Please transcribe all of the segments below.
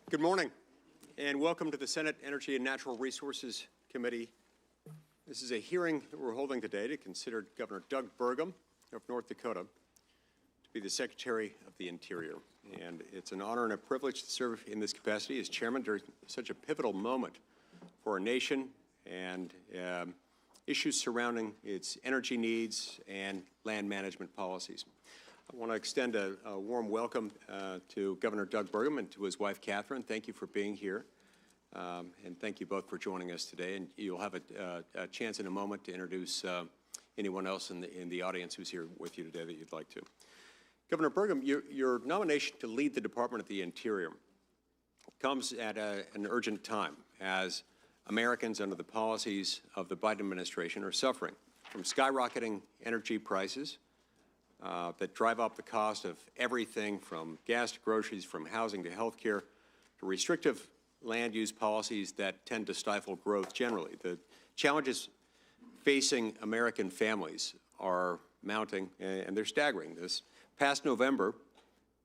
Good morning, and welcome to the Senate Energy and Natural Resources Committee. This is a hearing that we're holding today to consider Governor Doug Burgum of North Dakota to be the Secretary of the Interior. And it's an honor and a privilege to serve in this capacity as chairman during such a pivotal moment for our nation and issues surrounding its energy needs and land management policies. I want to extend a warm welcome to Governor Doug Burgum and to his wife, Catherine. Thank you for being here, and thank you both for joining us today. And you'll have a chance in a moment to introduce anyone else in the audience who's here with you today that you'd like to. Governor Burgum, your nomination to lead the Department of the Interior comes at an urgent time as Americans under the policies of the Biden administration are suffering from skyrocketing energy prices that drive up the cost of everything from gas to groceries, from housing to health care, to restrictive land use policies that tend to stifle growth generally. The challenges facing American families are mounting, and they're staggering. This past November,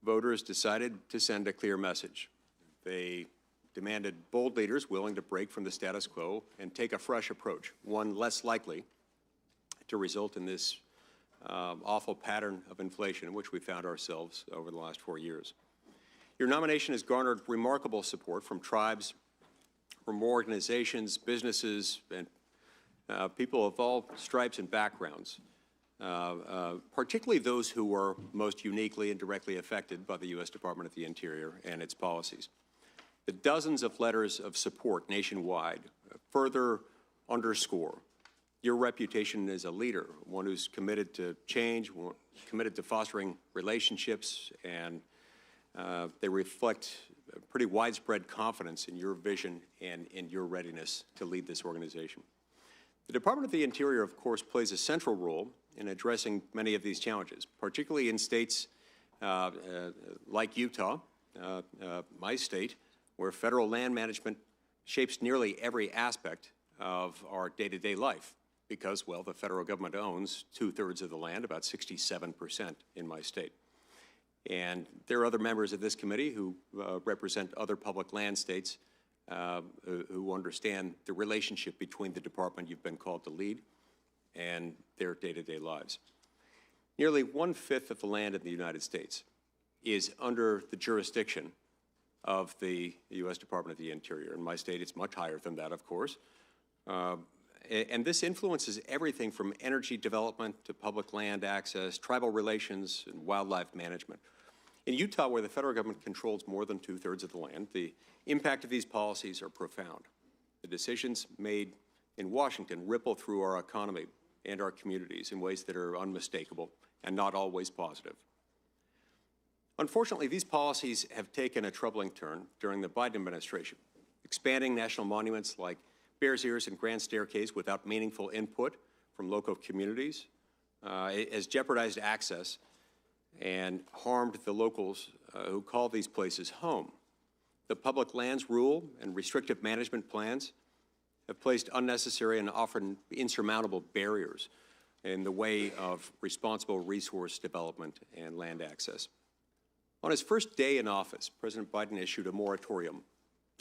voters decided to send a clear message. They demanded bold leaders willing to break from the status quo and take a fresh approach, one less likely to result in this awful pattern of inflation in which we found ourselves over the last 4 years. Your nomination has garnered remarkable support from tribes, from organizations, businesses, and people of all stripes and backgrounds, particularly those who are most uniquely and directly affected by the U.S. Department of the Interior and its policies. The dozens of letters of support nationwide further underscore your reputation as a leader, one who's committed to change, committed to fostering relationships, and they reflect a pretty widespread confidence in your vision and in your readiness to lead this organization. The Department of the Interior, of course, plays a central role in addressing many of these challenges, particularly in states like Utah, my state, where federal land management shapes nearly every aspect of our day-to-day life because, well, the federal government owns 2/3 of the land, about 67% in my state. And there are other members of this committee who represent other public land states who understand the relationship between the department you've been called to lead and their day-to-day lives. Nearly 1/5 of the land in the United States is under the jurisdiction of the U.S. Department of the Interior. In my state, it's much higher than that, of course. And this influences everything from energy development to public land access, tribal relations, and wildlife management. In Utah, where the federal government controls more than 2/3 of the land, the impact of these policies are profound. The decisions made in Washington ripple through our economy and our communities in ways that are unmistakable and not always positive. Unfortunately, these policies have taken a troubling turn during the Biden administration, expanding national monuments like Bears Ears and Grand Staircase without meaningful input from local communities has jeopardized access and harmed the locals who call these places home. The public lands rule and restrictive management plans have placed unnecessary and often insurmountable barriers in the way of responsible resource development and land access. On his first day in office, President Biden issued a moratorium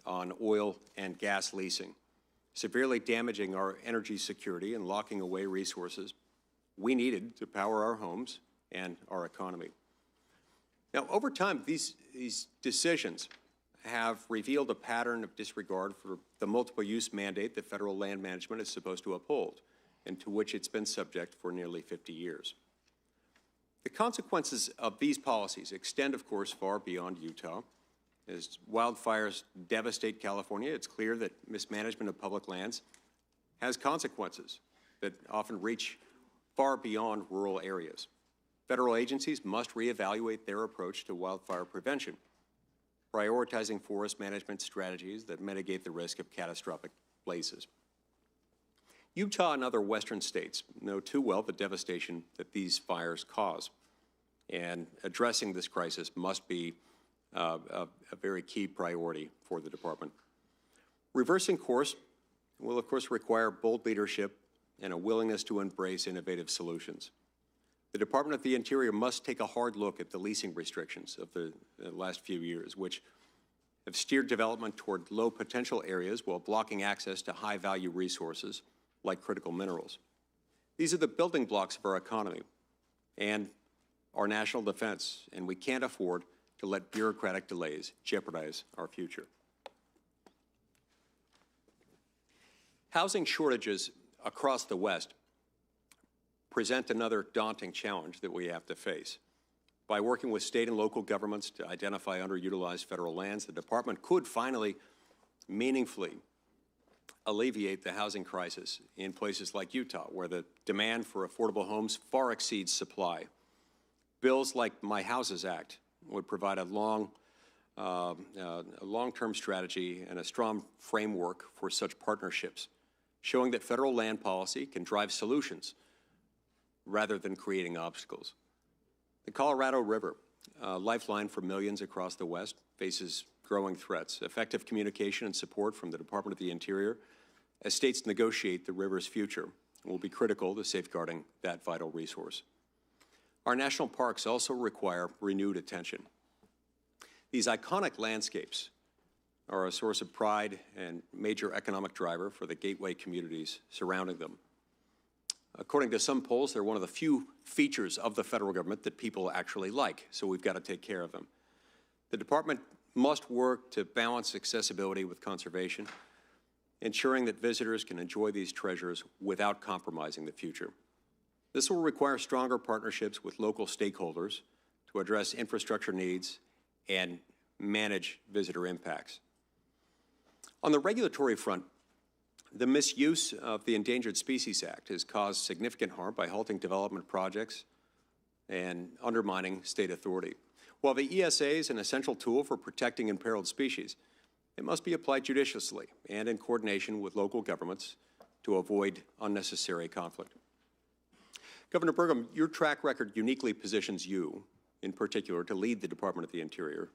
on oil and gas leasing, severely damaging our energy security and locking away resources we needed to power our homes and our economy. Now, over time, these decisions have revealed a pattern of disregard for the multiple use mandate that federal land management is supposed to uphold and to which it's been subject for nearly 50 years. The consequences of these policies extend, of course, far beyond Utah. As wildfires devastate California, it's clear that mismanagement of public lands has consequences that often reach far beyond rural areas. Federal agencies must reevaluate their approach to wildfire prevention, prioritizing forest management strategies that mitigate the risk of catastrophic blazes. Utah and other western states know too well the devastation that these fires cause, and addressing this crisis must be a very key priority for the department. Reversing course will, of course, require bold leadership and a willingness to embrace innovative solutions. The Department of the Interior must take a hard look at the leasing restrictions of the last few years, which have steered development toward low potential areas while blocking access to high value resources like critical minerals. These are the building blocks of our economy and our national defense, and we can't afford to let bureaucratic delays jeopardize our future. Housing shortages across the West present another daunting challenge that we have to face. By working with state and local governments to identify underutilized federal lands, the department could finally meaningfully alleviate the housing crisis in places like Utah, where the demand for affordable homes far exceeds supply. Bills like My Houses Act would provide a long-term strategy and a strong framework for such partnerships, showing that federal land policy can drive solutions rather than creating obstacles. The Colorado River, a lifeline for millions across the West, faces growing threats. Effective communication and support from the Department of the Interior as states negotiate the river's future will be critical to safeguarding that vital resource. Our national parks also require renewed attention. These iconic landscapes are a source of pride and major economic driver for the gateway communities surrounding them. According to some polls, they're one of the few features of the federal government that people actually like, so we've got to take care of them. The department must work to balance accessibility with conservation, ensuring that visitors can enjoy these treasures without compromising the future. This will require stronger partnerships with local stakeholders to address infrastructure needs and manage visitor impacts. On the regulatory front, the misuse of the Endangered Species Act has caused significant harm by halting development projects and undermining state authority. While the ESA is an essential tool for protecting imperiled species, it must be applied judiciously and in coordination with local governments to avoid unnecessary conflict. Governor Burgum, your track record uniquely positions you, in particular, to lead the Department of the Interior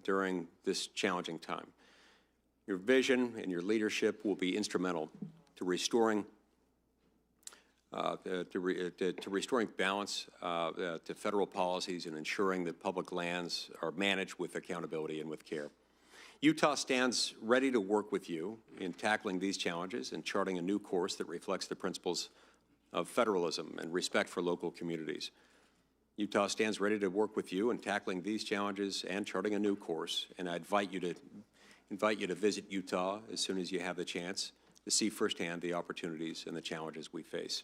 during this challenging time. Your vision and your leadership will be instrumental to restoring balance to federal policies and ensuring that public lands are managed with accountability and with care. Utah stands ready to work with you in tackling these challenges and charting a new course that reflects the principles of federalism and respect for local communities. Utah stands ready to work with you in tackling these challenges and charting a new course, and I invite you to visit Utah as soon as you have the chance to see firsthand the opportunities and the challenges we face.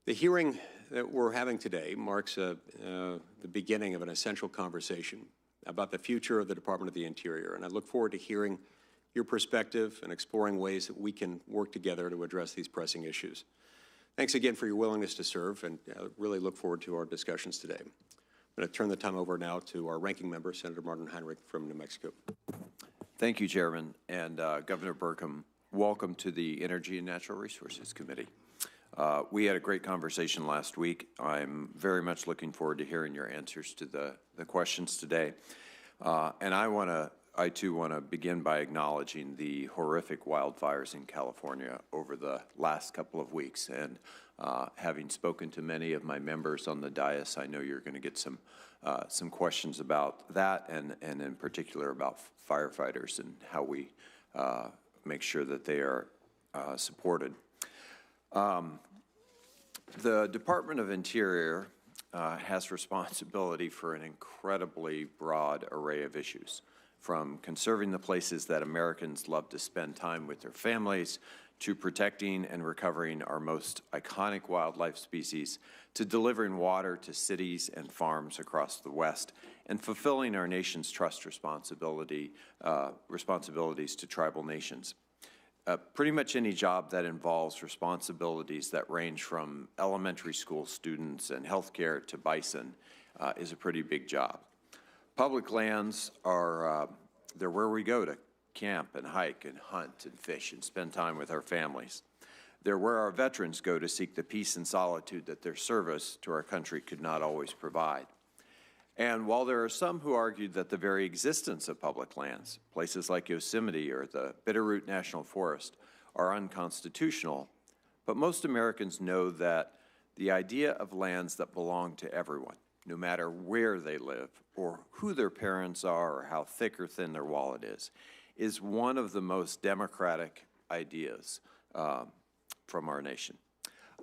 The hearing that we're having today marks the beginning of an essential conversation about the future of the Department of the Interior, and I look forward to hearing your perspective and exploring ways that we can work together to address these pressing issues. Thanks again for your willingness to serve, and really look forward to our discussions today. I'm going to turn the time over now to our ranking member, Senator Martin Heinrich from New Mexico. Thank you, Chairman, and Governor Burgum, welcome to the Energy and Natural Resources Committee. We had a great conversation last week. I'm very much looking forward to hearing your answers to the questions today. And I too want to begin by acknowledging the horrific wildfires in California over the last couple of weeks. And having spoken to many of my members on the dais, I know you're going to get some questions about that, and in particular about firefighters and how we make sure that they are supported. The Department of Interior has responsibility for an incredibly broad array of issues, from conserving the places that Americans love to spend time with their families, to protecting and recovering our most iconic wildlife species, to delivering water to cities and farms across the West, and fulfilling our nation's trust responsibilities to tribal nations. Pretty much any job that involves responsibilities that range from elementary school students and healthcare to bison is a pretty big job. Public lands are, they're where we go to camp and hike and hunt and fish and spend time with our families. They're where our veterans go to seek the peace and solitude that their service to our country could not always provide. And while there are some who argue that the very existence of public lands, places like Yosemite or the Bitterroot National Forest, are unconstitutional, but most Americans know that the idea of lands that belong to everyone, no matter where they live or who their parents are or how thick or thin their wallet is one of the most democratic ideas from our nation.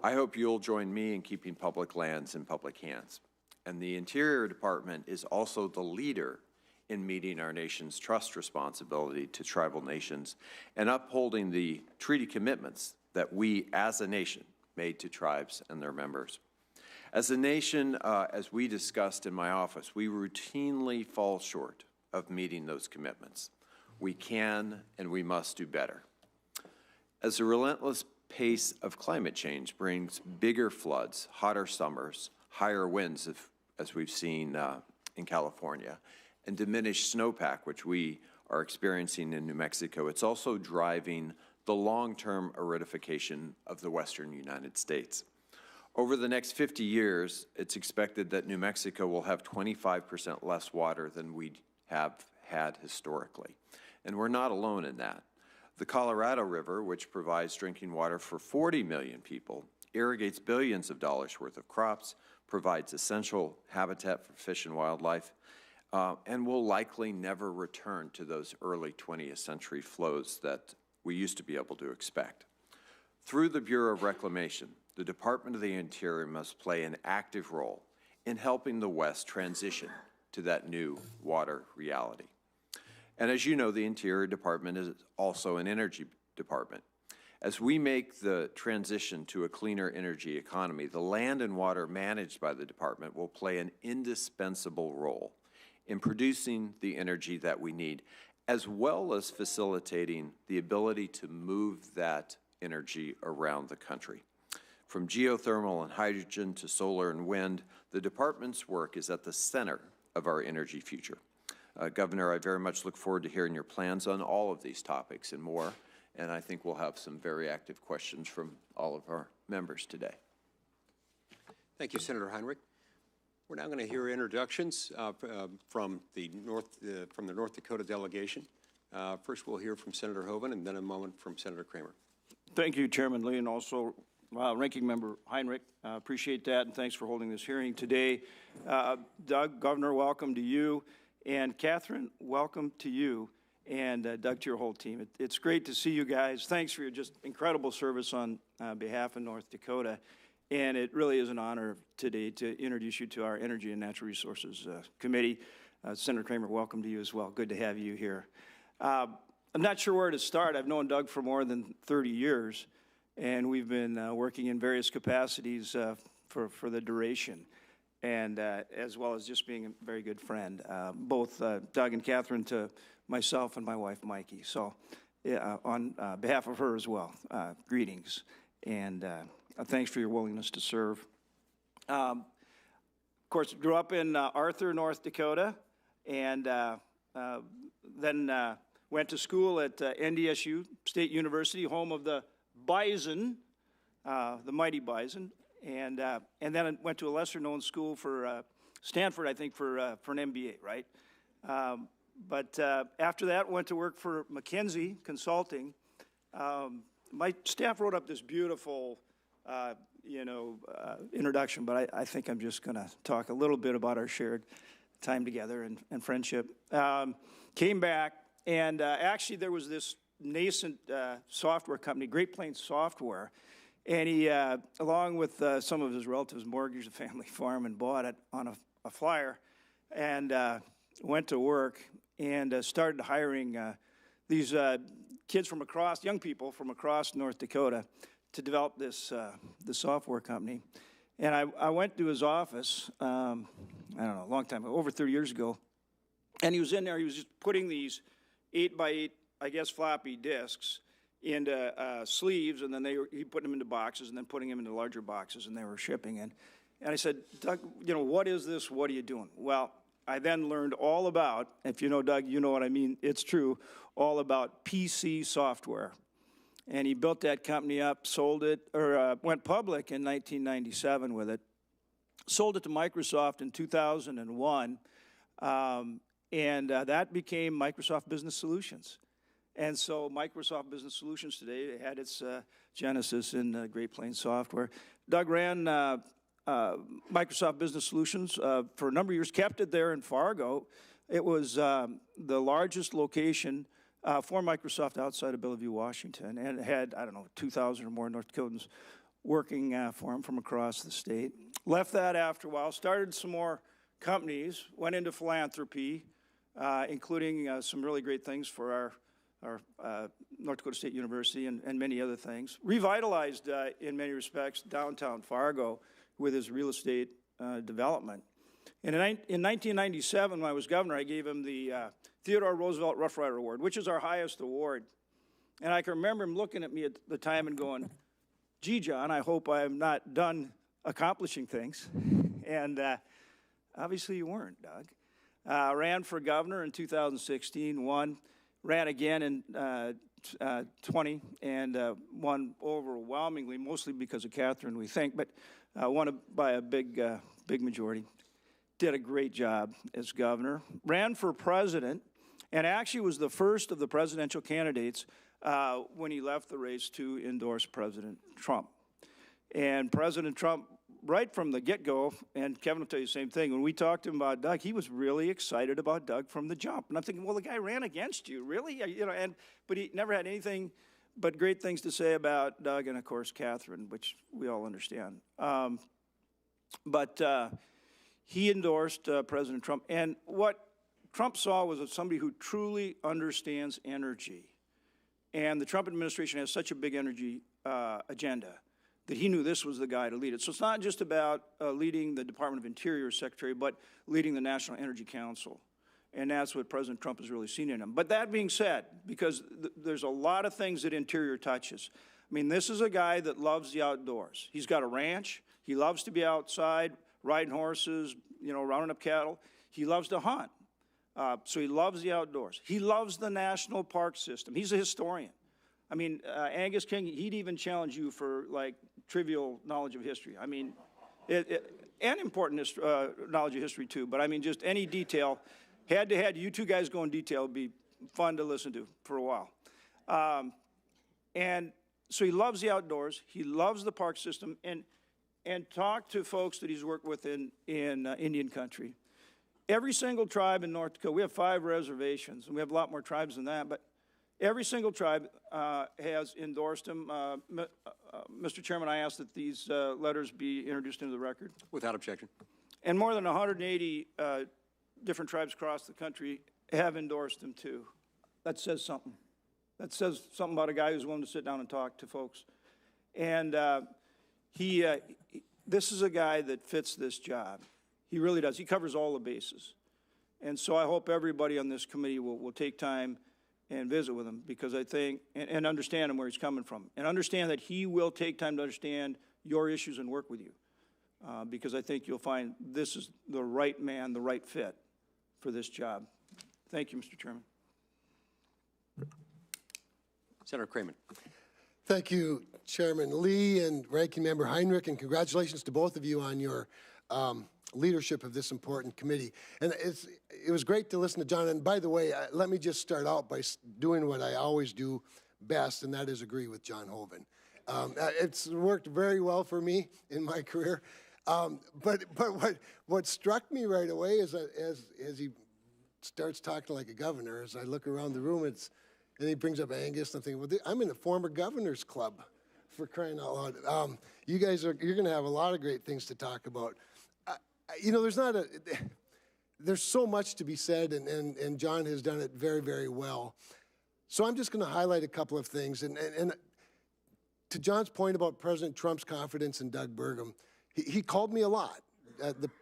I hope you'll join me in keeping public lands in public hands. And the Interior Department is also the leader in meeting our nation's trust responsibility to tribal nations and upholding the treaty commitments that we as a nation made to tribes and their members. As a nation, as we discussed in my office, we routinely fall short of meeting those commitments. We can and we must do better. As the relentless pace of climate change brings bigger floods, hotter summers, higher winds, as we've seen in California, and diminished snowpack, which we are experiencing in New Mexico, it's also driving the long-term aridification of the western United States. Over the next 50 years, it's expected that New Mexico will have 25% less water than we have had historically. And we're not alone in that. The Colorado River, which provides drinking water for 40 million people, irrigates billions of dollars worth of crops, provides essential habitat for fish and wildlife, and will likely never return to those early 20th century flows that we used to be able to expect. Through the Bureau of Reclamation, the Department of the Interior must play an active role in helping the West transition to that new water reality. And as you know, the Interior Department is also an energy department. As we make the transition to a cleaner energy economy, the land and water managed by the department will play an indispensable role in producing the energy that we need, as well as facilitating the ability to move that energy around the country. From geothermal and hydrogen to solar and wind, the department's work is at the center of our energy future. Governor, I very much look forward to hearing your plans on all of these topics and more, and I think we'll have some very active questions from all of our members today. Thank you, Senator Heinrich. We're now going to hear introductions from the North Dakota delegation. First, we'll hear from Senator Hoeven, and then a moment from Senator Kramer. Thank you, Chairman Lee, and also Ranking Member Heinrich. Appreciate that, and thanks for holding this hearing today. Doug, Governor, welcome to you, and Catherine, welcome to you, and Doug, to your whole team. It's great to see you guys. Thanks for your just incredible service on behalf of North Dakota. And it really is an honor today to introduce you to our Energy and Natural Resources Committee. Senator Kramer, welcome to you as well. Good to have you here. I'm not sure where to start. I've known Doug for more than 30 years, and we've been working in various capacities for the duration, and as well as just being a very good friend, both Doug and Catherine to myself and my wife, Mikey. So on behalf of her as well, greetings. And thanks for your willingness to serve. Of course, grew up in Arthur, North Dakota, and then went to school at NDSU, State University, home of the Bison, the mighty Bison, and then I went to a lesser-known school for Stanford, I think, for an MBA, right? But after that, went to work for McKinsey Consulting. My staff wrote up this beautiful introduction, but I think I'm just going to talk a little bit about our shared time together and friendship. Came back, and actually there was this nascent software company, Great Plains Software, and he, along with some of his relatives, mortgaged a family farm and bought it on a flyer, and went to work and started hiring these kids from across, young people from across North Dakota, to develop this the software company. And I went to his office, I don't know, a long time ago, over 30 years ago, and he was in there, he was just putting these 8x8, I guess, floppy disks into sleeves, and then he put them into boxes, and then putting them into larger boxes, and they were shipping. And I said, Doug, what is this? What are you doing? Well, I then learned all about, if you know Doug, you know what I mean, it's true, all about PC software. And he built that company up, sold it, or went public in 1997 with it, sold it to Microsoft in 2001, and that became Microsoft Business Solutions. And so Microsoft Business Solutions today had its genesis in Great Plains Software. Doug ran Microsoft Business Solutions for a number of years, kept it there in Fargo. It was the largest location for Microsoft outside of Bellevue, Washington, and it had, I don't know, 2,000 or more North Dakotans working for him from across the state. Left that after a while, started some more companies, went into philanthropy, including some really great things for our North Dakota State University and many other things. Revitalized, in many respects, downtown Fargo with his real estate development. And in 1997, when I was governor, I gave him the Theodore Roosevelt Rough Rider Award, which is our highest award. And I can remember him looking at me at the time and going, gee, John, I hope I'm not done accomplishing things. And obviously you weren't, Doug. Ran for governor in 2016, won. Ran again in 20 and won overwhelmingly, mostly because of Catherine, we think, but won by a big majority. Did a great job as governor. Ran for president and actually was the first of the presidential candidates when he left the race to endorse President Trump. And President Trump, right from the get-go, and Kevin will tell you the same thing, when we talked to him about Doug, he was really excited about Doug from the jump. And I'm thinking, well, the guy ran against you, really? You know, but he never had anything but great things to say about Doug and, of course, Catherine, which we all understand. He endorsed President Trump. And what Trump saw was somebody who truly understands energy. And the Trump administration has such a big energy agenda that he knew this was the guy to lead it. So it's not just about leading the Department of Interior Secretary, but leading the National Energy Council. And that's what President Trump has really seen in him. But that being said, because there's a lot of things that Interior touches. I mean, this is a guy that loves the outdoors. He's got a ranch. He loves to be outside, riding horses, you know, rounding up cattle. He loves to hunt. So he loves the outdoors. He loves the national park system. He's a historian. I mean, Angus King, he'd even challenge you for, like, trivial knowledge of history. I mean, and important knowledge of history, too. But, I mean, just any detail. Had you two guys go in detail would be fun to listen to for a while. And so he loves the outdoors. He loves the park system. And talk to folks that he's worked with in Indian country. Every single tribe in North Dakota, we have 5 reservations, and we have a lot more tribes than that, but every single tribe has endorsed him. Mr. Chairman, I ask that these letters be introduced into the record. Without objection. And more than 180 different tribes across the country have endorsed him too. That says something. That says something about a guy who's willing to sit down and talk to folks. And this is a guy that fits this job. He really does. He covers all the bases. And so I hope everybody on this committee will take time and visit with him, because I think, and understand him where he's coming from, and understand that he will take time to understand your issues and work with you, because I think you'll find this is the right man, the right fit for this job. Thank you, Mr. Chairman. Senator Cramen. Thank you, Chairman Lee and Ranking Member Heinrich, and congratulations to both of you on your leadership of this important committee. And it was great to listen to John. And by the way, let me just start out by doing what I always do best, and that is agree with John Hoven. It's worked very well for me in my career. But what struck me right away is that as he starts talking like a governor, as I look around the room, and he brings up Angus, and I'm thinking, well, I'm in the former governor's club, for crying out loud. You guys you're going to have a lot of great things to talk about. You know, there's so much to be said, and John has done it very, very well. So I'm just going to highlight a couple of things. And to John's point about President Trump's confidence in Doug Burgum, he called me a lot,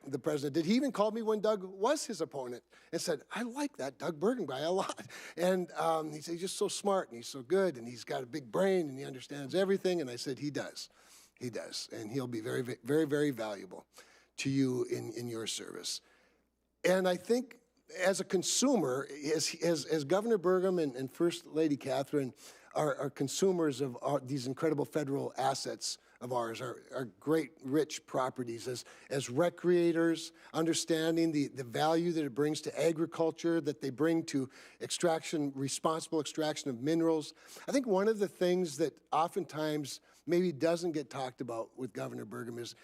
the president did. He even called me when Doug was his opponent and said, I like that Doug Burgum guy a lot. And he said, he's just so smart, and he's so good, and he's got a big brain, and he understands everything. And I said, he does. He does. And he'll be very, very, very valuable to you in your service. And I think as a consumer, as Governor Burgum and First Lady Catherine are consumers of these incredible federal assets of ours, our great rich properties, as recreators, understanding the value that it brings to agriculture, that they bring to responsible extraction of minerals. I think one of the things that oftentimes maybe doesn't get talked about with Governor Burgum is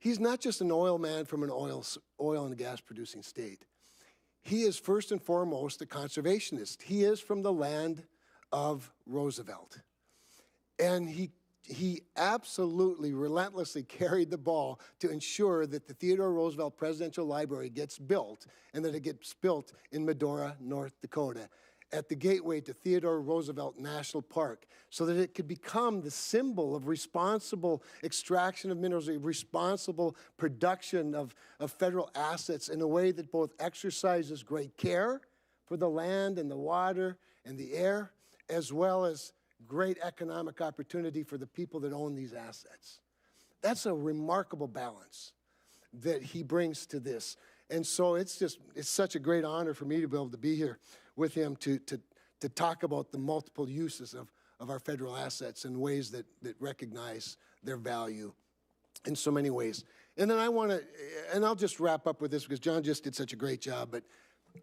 he's not just an oil man from an oil and gas producing state. He is first and foremost a conservationist. He is from the land of Roosevelt. And he absolutely relentlessly carried the ball to ensure that the Theodore Roosevelt Presidential Library gets built, and that it gets built in Medora, North Dakota, at the gateway to Theodore Roosevelt National Park, so that it could become the symbol of responsible extraction of minerals, responsible production of federal assets in a way that both exercises great care for the land and the water and the air, as well as great economic opportunity for the people that own these assets. That's a remarkable balance that he brings to this. And so it's such a great honor for me to be able to be here with him to talk about the multiple uses of our federal assets in ways that recognize their value in so many ways. And then I I'll just wrap up with this because John just did such a great job, but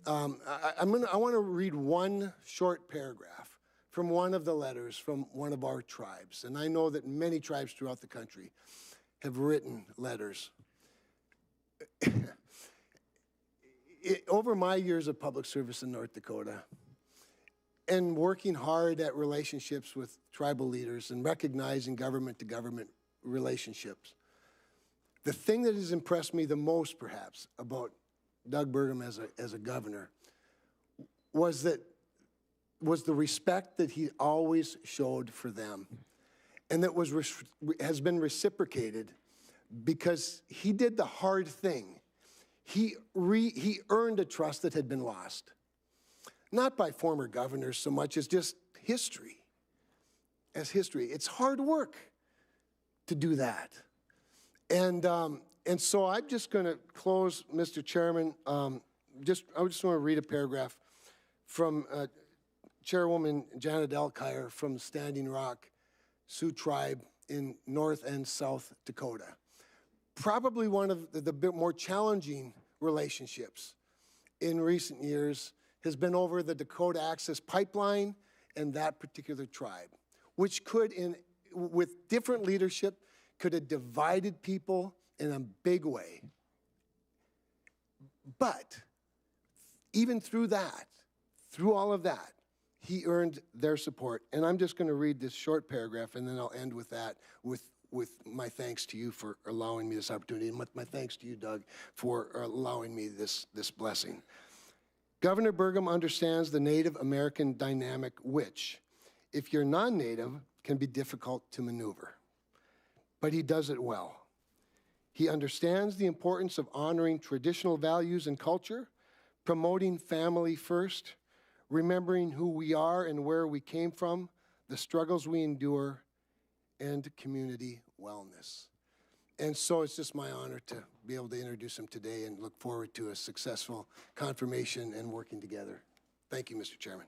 I want to read one short paragraph from one of the letters from one of our tribes. And I know that many tribes throughout the country have written letters. Over my years of public service in North Dakota and working hard at relationships with tribal leaders and recognizing government-to-government relationships, the thing that has impressed me the most, perhaps, about Doug Burgum as a governor was the respect that he always showed for them, and that has been reciprocated because he did the hard thing. He earned a trust that had been lost, not by former governors so much as just history. As history, it's hard work to do that, and so I'm just going to close, Mr. Chairman. I just want to read a paragraph from Chairwoman Janet Elkire from the Standing Rock Sioux Tribe in North and South Dakota. Probably one of the bit more challenging relationships in recent years has been over the Dakota Access Pipeline and that particular tribe, which could, with different leadership, could have divided people in a big way. But even through that, through all of that, he earned their support. And I'm just going to read this short paragraph, and then I'll end with that, with my thanks to you for allowing me this opportunity, and my thanks to you, Doug, for allowing me this blessing. Governor Burgum understands the Native American dynamic, which, if you're non-Native, can be difficult to maneuver. But he does it well. He understands the importance of honoring traditional values and culture, promoting family first, remembering who we are and where we came from, the struggles we endure, and community wellness. And so it's just my honor to be able to introduce him today and look forward to a successful confirmation and working together. Thank you, Mr. Chairman.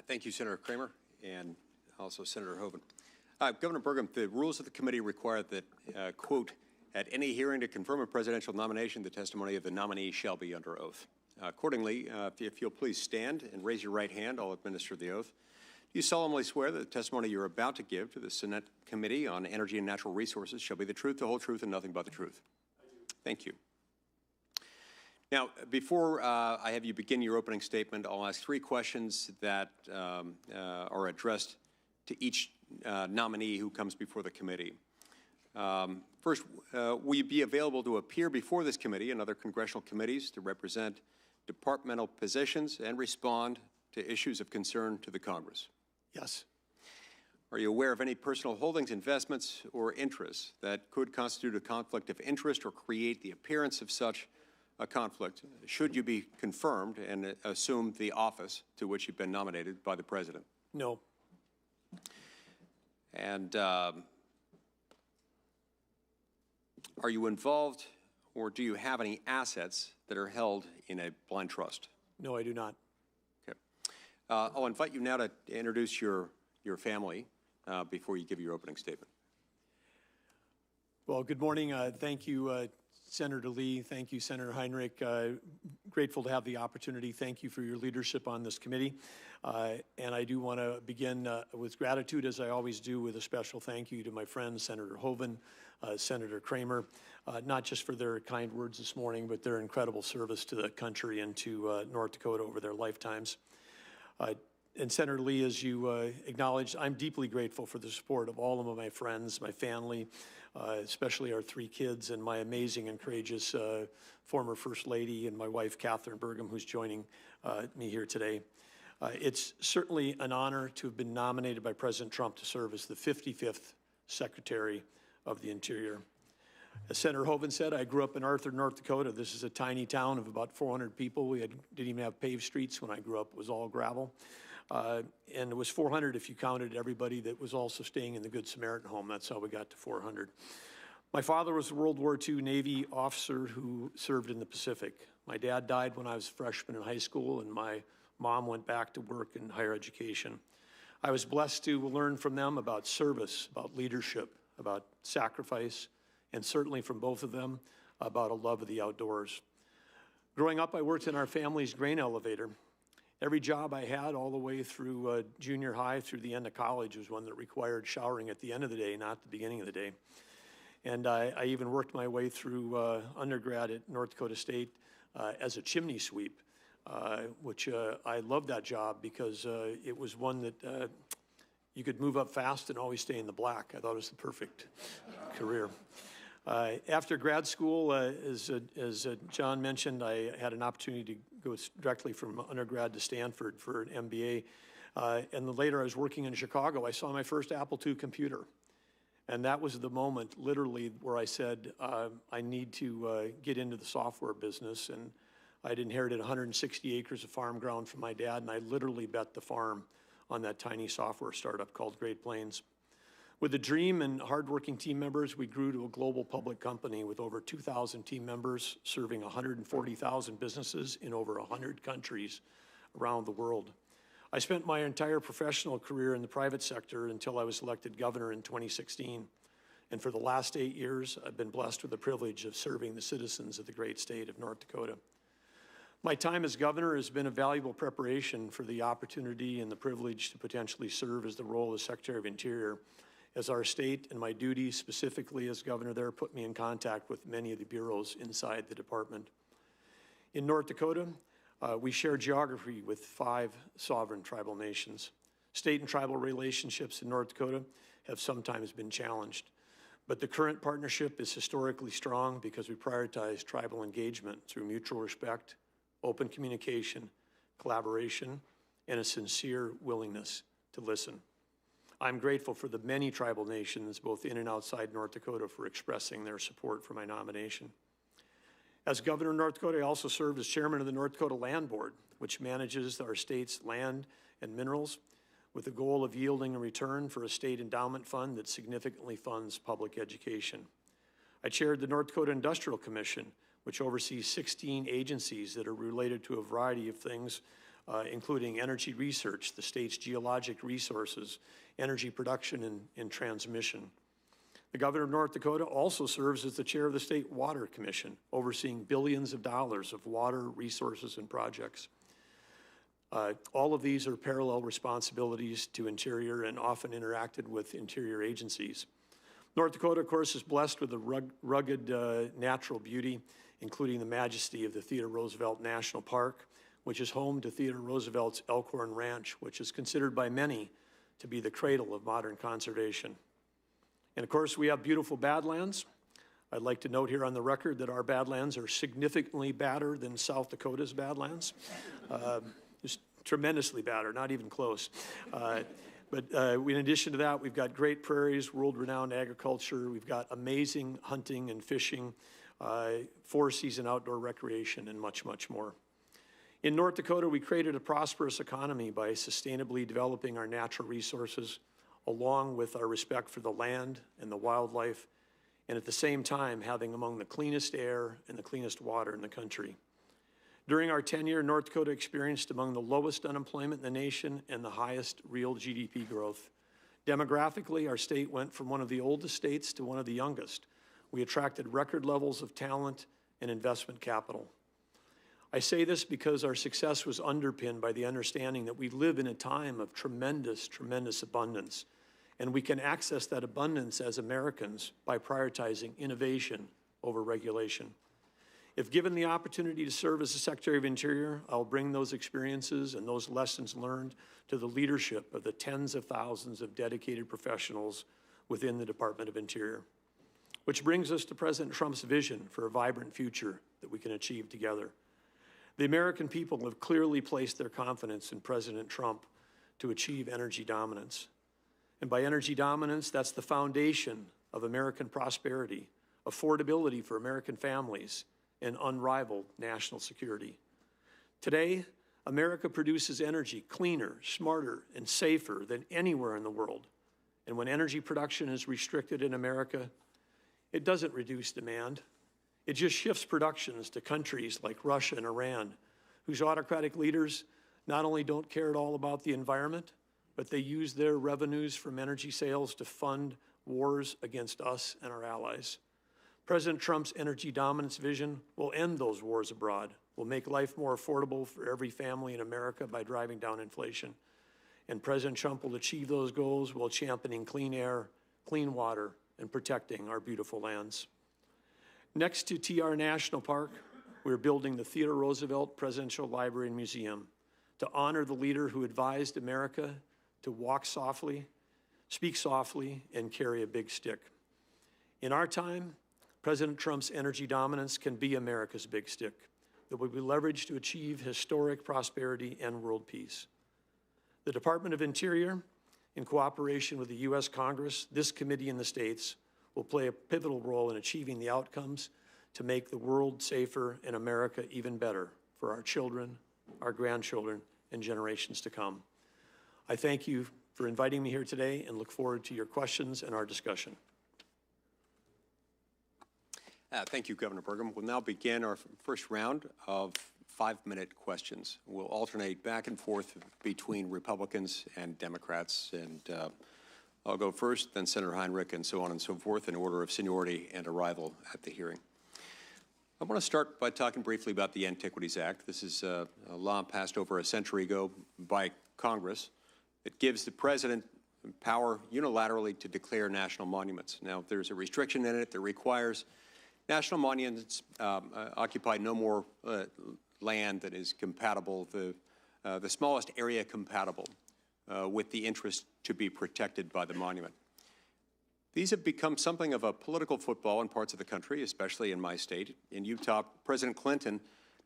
Thank you, Senator Kramer, and also Senator Hoeven. Governor Burgum, the rules of the committee require that, quote, at any hearing to confirm a presidential nomination, the testimony of the nominee shall be under oath. Accordingly, if you'll please stand and raise your right hand, I'll administer the oath. Do you solemnly swear that the testimony you're about to give to the Senate Committee on Energy and Natural Resources shall be the truth, the whole truth, and nothing but the truth? Thank you. Now, before I have you begin your opening statement, I'll ask 3 questions that are addressed to each nominee who comes before the committee. First, will you be available to appear before this committee and other congressional committees to represent departmental positions and respond to issues of concern to the Congress? Yes. Are you aware of any personal holdings, investments, or interests that could constitute a conflict of interest or create the appearance of such a conflict should you be confirmed and assume the office to which you've been nominated by the President? No. And are you involved or do you have any assets that are held in a blind trust? No, I do not. Okay. I'll invite you now to introduce your family before you give your opening statement. Well, good morning. Thank you, Senator Lee. Thank you, Senator Heinrich. Grateful to have the opportunity. Thank you for your leadership on this committee. And I do want to begin with gratitude, as I always do, with a special thank you to my friends, Senator Hoeven, Senator Kramer, not just for their kind words this morning, but their incredible service to the country and to North Dakota over their lifetimes. And Senator Lee, as you acknowledged, I'm deeply grateful for the support of all of my friends, my family, especially our 3 kids, and my amazing and courageous former First Lady and my wife, Catherine Burgum, who's joining me here today. It's certainly an honor to have been nominated by President Trump to serve as the 55th Secretary of the Interior. As Senator Hoeven said, I grew up in Arthur, North Dakota. This is a tiny town of about 400 people. We didn't even have paved streets when I grew up. It was all gravel. And it was 400 if you counted everybody that was also staying in the Good Samaritan home. That's how we got to 400. My father was a World War II Navy officer who served in the Pacific. My dad died when I was a freshman in high school, and my mom went back to work in higher education. I was blessed to learn from them about service, about leadership, about sacrifice, and certainly from both of them about a love of the outdoors. Growing up, I worked in our family's grain elevator. Every job I had all the way through junior high through the end of college was one that required showering at the end of the day, not the beginning of the day. And I even worked my way through undergrad at North Dakota State as a chimney sweep, which I loved that job because it was one that you could move up fast and always stay in the black. I thought it was the perfect career. After grad school, as John mentioned, I had an opportunity to go directly from undergrad to Stanford for an MBA. And then later I was working in Chicago. I saw my first Apple II computer. And that was the moment, literally, where I said, I need to get into the software business. And I'd inherited 160 acres of farm ground from my dad, and I literally bet the farm on that tiny software startup called Great Plains. With the dream and hardworking team members, we grew to a global public company with over 2,000 team members serving 140,000 businesses in over 100 countries around the world. I spent my entire professional career in the private sector until I was elected governor in 2016. And for the last 8 years, I've been blessed with the privilege of serving the citizens of the great state of North Dakota. My time as governor has been a valuable preparation for the opportunity and the privilege to potentially serve as the role of Secretary of Interior, as our state and my duties specifically as governor there put me in contact with many of the bureaus inside the department. In North Dakota, we share geography with 5 sovereign tribal nations. State and tribal relationships in North Dakota have sometimes been challenged, but the current partnership is historically strong because we prioritize tribal engagement through mutual respect, open communication, collaboration, and a sincere willingness to listen. I'm grateful for the many tribal nations, both in and outside North Dakota, for expressing their support for my nomination. As governor of North Dakota, I also served as chairman of the North Dakota Land Board, which manages our state's land and minerals with the goal of yielding a return for a state endowment fund that significantly funds public education. I chaired the North Dakota Industrial Commission, which oversees 16 agencies that are related to a variety of things, including energy research, the state's geologic resources, energy production and transmission. The governor of North Dakota also serves as the chair of the State Water Commission, overseeing billions of dollars of water resources and projects. All of these are parallel responsibilities to Interior and often interacted with Interior agencies. North Dakota, of course, is blessed with a rugged natural beauty, including the majesty of the Theodore Roosevelt National Park, which is home to Theodore Roosevelt's Elkhorn Ranch, which is considered by many to be the cradle of modern conservation. And of course, we have beautiful badlands. I'd like to note here on the record that our badlands are significantly badder than South Dakota's badlands. Just tremendously badder, not even close. But in addition to that, we've got great prairies, world-renowned agriculture. We've got amazing hunting and fishing, four-season outdoor recreation, and much, much more. In North Dakota, we created a prosperous economy by sustainably developing our natural resources, along with our respect for the land and the wildlife, and at the same time having among the cleanest air and the cleanest water in the country. During our tenure, North Dakota experienced among the lowest unemployment in the nation and the highest real GDP growth. Demographically, our state went from one of the oldest states to one of the youngest, We attracted record levels of talent and investment capital. I say this because our success was underpinned by the understanding that we live in a time of tremendous, tremendous abundance, and we can access that abundance as Americans by prioritizing innovation over regulation. If given the opportunity to serve as the Secretary of Interior, I'll bring those experiences and those lessons learned to the leadership of the tens of thousands of dedicated professionals within the Department of Interior. Which brings us to President Trump's vision for a vibrant future that we can achieve together. The American people have clearly placed their confidence in President Trump to achieve energy dominance. And by energy dominance, that's the foundation of American prosperity, affordability for American families, and unrivaled national security. Today, America produces energy cleaner, smarter, and safer than anywhere in the world. And when energy production is restricted in America, it doesn't reduce demand. It just shifts productions to countries like Russia and Iran, whose autocratic leaders not only don't care at all about the environment, but they use their revenues from energy sales to fund wars against us and our allies. President Trump's energy dominance vision will end those wars abroad, will make life more affordable for every family in America by driving down inflation. And President Trump will achieve those goals while championing clean air, clean water, and protecting our beautiful lands. Next to TR National Park, we're building the Theodore Roosevelt Presidential Library and Museum to honor the leader who advised America to walk softly, speak softly, and carry a big stick. In our time, President Trump's energy dominance can be America's big stick that will be leveraged to achieve historic prosperity and world peace. The Department of Interior, in cooperation with the U.S. Congress, this committee and the states, will play a pivotal role in achieving the outcomes to make the world safer and America even better for our children, our grandchildren, and generations to come. I thank you for inviting me here today and look forward to your questions and our discussion. Thank you, Governor Burgum. We'll now begin our first round of 5-minute questions. We'll alternate back and forth between Republicans and Democrats, and I'll go first, then Senator Heinrich, and so on and so forth in order of seniority and arrival at the hearing. I want to start by talking briefly about the Antiquities Act. This is a law passed over a century ago by Congress. It gives the president power unilaterally to declare national monuments. Now, there's a restriction in it that requires national monuments occupy no more land that is compatible, the smallest area compatible with the interest to be protected by the monument. These have become something of a political football in parts of the country, especially in my state. In Utah, President Clinton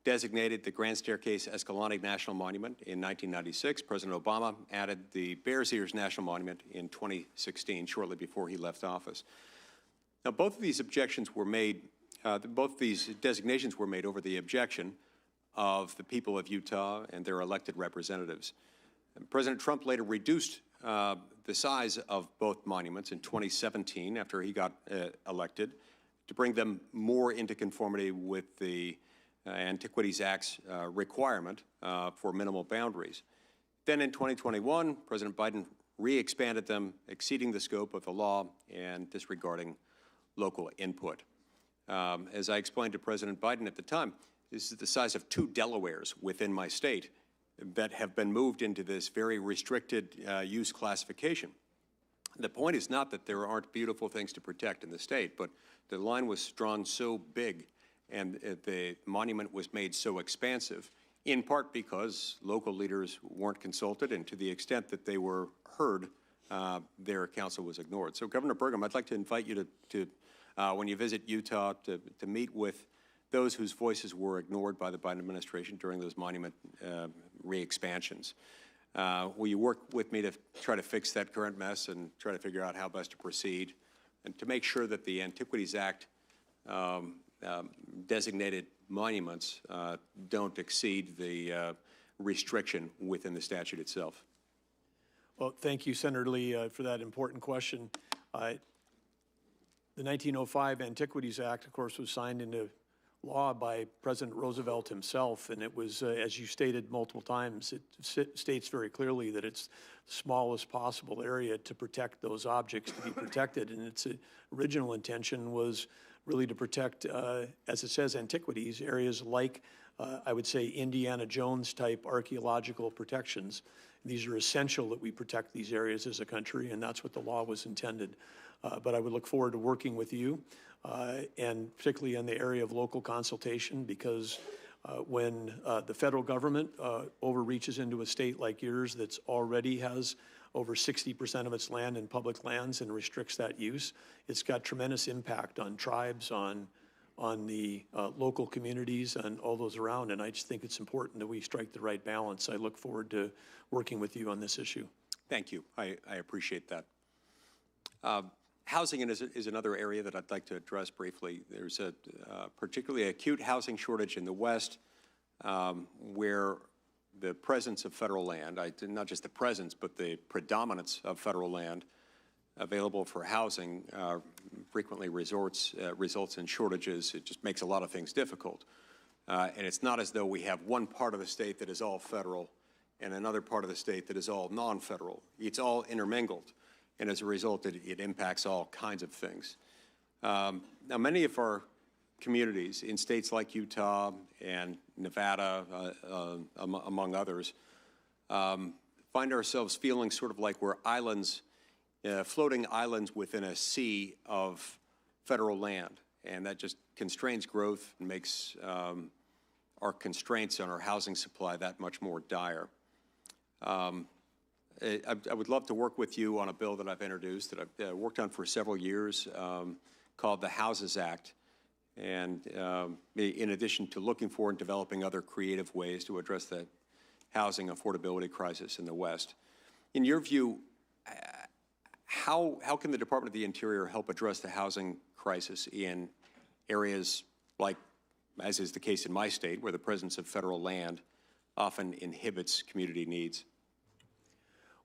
designated the Grand Staircase Escalante National Monument in 1996. President Obama added the Bears Ears National Monument in 2016, shortly before he left office. Now, both of these objections were made, both these designations were made over the objection of the people of Utah and their elected representatives. And President Trump later reduced the size of both monuments in 2017 after he got elected to bring them more into conformity with the Antiquities Act's requirement for minimal boundaries. Then in 2021, President Biden re-expanded them, exceeding the scope of the law and disregarding local input. As I explained to President Biden at the time, this is the size of 2 Delawares within my state that have been moved into this very restricted use classification. The point is not that there aren't beautiful things to protect in the state, but the line was drawn so big and the monument was made so expansive, in part because local leaders weren't consulted, and to the extent that they were heard, their counsel was ignored. So, Governor Burgum, I'd like to invite you to when you visit Utah, to meet with those whose voices were ignored by the Biden administration during those monument re-expansions. Will you work with me to try to fix that current mess and try to figure out how best to proceed and to make sure that the Antiquities Act designated monuments don't exceed the restriction within the statute itself? Well, thank you, Senator Lee, for that important question. The 1905 Antiquities Act, of course, was signed into law by President Roosevelt himself, and it was, as you stated multiple times, it states very clearly that it's the smallest possible area to protect those objects to be protected, and its original intention was really to protect, as it says, antiquities, areas like, I would say, Indiana Jones type archaeological protections. These are essential that we protect these areas as a country, and that's what the law was intended. But I would look forward to working with you, and particularly in the area of local consultation, because when the federal government overreaches into a state like yours that's already has over 60% of its land in public lands and restricts that use, it's got tremendous impact on tribes, on the local communities and all those around, and I just think it's important that we strike the right balance. I look forward to working with you on this issue. Thank you. I appreciate that. Housing is another area that I'd like to address briefly. There's a particularly acute housing shortage in the West, where the presence of federal land, not just the presence, but the predominance of federal land available for housing frequently results in shortages. It just makes a lot of things difficult. And it's not as though we have one part of the state that is all federal and another part of the state that is all non-federal. It's all intermingled. And as a result, it impacts all kinds of things. Now, many of our communities in states like Utah and Nevada, among others, find ourselves feeling sort of like we're islands, floating islands within a sea of federal land. And that just constrains growth and makes our constraints on our housing supply that much more dire. I would love to work with you on a bill that I've introduced, that I've worked on for several years, called the Houses Act. And in addition to looking for and developing other creative ways to address the housing affordability crisis in the West, in your view, how can the Department of the Interior help address the housing crisis in areas like, as is the case in my state, where the presence of federal land often inhibits community needs?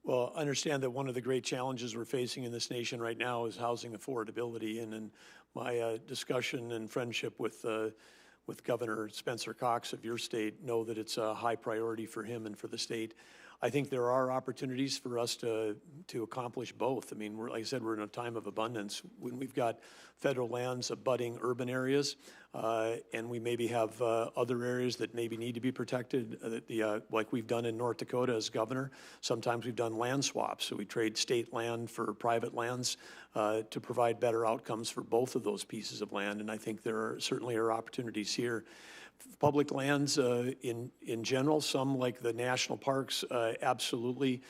Well, understand that one of the great challenges we're facing in this nation right now is housing affordability. And in my discussion and friendship with Governor Spencer Cox of your state, know that it's a high priority for him and for the state. I think there are opportunities for us to accomplish both. I mean, like I said, we're in a time of abundance. When we've got federal lands abutting urban areas, and we maybe have other areas that maybe need to be protected, like we've done in North Dakota as governor. Sometimes we've done land swaps, so we trade state land for private lands to provide better outcomes for both of those pieces of land, and I think there certainly are opportunities here. Public lands in general, some like the national parks, absolutely,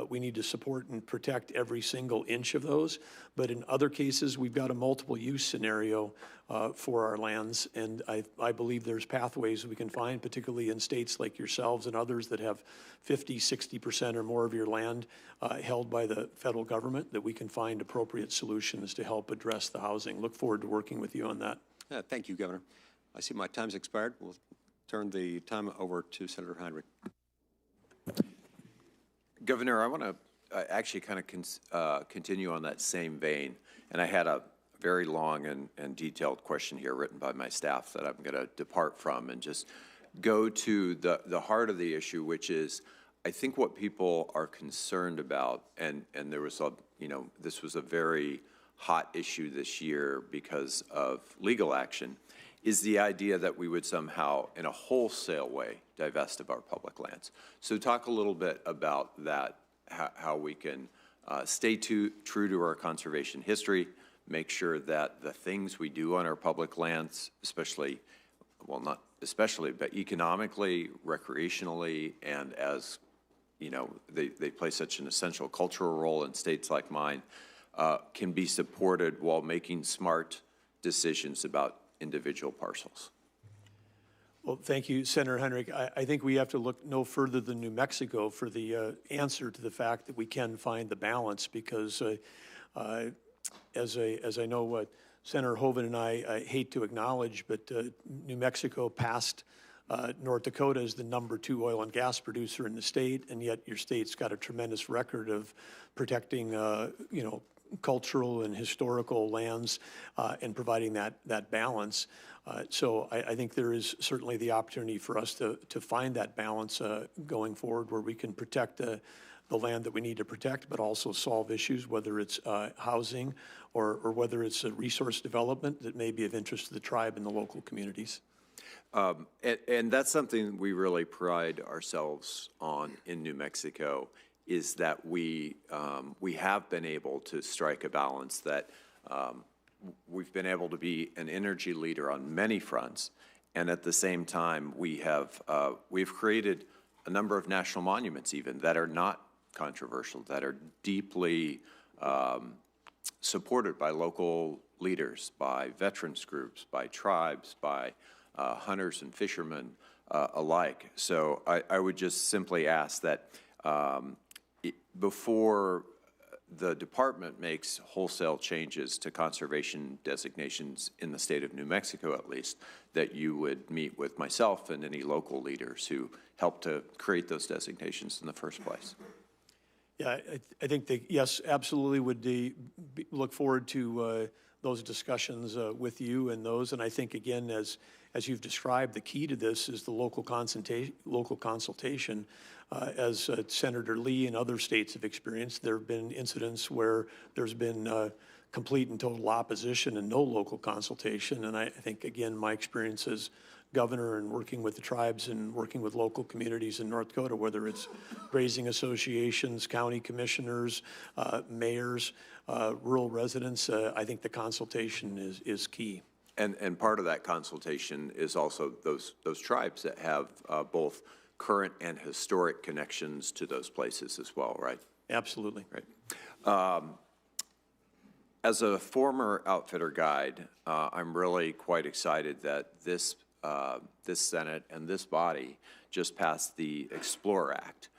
we need to support and protect every single inch of those. But in other cases, we've got a multiple use scenario for our lands, and I believe there's pathways we can find, particularly in states like yourselves and others that have 50, 60% or more of your land held by the federal government, that we can find appropriate solutions to help address the housing. Look forward to working with you on that. Thank you, Governor. I see my time's expired. We'll turn the time over to Senator Heinrich. Governor, I want to actually kind of continue on that same vein. And I had a very long and detailed question here written by my staff that I'm going to depart from and just go to the heart of the issue, which is, I think what people are concerned about, and there was a, this was a very hot issue this year because of legal action, is the idea that we would somehow, in a wholesale way, divest of our public lands. So talk a little bit about that, how we can stay true to our conservation history, make sure that the things we do on our public lands, especially, well, not especially, but economically, recreationally, and as, they play such an essential cultural role in states like mine, can be supported while making smart decisions about individual parcels. Well, thank you, Senator Heinrich. I think we have to look no further than New Mexico for the answer to the fact that we can find the balance, because as I know what Senator Hoeven and I hate to acknowledge, but New Mexico passed North Dakota as the #2 oil and gas producer in the state, and yet your state's got a tremendous record of protecting, cultural and historical lands and providing that balance. So I think there is certainly the opportunity for us to find that balance going forward, where we can protect the land that we need to protect, but also solve issues, whether it's housing or whether it's a resource development that may be of interest to the tribe and the local communities. And that's something we really pride ourselves on in New Mexico, is that we have been able to strike a balance that we've been able to be an energy leader on many fronts, and at the same time we've created a number of national monuments even that are not controversial, that are deeply supported by local leaders, by veterans groups, by tribes, by hunters and fishermen alike. So I would just simply ask that before the department makes wholesale changes to conservation designations in the state of New Mexico, at least, that you would meet with myself and any local leaders who helped to create those designations in the first place. Yeah, I think that, yes, absolutely would look forward to those discussions with you and those. And I think, again, as you've described, the key to this is the local consultation. As Senator Lee and other states have experienced, there have been incidents where there's been complete and total opposition and no local consultation. And I think, again, my experience as governor and working with the tribes and working with local communities in North Dakota, whether it's grazing associations, county commissioners, mayors, rural residents, I think the consultation is key. And part of that consultation is also those tribes that have both current and historic connections to those places as well, right? Absolutely. Right. As a former outfitter guide, I'm really quite excited that this Senate and this body just passed the Explore Act.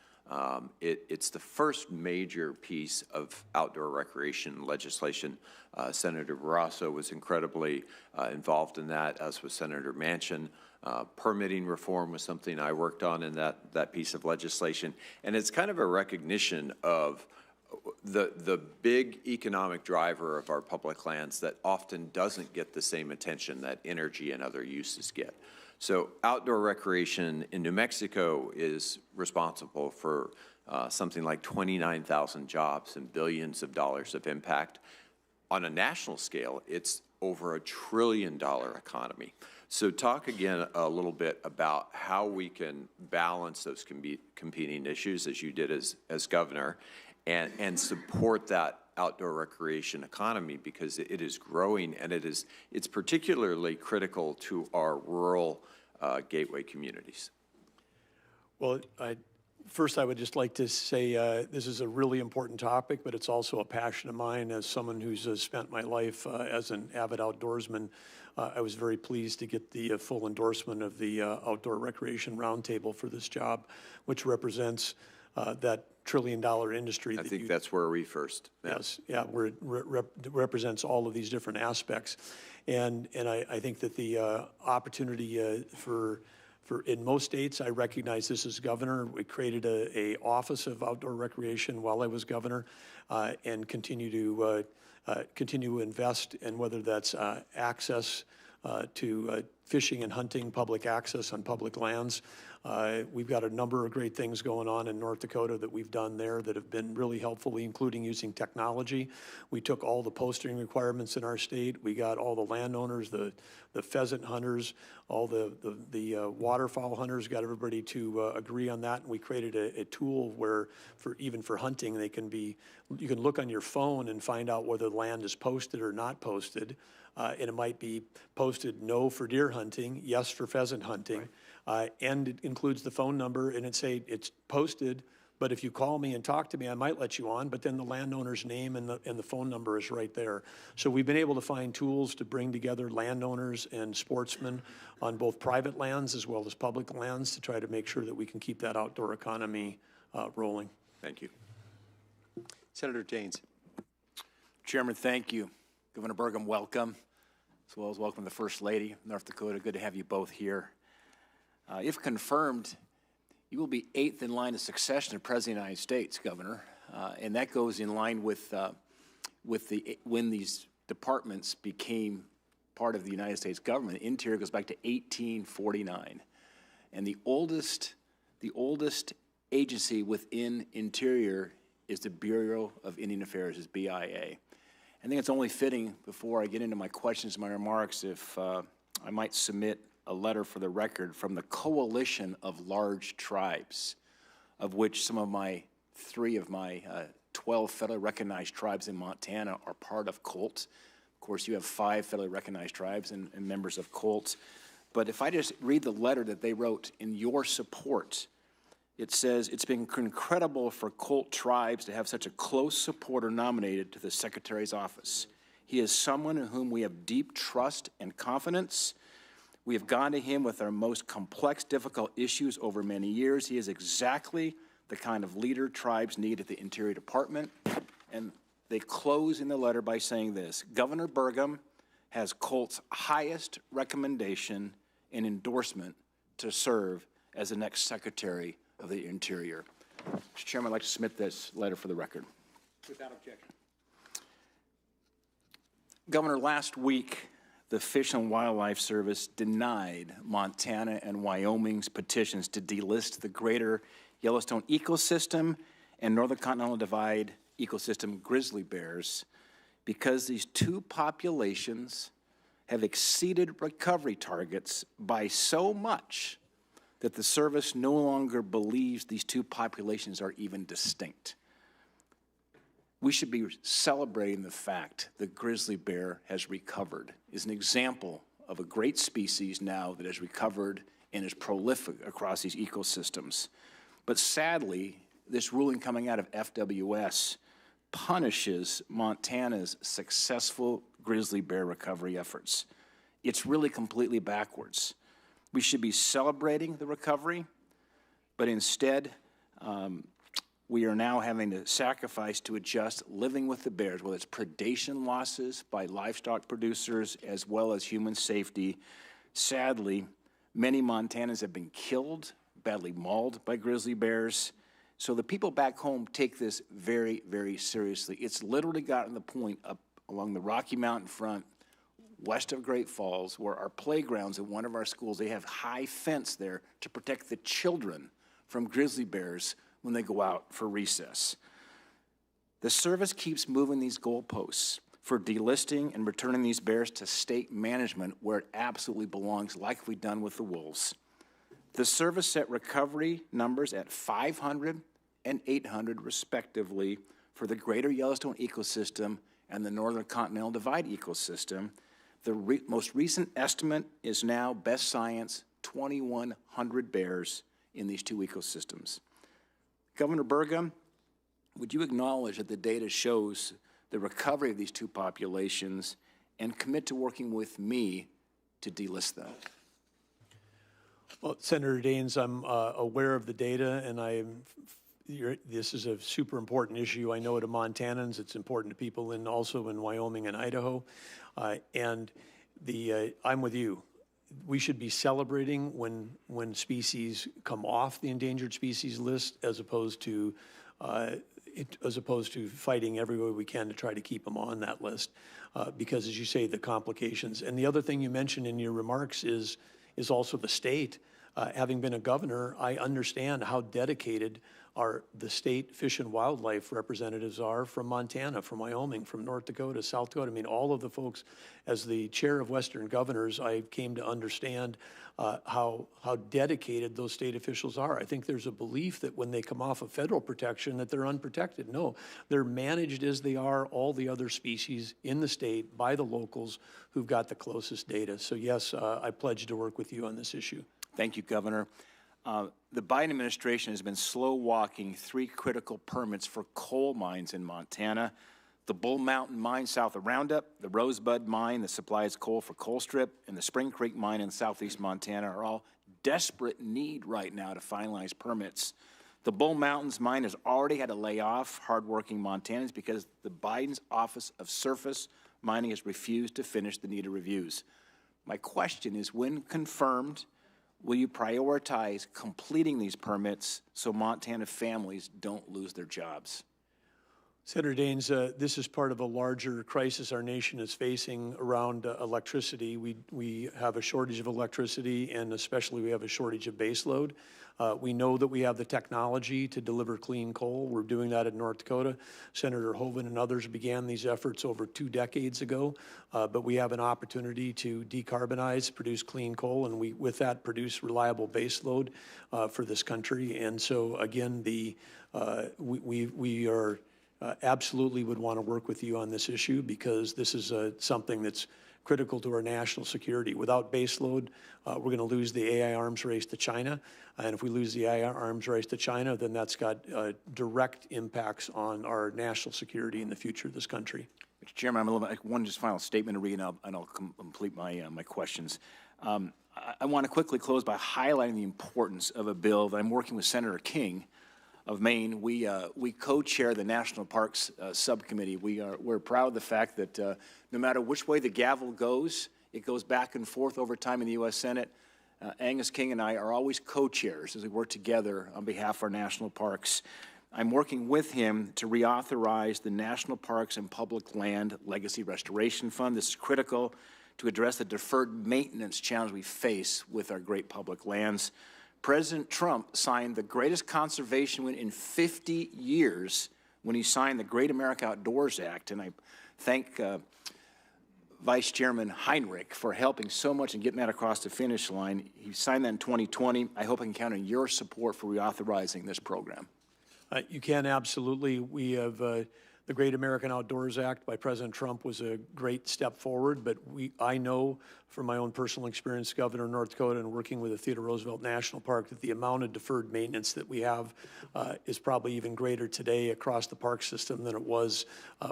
It's the first major piece of outdoor recreation legislation. Senator Barrasso was incredibly involved in that, as was Senator Manchin. Permitting reform was something I worked on in that piece of legislation. And it's kind of a recognition of the big economic driver of our public lands that often doesn't get the same attention that energy and other uses get. So outdoor recreation in New Mexico is responsible for something like 29,000 jobs and billions of dollars of impact. On a national scale, it's over $1 trillion economy. So talk again a little bit about how we can balance those competing issues, as you did as governor, and support that outdoor recreation economy, because it is growing, and it's particularly critical to our rural gateway communities. Well, first I would just like to say this is a really important topic, but it's also a passion of mine as someone who's spent my life as an avid outdoorsman. I was very pleased to get the full endorsement of the Outdoor Recreation Roundtable for this job, which represents that $1 trillion industry. I think that's where we first met. Yes, yeah, where it represents all of these different aspects. And I think that the opportunity for in most states, I recognize this as governor. We created a Office of Outdoor Recreation while I was governor, and continue to invest in whether that's access to fishing and hunting, public access on public lands. We've got a number of great things going on in North Dakota that we've done there that have been really helpful, including using technology. We took all the posting requirements in our state. We got all the landowners, the pheasant hunters, all the waterfowl hunters, got everybody to agree on that. And we created a tool where, even for hunting, you can look on your phone and find out whether the land is posted or not posted. And it might be posted no for deer hunting, yes for pheasant hunting. Right. And it includes the phone number, and it's posted, but if you call me and talk to me, I might let you on, but then the landowner's name and the phone number is right there. So we've been able to find tools to bring together landowners and sportsmen on both private lands as well as public lands to try to make sure that we can keep that outdoor economy rolling. Thank you. Senator Daines. Chairman, thank you. Governor Burgum, welcome, as well as welcome the First Lady of North Dakota. Good to have you both here. If confirmed, you will be 8th in line of succession to President of the United States, Governor, and that goes in line with when these departments became part of the United States government. The Interior goes back to 1849, and the oldest agency within Interior is the Bureau of Indian Affairs, is BIA. I think it's only fitting, before I get into my questions and my remarks, if I might submit a letter for the record from the Coalition of Large Tribes, of which three of my 12 federally recognized tribes in Montana are part of COLT. Of course, you have 5 federally recognized tribes and members of COLT. But if I just read the letter that they wrote in your support, it says, it's been incredible for COLT tribes to have such a close supporter nominated to the Secretary's office. He is someone in whom we have deep trust and confidence. We have gone to him with our most complex, difficult issues over many years. He is exactly the kind of leader tribes need at the Interior Department. And they close in the letter by saying this: Governor Burgum has COLT's highest recommendation and endorsement to serve as the next Secretary of the Interior. Mr. Chairman, I'd like to submit this letter for the record. Without objection. Governor, last week, the Fish and Wildlife Service denied Montana and Wyoming's petitions to delist the greater Yellowstone ecosystem and Northern Continental Divide ecosystem grizzly bears because these two populations have exceeded recovery targets by so much that the service no longer believes these two populations are even distinct. We should be celebrating the fact that grizzly bear has recovered, is an example of a great species now that has recovered and is prolific across these ecosystems. But sadly, this ruling coming out of FWS punishes Montana's successful grizzly bear recovery efforts. It's really completely backwards. We should be celebrating the recovery, but instead, we are now having to sacrifice to adjust living with the bears, whether it's predation losses by livestock producers as well as human safety. Sadly, many Montanans have been killed, badly mauled by grizzly bears. So the people back home take this very, very seriously. It's literally gotten to the point up along the Rocky Mountain front, west of Great Falls, where our playgrounds at one of our schools, they have high fence there to protect the children from grizzly bears when they go out for recess. The service keeps moving these goalposts for delisting and returning these bears to state management where it absolutely belongs, like we've done with the wolves. The service set recovery numbers at 500 and 800 respectively for the greater Yellowstone ecosystem and the Northern Continental Divide ecosystem. The most recent estimate is now, best science, 2,100 bears in these two ecosystems. Governor Burgum, would you acknowledge that the data shows the recovery of these two populations and commit to working with me to delist them? Well, Senator Daines, I'm aware of the data, and this is a super important issue. I know it to Montanans. It's important to people also in Wyoming and Idaho. I'm with you. We should be celebrating when species come off the endangered species list, as opposed to fighting every way we can to try to keep them on that list, because, as you say, the complications. And the other thing you mentioned in your remarks is also the state. Having been a governor, I understand how dedicated the state fish and wildlife representatives are from Montana, from Wyoming, from North Dakota, South Dakota. I mean, all of the folks, as the chair of Western Governors, I came to understand how dedicated those state officials are. I think there's a belief that when they come off of federal protection that they're unprotected. No, they're managed as they are all the other species in the state by the locals who've got the closest data. So yes, I pledge to work with you on this issue. Thank you, Governor. The Biden administration has been slow-walking 3 critical permits for coal mines in Montana. The Bull Mountain mine south of Roundup, the Rosebud mine that supplies coal for Colstrip, and the Spring Creek mine in southeast Montana are all desperate need right now to finalize permits. The Bull Mountains mine has already had to lay off hardworking Montanans because the Biden's Office of Surface Mining has refused to finish the needed reviews. My question is, when confirmed, will you prioritize completing these permits so Montana families don't lose their jobs? Senator Daines, this is part of a larger crisis our nation is facing around electricity. We have a shortage of electricity, and especially we have a shortage of baseload. We know that we have the technology to deliver clean coal. We're doing that in North Dakota. Senator Hoeven and others began these efforts over 2 decades ago, but we have an opportunity to decarbonize, produce clean coal, and we, with that, produce reliable baseload for this country. And so, again, we are absolutely would want to work with you on this issue, because this is something that's critical to our national security. Without baseload, we're going to lose the AI arms race to China. And if we lose the AI arms race to China, then that's got direct impacts on our national security in the future of this country. Mr. Chairman, I'm a little bit, one just final statement to read, and I'll complete my, my questions. I want to quickly close by highlighting the importance of a bill that I'm working with Senator King of Maine. We co-chair the National Parks Subcommittee. We're proud of the fact that no matter which way the gavel goes, it goes back and forth over time in the U.S. Senate. Angus King and I are always co-chairs as we work together on behalf of our national parks. I'm working with him to reauthorize the National Parks and Public Land Legacy Restoration Fund. This is critical to address the deferred maintenance challenge we face with our great public lands. President Trump signed the greatest conservation win in 50 years when he signed the Great America Outdoors Act, and I thank Vice Chairman Heinrich for helping so much and getting that across the finish line. He signed that in 2020. I hope I can count on your support for reauthorizing this program. You can, absolutely. We have the Great American Outdoors Act by President Trump was a great step forward, but I know from my own personal experience, Governor of North Dakota, and working with the Theodore Roosevelt National Park, that the amount of deferred maintenance that we have is probably even greater today across the park system than it was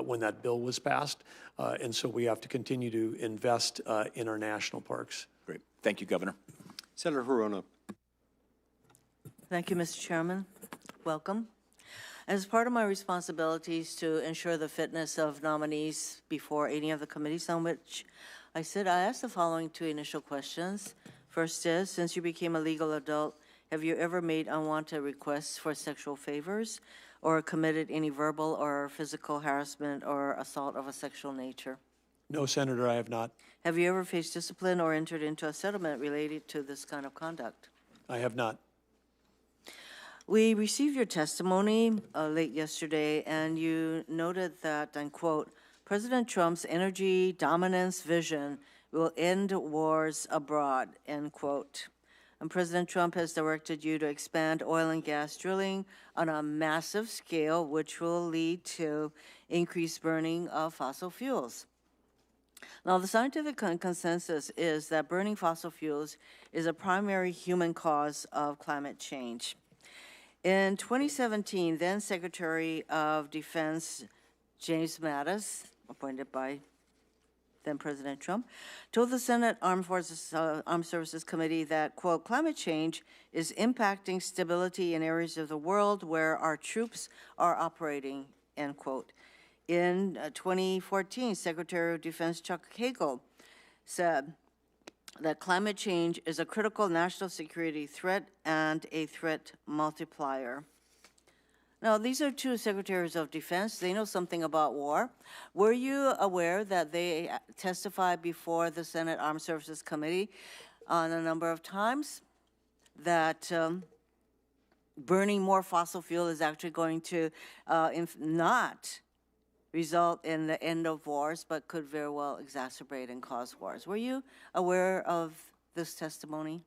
when that bill was passed. And so we have to continue to invest in our national parks. Great. Thank you, Governor. Senator Hirono. Thank you, Mr. Chairman. Welcome. As part of my responsibilities to ensure the fitness of nominees before any of the committees on which I sit, I asked the following 2 initial questions. First is, since you became a legal adult, have you ever made unwanted requests for sexual favors or committed any verbal or physical harassment or assault of a sexual nature? No, Senator, I have not. Have you ever faced discipline or entered into a settlement related to this kind of conduct? I have not. We received your testimony late yesterday, and you noted that, and quote, President Trump's energy dominance vision will end wars abroad, end quote. And President Trump has directed you to expand oil and gas drilling on a massive scale, which will lead to increased burning of fossil fuels. Now, the scientific consensus is that burning fossil fuels is a primary human cause of climate change. In 2017, then Secretary of Defense James Mattis, appointed by then President Trump, told the Senate Armed Services Committee that, quote, climate change is impacting stability in areas of the world where our troops are operating, end quote. In 2014, Secretary of Defense Chuck Hagel said that climate change is a critical national security threat and a threat multiplier. Now, these are 2 secretaries of defense. They know something about war. Were you aware that they testified before the Senate Armed Services Committee on a number of times that burning more fossil fuel is actually going to not result in the end of wars, but could very well exacerbate and cause wars? Were you aware of this testimony?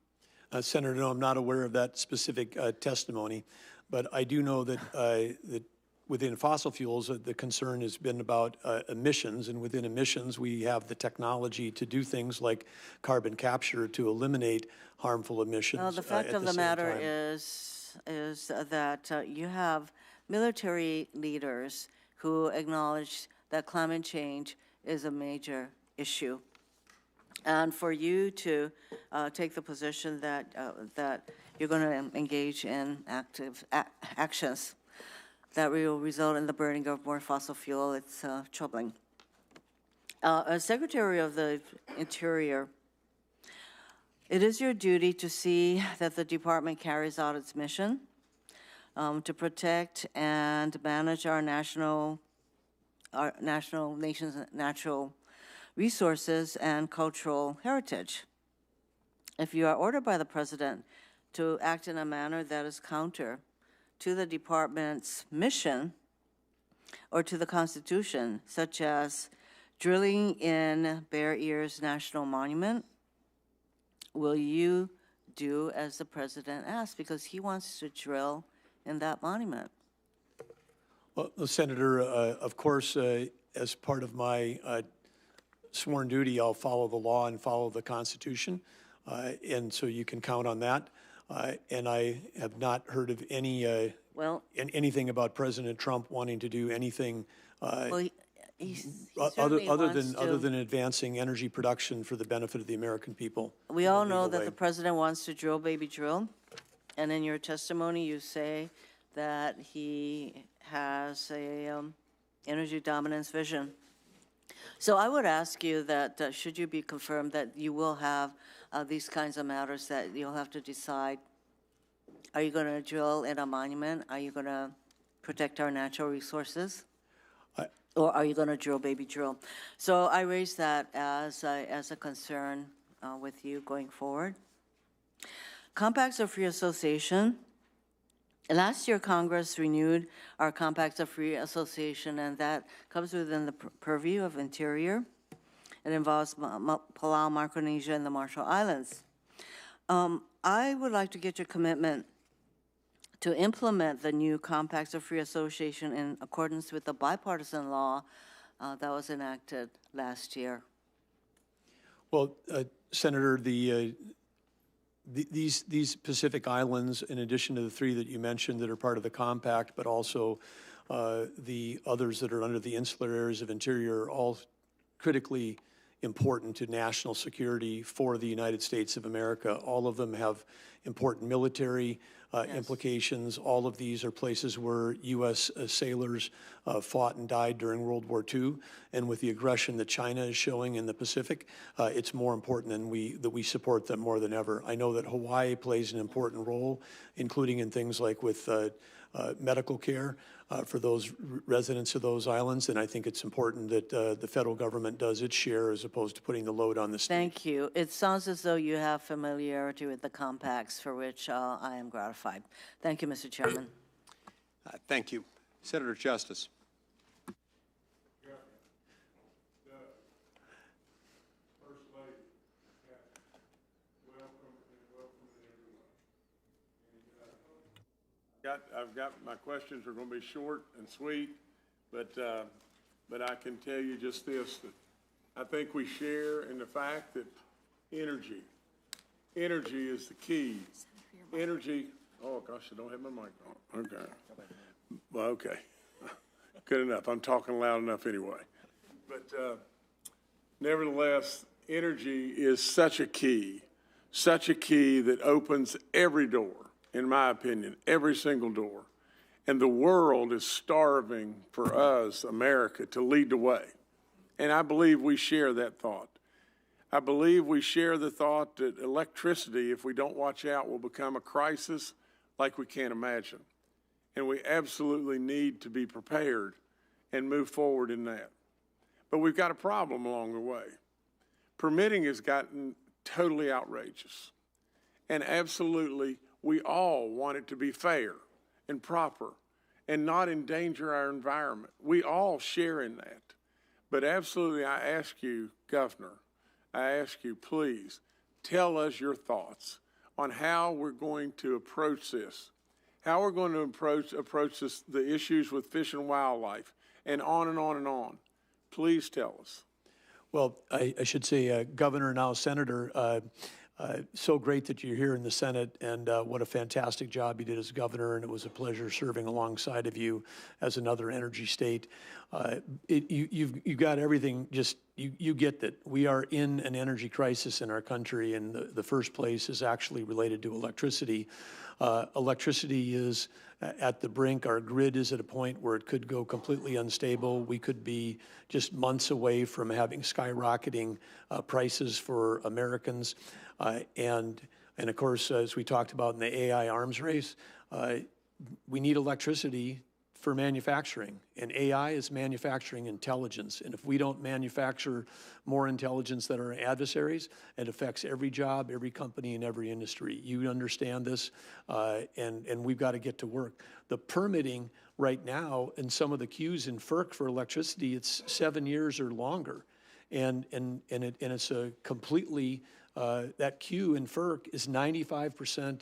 Senator, no, I'm not aware of that specific testimony, but I do know that, that within fossil fuels, the concern has been about emissions, and within emissions, we have the technology to do things like carbon capture to eliminate harmful emissions. Well, the fact of the matter is that you have military leaders who acknowledge that climate change is a major issue. And for you to take the position that, that you're going to engage in active actions that will result in the burning of more fossil fuel, it's troubling. As Secretary of the Interior, it is your duty to see that the department carries out its mission to protect and manage our national our nation's natural resources and cultural heritage. If you are ordered by the president to act in a manner that is counter to the department's mission or to the Constitution, such as drilling in Bear Ears National Monument, will you do as the president asks? Because he wants to drill in that monument. Well, Senator, of course, as part of my sworn duty, I'll follow the law and follow the Constitution, and so you can count on that. And I have not heard of any anything about President Trump wanting to do anything Well, he other certainly wants than advancing energy production for the benefit of the American people. We all know that the president wants to drill, baby, drill. And in your testimony, you say that he has a energy dominance vision. So I would ask you that should you be confirmed that you will have these kinds of matters that you'll have to decide, are you going to drill in a monument? Are you going to protect our natural resources? Or are you going to drill, baby, drill? So I raise that as a concern with you going forward. Compacts of free association. Last year, Congress renewed our compacts of free association, and that comes within the purview of Interior. It involves Palau, Micronesia, and the Marshall Islands. I would like to get your commitment to implement the new compacts of free association in accordance with the bipartisan law that was enacted last year. Well, Senator, these Pacific Islands, in addition to the three that you mentioned that are part of the compact, but also the others that are under the insular areas of Interior, are all critically important to national security for the United States of America. All of them have important military implications. All of these are places where U.S. sailors fought and died during World War II. And with the aggression that China is showing in the Pacific, it's more important that we support them more than ever. I know that Hawaii plays an important role, including in things like with medical care for those residents of those islands, and I think it's important that the federal government does its share as opposed to putting the load on the state. Thank you. It sounds as though you have familiarity with the compacts, for which I am gratified. Thank you, Mr. Chairman. Thank you. Senator Justice. I've got my questions are going to be short and sweet, but I can tell you just this, that I think we share in the fact that energy is the key. Energy, oh gosh, I don't have my mic on. Okay. Well, okay. Good enough. I'm talking loud enough anyway. But nevertheless, energy is such a key that opens every door. In my opinion, every single door. And the world is starving for us, America, to lead the way. And I believe we share that thought. I believe we share the thought that electricity, if we don't watch out, will become a crisis like we can't imagine. And we absolutely need to be prepared and move forward in that. But we've got a problem along the way. Permitting has gotten totally outrageous. And absolutely, we all want it to be fair and proper and not endanger our environment. We all share in that. But absolutely, I ask you, Governor, I ask you, please, tell us your thoughts on how we're going to approach this, how we're going to approach this, the issues with fish and wildlife, and on and on and on. Please tell us. Well, I should say, Governor, now Senator, so great that you're here in the Senate, and what a fantastic job you did as governor, and it was a pleasure serving alongside of you as another energy state. You've got everything, just you get that. We are in an energy crisis in our country, and the first place is actually related to electricity. Electricity is at the brink. Our grid is at a point where it could go completely unstable. We could be just months away from having skyrocketing prices for Americans. And of course, as we talked about in the AI arms race, we need electricity for manufacturing, and AI is manufacturing intelligence. And if we don't manufacture more intelligence than our adversaries, it affects every job, every company, and every industry. You understand this, and we've got to get to work. The permitting right now in some of the queues in FERC for electricity, it's 7 years or longer. And it's a completely, that queue in FERC is 95%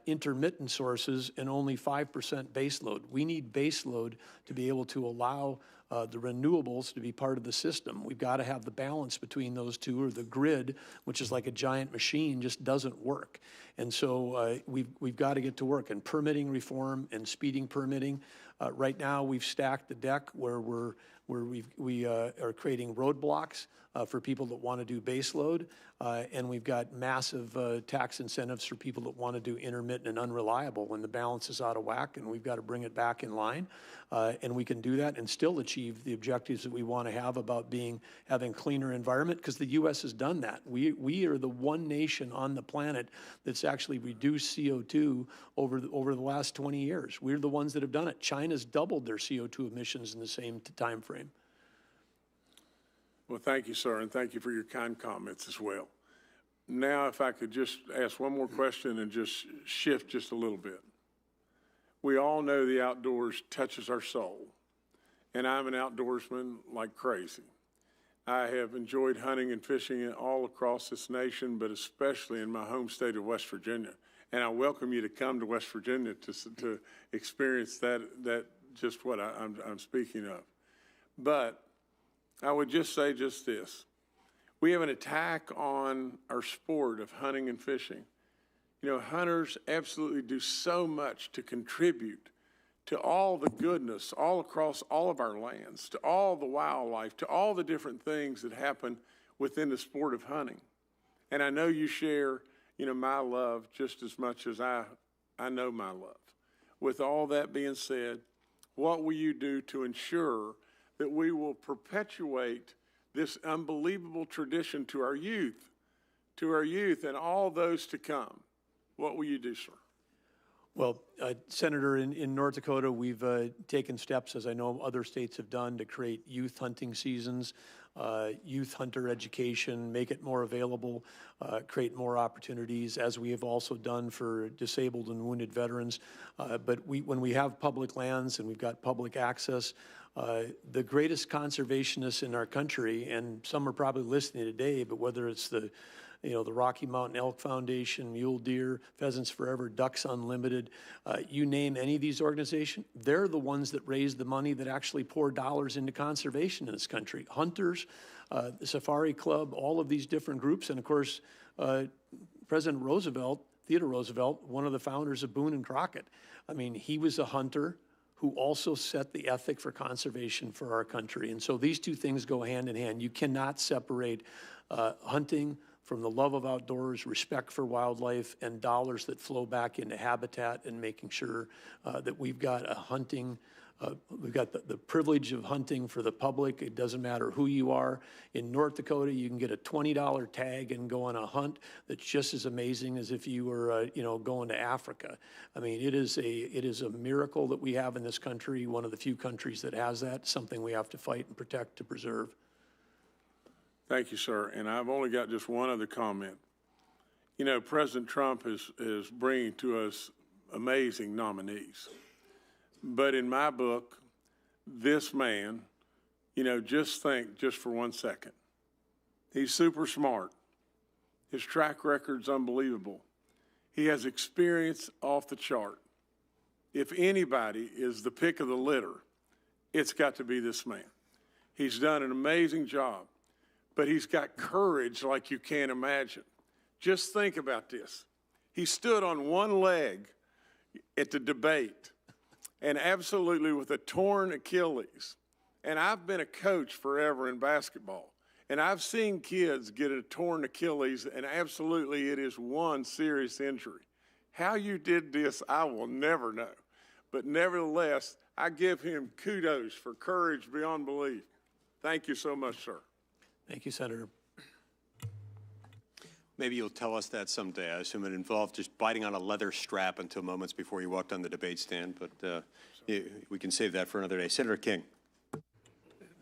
intermittent sources and only 5% baseload. We need baseload to be able to allow the renewables to be part of the system. We've got to have the balance between those two, or the grid, which is like a giant machine, just doesn't work. And so we've got to get to work. And permitting reform and speeding permitting. Right now, we've stacked the deck where we are creating roadblocks for people that want to do baseload, and we've got massive tax incentives for people that want to do intermittent and unreliable when the balance is out of whack, and we've got to bring it back in line. And we can do that and still achieve the objectives that we want to have about having cleaner environment, because the U.S. has done that. We are the one nation on the planet that's actually reduced CO2 over the last 20 years. We're the ones that have done it. China's doubled their CO2 emissions in the same time frame. Well, thank you, sir, and thank you for your kind comments as well. Now, if I could just ask one more question and just shift just a little bit. We all know the outdoors touches our soul, and I'm an outdoorsman like crazy. I have enjoyed hunting and fishing all across this nation, but especially in my home state of West Virginia. And I welcome you to come to West Virginia to experience that just what I'm speaking of. But I would just say just this. We have an attack on our sport of hunting and fishing. You know, hunters absolutely do so much to contribute to all the goodness all across all of our lands, to all the wildlife, to all the different things that happen within the sport of hunting. And I know you share, you know, my love just as much as I know my love. With all that being said, what will you do to ensure that we will perpetuate this unbelievable tradition to our youth and all those to come? What will you do, sir? Well, Senator, in North Dakota, we've taken steps, as I know other states have done, to create youth hunting seasons, youth hunter education, make it more available, create more opportunities, as we have also done for disabled and wounded veterans. But when we have public lands and we've got public access, the greatest conservationists in our country, and some are probably listening today, but whether it's the Rocky Mountain Elk Foundation, Mule Deer, Pheasants Forever, Ducks Unlimited, you name any of these organizations, they're the ones that raise the money that actually pour dollars into conservation in this country. Hunters, the Safari Club, all of these different groups, and of course, President Roosevelt, Theodore Roosevelt, one of the founders of Boone and Crockett. I mean, he was a hunter who also set the ethic for conservation for our country. And so these two things go hand in hand. You cannot separate hunting from the love of outdoors, respect for wildlife, and dollars that flow back into habitat and making sure that we've got a hunting, we've got the privilege of hunting for the public. It doesn't matter who you are. In North Dakota, you can get a $20 tag and go on a hunt that's just as amazing as if you were, going to Africa. I mean, it is a miracle that we have in this country, one of the few countries that has that, something we have to fight and protect to preserve. Thank you, sir. And I've only got just one other comment. You know, President Trump is bringing to us amazing nominees. But in my book, this man, just think just for 1 second. He's super smart. His track record's unbelievable. He has experience off the chart. If anybody is the pick of the litter, it's got to be this man. He's done an amazing job. But he's got courage like you can't imagine. Just think about this. He stood on one leg at the debate and absolutely with a torn Achilles. And I've been a coach forever in basketball. And I've seen kids get a torn Achilles, and absolutely it is one serious injury. How you did this, I will never know. But nevertheless, I give him kudos for courage beyond belief. Thank you so much, sir. Thank you, Senator. Maybe you'll tell us that someday. I assume it involved just biting on a leather strap until moments before you walked on the debate stand, but we can save that for another day. Senator King.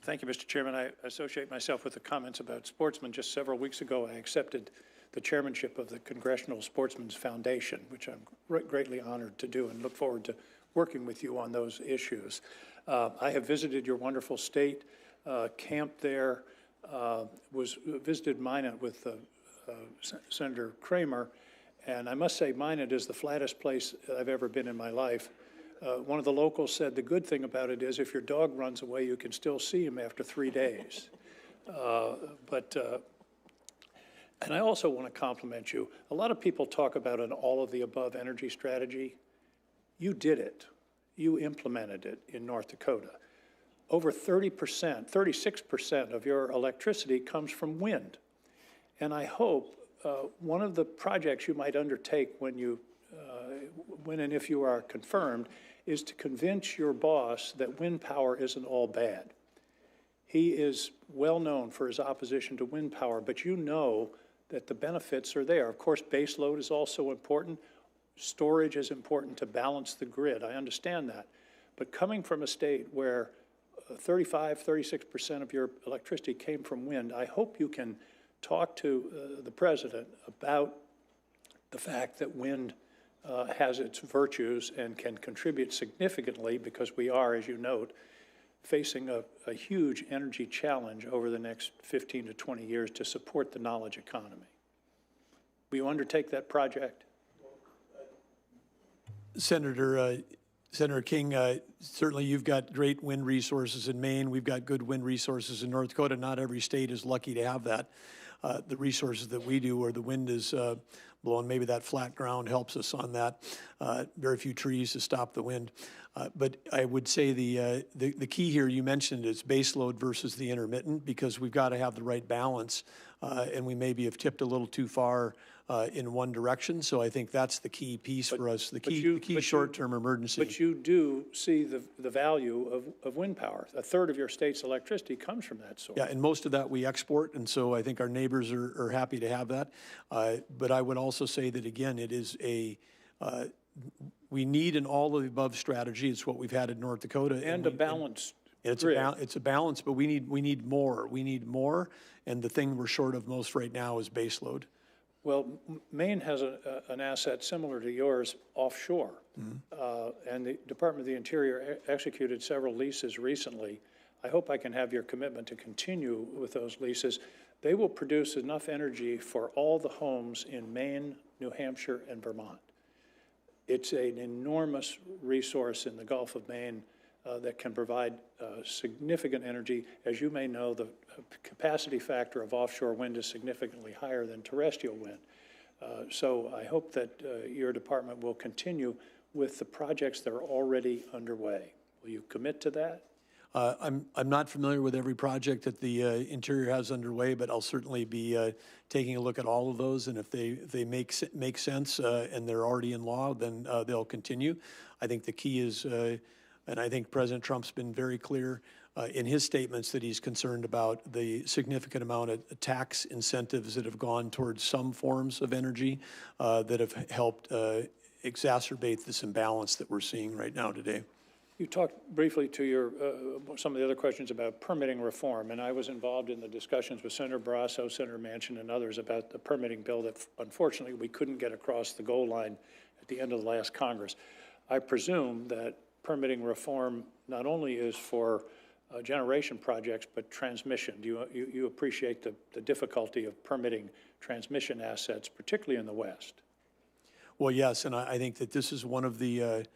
Thank you, Mr. Chairman. I associate myself with the comments about Sportsmen. Just several weeks ago, I accepted the chairmanship of the Congressional Sportsmen's Foundation, which I'm greatly honored to do, and look forward to working with you on those issues. I have visited your wonderful state, camped there, visited Minot with Senator Kramer, and I must say Minot is the flattest place I've ever been in my life. One of the locals said the good thing about it is if your dog runs away, you can still see him after 3 days. And I also want to compliment you. A lot of people talk about an all-of-the-above energy strategy. You did it. You implemented it in North Dakota. Over 30%, 36% of your electricity comes from wind. And I hope one of the projects you might undertake when and if you are confirmed is to convince your boss that wind power isn't all bad. He is well known for his opposition to wind power, but you know that the benefits are there. Of course, base load is also important. Storage is important to balance the grid. I understand that. But coming from a state where 36% of your electricity came from wind, I hope you can talk to the president about the fact that wind has its virtues and can contribute significantly, because we are, as you note, facing a huge energy challenge over the next 15 to 20 years to support the knowledge economy. Will you undertake that project? Senator King, certainly you've got great wind resources in Maine. We've got good wind resources in North Dakota. Not every state is lucky to have that. The resources that we do, where the wind is blowing, maybe that flat ground helps us on that. Very few trees to stop the wind. But I would say the key here you mentioned is base load versus the intermittent, because we've got to have the right balance, and we maybe have tipped a little too far in one direction. So I think that's the key piece for us, the key short-term emergency. But you do see the value of wind power. A third of your state's electricity comes from that source. Yeah, and most of that we export, and so I think our neighbors are happy to have that. But I would also say that, again, it is we need an all-of-the-above strategy. It's what we've had in North Dakota. And a balanced It's a balance, but we need more. We need more, and the thing we're short of most right now is base load. Well, Maine has an asset similar to yours offshore. And the Department of the Interior executed several leases recently. I hope I can have your commitment to continue with those leases. They will produce enough energy for all the homes in Maine, New Hampshire, and Vermont. It's an enormous resource in the Gulf of Maine that can provide significant energy. As you may know, the capacity factor of offshore wind is significantly higher than terrestrial wind. So I hope that your department will continue with the projects that are already underway. Will you commit to that? I'm not familiar with every project that the Interior has underway, but I'll certainly be taking a look at all of those, and if they make sense and they're already in law, then they'll continue. I think the key is, and I think President Trump's been very clear in his statements that he's concerned about the significant amount of tax incentives that have gone towards some forms of energy that have helped exacerbate this imbalance that we're seeing right now today. You talked briefly to some of the other questions about permitting reform, and I was involved in the discussions with Senator Barrasso, Senator Manchin, and others about the permitting bill that unfortunately we couldn't get across the goal line at the end of the last Congress. I presume that permitting reform not only is for generation projects, but transmission. Do you appreciate the difficulty of permitting transmission assets, particularly in the West? Well, yes, and I think that this is one of the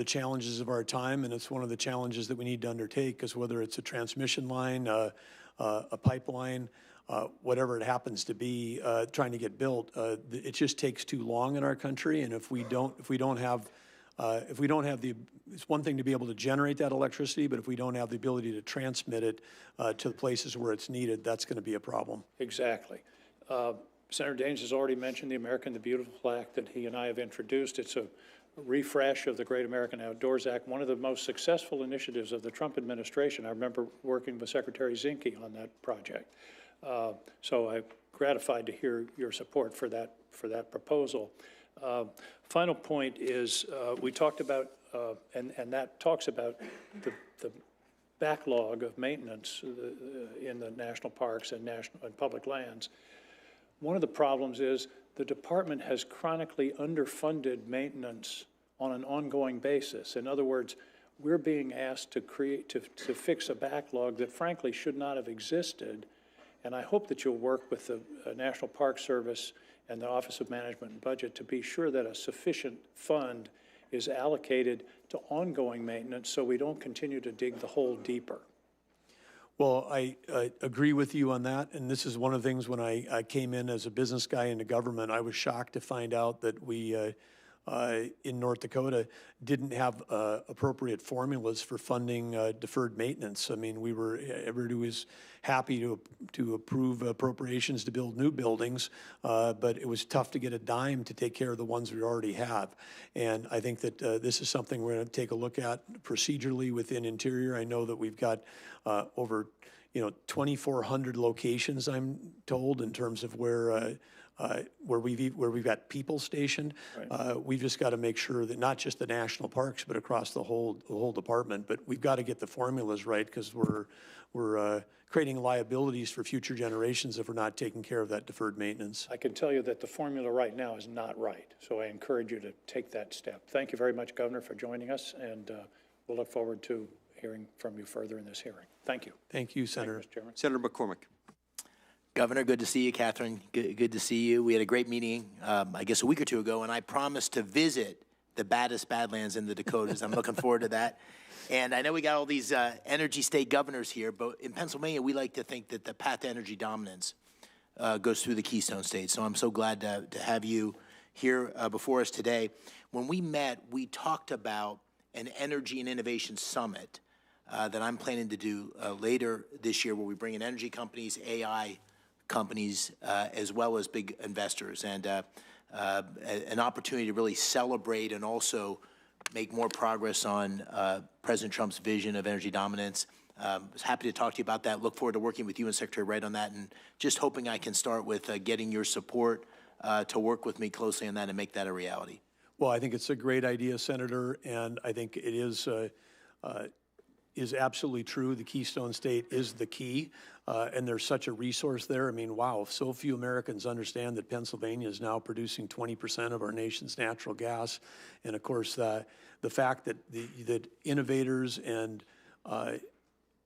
challenges of our time, and it's one of the challenges that we need to undertake, because whether it's a transmission line, a pipeline, whatever it happens to be, trying to get built, it just takes too long in our country. And if we don't have it's one thing to be able to generate that electricity, but if we don't have the ability to transmit it to the places where it's needed, that's going to be a problem. Exactly. Senator Daines has already mentioned the American the Beautiful Act that he and I have introduced. It's a refresh of the Great American Outdoors Act, one of the most successful initiatives of the Trump administration. I remember working with Secretary Zinke on that project. So I'm gratified to hear your support for that proposal. Final point is we talked about, and that talks about the backlog of maintenance in the national parks and public lands. One of the problems is the department has chronically underfunded maintenance on an ongoing basis. In other words, we're being asked to fix a backlog that frankly should not have existed. And I hope that you'll work with the National Park Service and the Office of Management and Budget to be sure that a sufficient fund is allocated to ongoing maintenance so we don't continue to dig the hole deeper. Well, I agree with you on that, and this is one of the things when I came in as a business guy into government, I was shocked to find out that we, in North Dakota, didn't have appropriate formulas for funding deferred maintenance. I mean, everybody was happy to approve appropriations to build new buildings, but it was tough to get a dime to take care of the ones we already have. And I think that this is something we're going to take a look at procedurally within Interior. I know that we've got over 2,400 locations, I'm told, in terms of where we've got people stationed. Right. We've just got to make sure that not just the national parks, but across the whole department. But we've got to get the formulas right because we're creating liabilities for future generations if we're not taking care of that deferred maintenance. I can tell you that the formula right now is not right, so I encourage you to take that step. Thank you very much, Governor, for joining us, and we'll look forward to hearing from you further in this hearing. Thank you. Thank you, Senator. Thank you, Mr. Chairman. Senator McCormick. Governor, good to see you. Catherine, good to see you. We had a great meeting, I guess, a week or two ago, and I promised to visit the baddest badlands in the Dakotas. I'm looking forward to that. And I know we got all these energy state governors here, but in Pennsylvania, we like to think that the path to energy dominance goes through the Keystone State. So I'm so glad to have you here before us today. When we met, we talked about an energy and innovation summit that I'm planning to do later this year, where we bring in energy companies, AI companies, as well as big investors, and an opportunity to really celebrate and also make more progress on President Trump's vision of energy dominance. I was happy to talk to you about that. Look forward to working with you and Secretary Wright on that, and just hoping I can start with getting your support to work with me closely on that and make that a reality. Well, I think it's a great idea, Senator, and I think it is absolutely true. The Keystone State is the key, and there's such a resource there. I mean, wow, so few Americans understand that Pennsylvania is now producing 20% of our nation's natural gas. And of course, the fact that that innovators and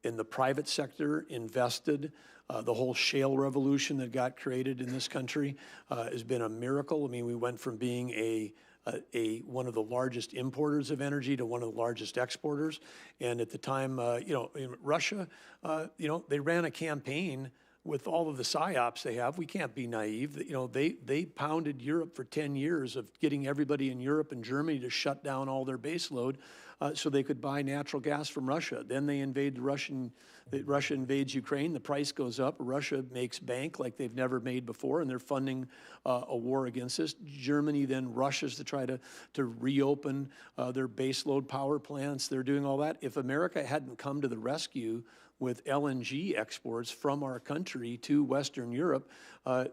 in the private sector invested, the whole shale revolution that got created in this country has been a miracle. I mean, we went from being one of the largest importers of energy to one of the largest exporters. And at the time, in Russia, they ran a campaign with all of the psyops they have. We can't be naive. They pounded Europe for 10 years of getting everybody in Europe and Germany to shut down all their baseload so they could buy natural gas from Russia. Then they invade Russia invades Ukraine, the price goes up, Russia makes bank like they've never made before, and they're funding a war against us. Germany then rushes to try to reopen their baseload power plants. They're doing all that. If America hadn't come to the rescue with LNG exports from our country to Western Europe,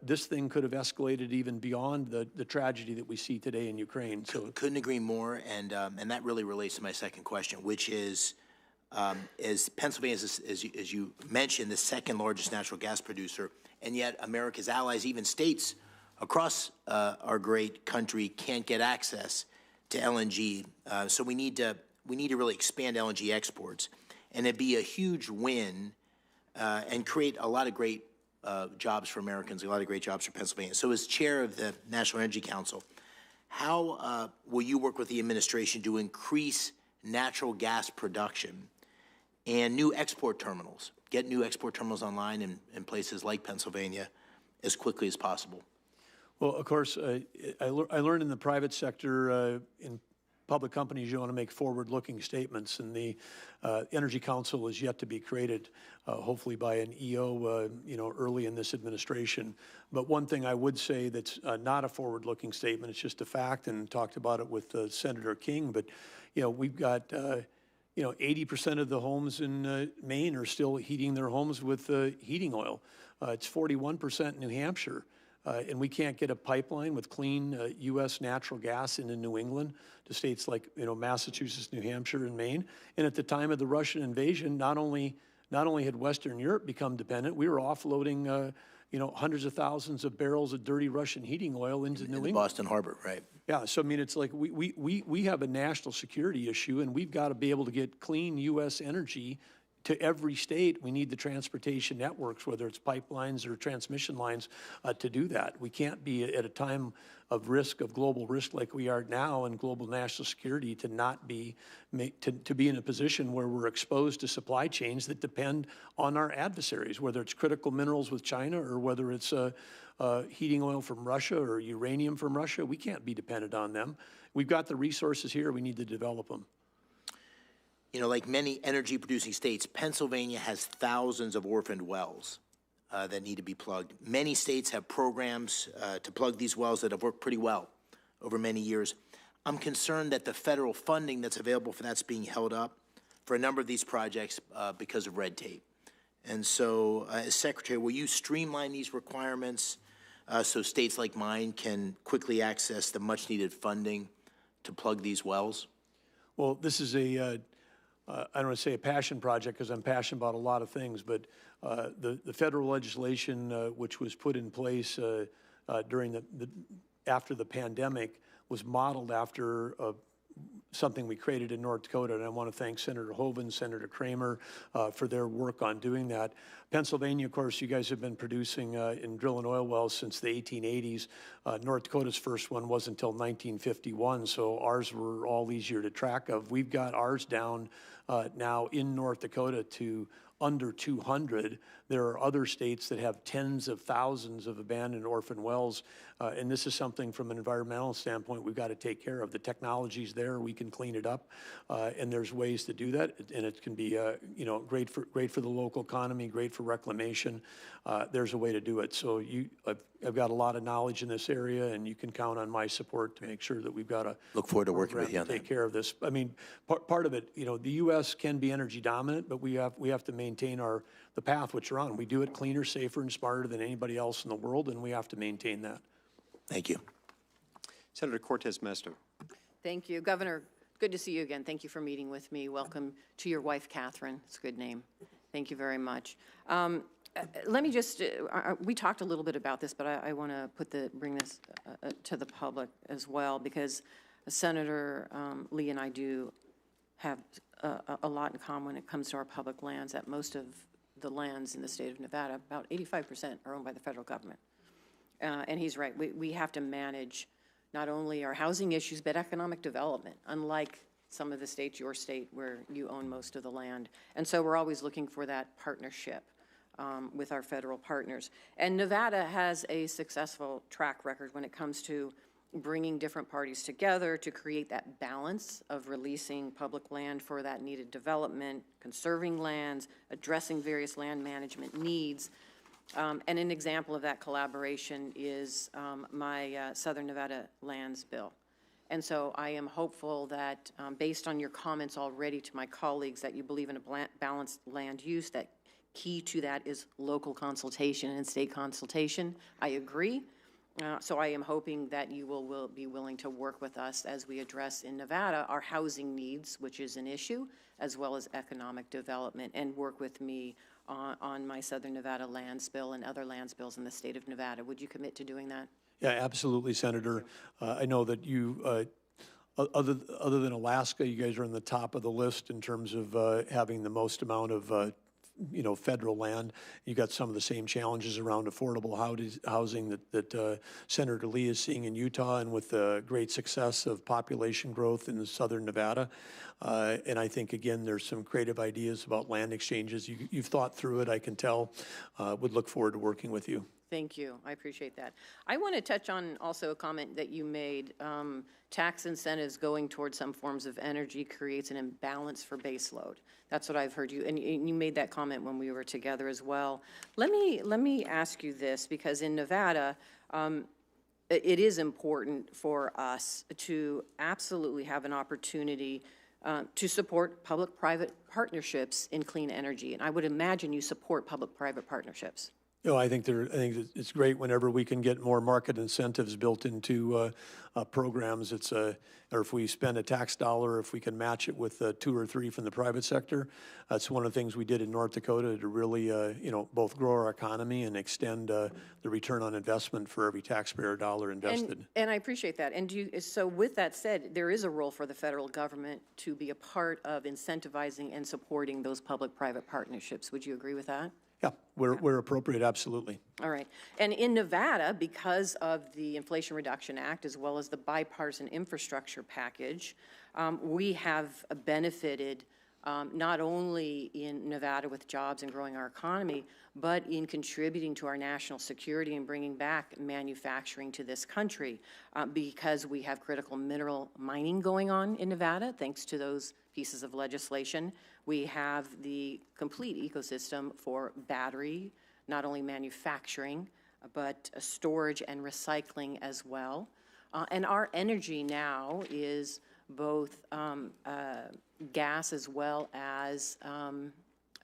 this thing could have escalated even beyond the tragedy that we see today in Ukraine. So couldn't agree more, and that really relates to my second question, which is Pennsylvania is, as you mentioned, the second largest natural gas producer, and yet America's allies, even states across our great country, can't get access to LNG. So we need to really expand LNG exports, and it'd be a huge win and create a lot of great jobs for Americans, a lot of great jobs for Pennsylvania. So as chair of the National Energy Council, how will you work with the administration to increase natural gas production and new export terminals, get new export terminals online in places like Pennsylvania as quickly as possible? Well, of course, I learned in the private sector, in public companies, you want to make forward-looking statements, and the Energy Council is yet to be created, hopefully by an EO, early in this administration. But one thing I would say that's not a forward-looking statement, it's just a fact, and talked about it with Senator King, but, we've got, 80% of the homes in Maine are still heating their homes with heating oil. It's 41% in New Hampshire. And we can't get a pipeline with clean U.S. natural gas into New England to states like, Massachusetts, New Hampshire, and Maine. And at the time of the Russian invasion, not only had Western Europe become dependent, we were offloading, hundreds of thousands of barrels of dirty Russian heating oil into New England. Boston Harbor, right? Yeah, so I mean, it's like we have a national security issue, and we've got to be able to get clean U.S. energy to every state. We need the transportation networks, whether it's pipelines or transmission lines, to do that. We can't be at a time of risk, of global risk like we are now in global national security, to not be, to be in a position where we're exposed to supply chains that depend on our adversaries, whether it's critical minerals with China or whether it's heating oil from Russia or uranium from Russia. We can't be dependent on them. We've got the resources here. We need to develop them. Like many energy-producing states, Pennsylvania has thousands of orphaned wells that need to be plugged. Many states have programs to plug these wells that have worked pretty well over many years. I'm concerned that the federal funding that's available for that's being held up for a number of these projects because of red tape. And so, as Secretary, will you streamline these requirements so states like mine can quickly access the much-needed funding to plug these wells? Well, this is I don't want to say a passion project because I'm passionate about a lot of things, but the federal legislation which was put in place during after the pandemic was modeled after something we created in North Dakota, and I want to thank Senator Hoeven, Senator Kramer for their work on doing that. Pennsylvania, of course, you guys have been producing and drilling oil wells since the 1880s. North Dakota's first one wasn't until 1951, so ours were all easier to track of. We've got ours down now in North Dakota to under 200. There are other states that have tens of thousands of abandoned orphan wells, and this is something from an environmental standpoint we've got to take care of. The technology's there, we can clean it up, and there's ways to do that, and it can be great for the local economy, great for reclamation. There's a way to do it. So I've got a lot of knowledge in this area, and you can count on my support to make sure that we've got a look forward to working with you on that. Take care of this. I mean, part of it, the U.S. can be energy dominant, but we have to maintain the path which we're on. We do it cleaner, safer, and smarter than anybody else in the world, and we have to maintain that. Thank you. Senator Cortez Masto. Thank you. Governor, good to see you again. Thank you for meeting with me. Welcome to your wife, Catherine. It's a good name. Thank you very much. Let me just, we talked a little bit about this, but I want to bring this to the public as well, because Senator Lee and I do have a lot in common when it comes to our public lands. That most of the lands in the state of Nevada, about 85%, are owned by the federal government. And he's right. We have to manage not only our housing issues, but economic development, unlike some of the states, your state, where you own most of the land. And so we're always looking for that partnership with our federal partners. And Nevada has a successful track record when it comes to bringing different parties together to create that balance of releasing public land for that needed development, conserving lands, addressing various land management needs. And an example of that collaboration is my Southern Nevada lands bill. And so I am hopeful that based on your comments already to my colleagues that you believe in a balanced land use, that key to that is local consultation and state consultation. I agree. So I am hoping that you will be willing to work with us as we address in Nevada our housing needs, which is an issue, as well as economic development, and work with me on my Southern Nevada lands bill and other lands bills in the state of Nevada. Would you commit to doing that? Yeah, absolutely, Senator. I know that you, other than Alaska, you guys are on the top of the list in terms of having the most amount of federal land. You got some of the same challenges around affordable housing that Senator Lee is seeing in Utah, and with the great success of population growth in Southern Nevada. And I think, again, there's some creative ideas about land exchanges. You've thought through it, I can tell. Would look forward to working with you. Thank you. I appreciate that. I want to touch on also a comment that you made. Tax incentives going towards some forms of energy creates an imbalance for baseload. That's what I've heard you, and you made that comment when we were together as well. Let me ask you this, because in Nevada, it is important for us to absolutely have an opportunity to support public-private partnerships in clean energy. And I would imagine you support public-private partnerships. No, I think it's great whenever we can get more market incentives built into programs. Or if we spend a tax dollar, if we can match it with 2 or 3 from the private sector. That's one of the things we did in North Dakota to really, both grow our economy and extend the return on investment for every taxpayer dollar invested. And I appreciate that. And so with that said, there is a role for the federal government to be a part of incentivizing and supporting those public-private partnerships. Would you agree with that? Yeah, we're appropriate, absolutely. All right. And in Nevada, because of the Inflation Reduction Act, as well as the bipartisan infrastructure package, we have benefited not only in Nevada with jobs and growing our economy, but in contributing to our national security and bringing back manufacturing to this country because we have critical mineral mining going on in Nevada, thanks to those pieces of legislation. We have the complete ecosystem for battery, not only manufacturing, but storage and recycling as well. And our energy now is both gas as well as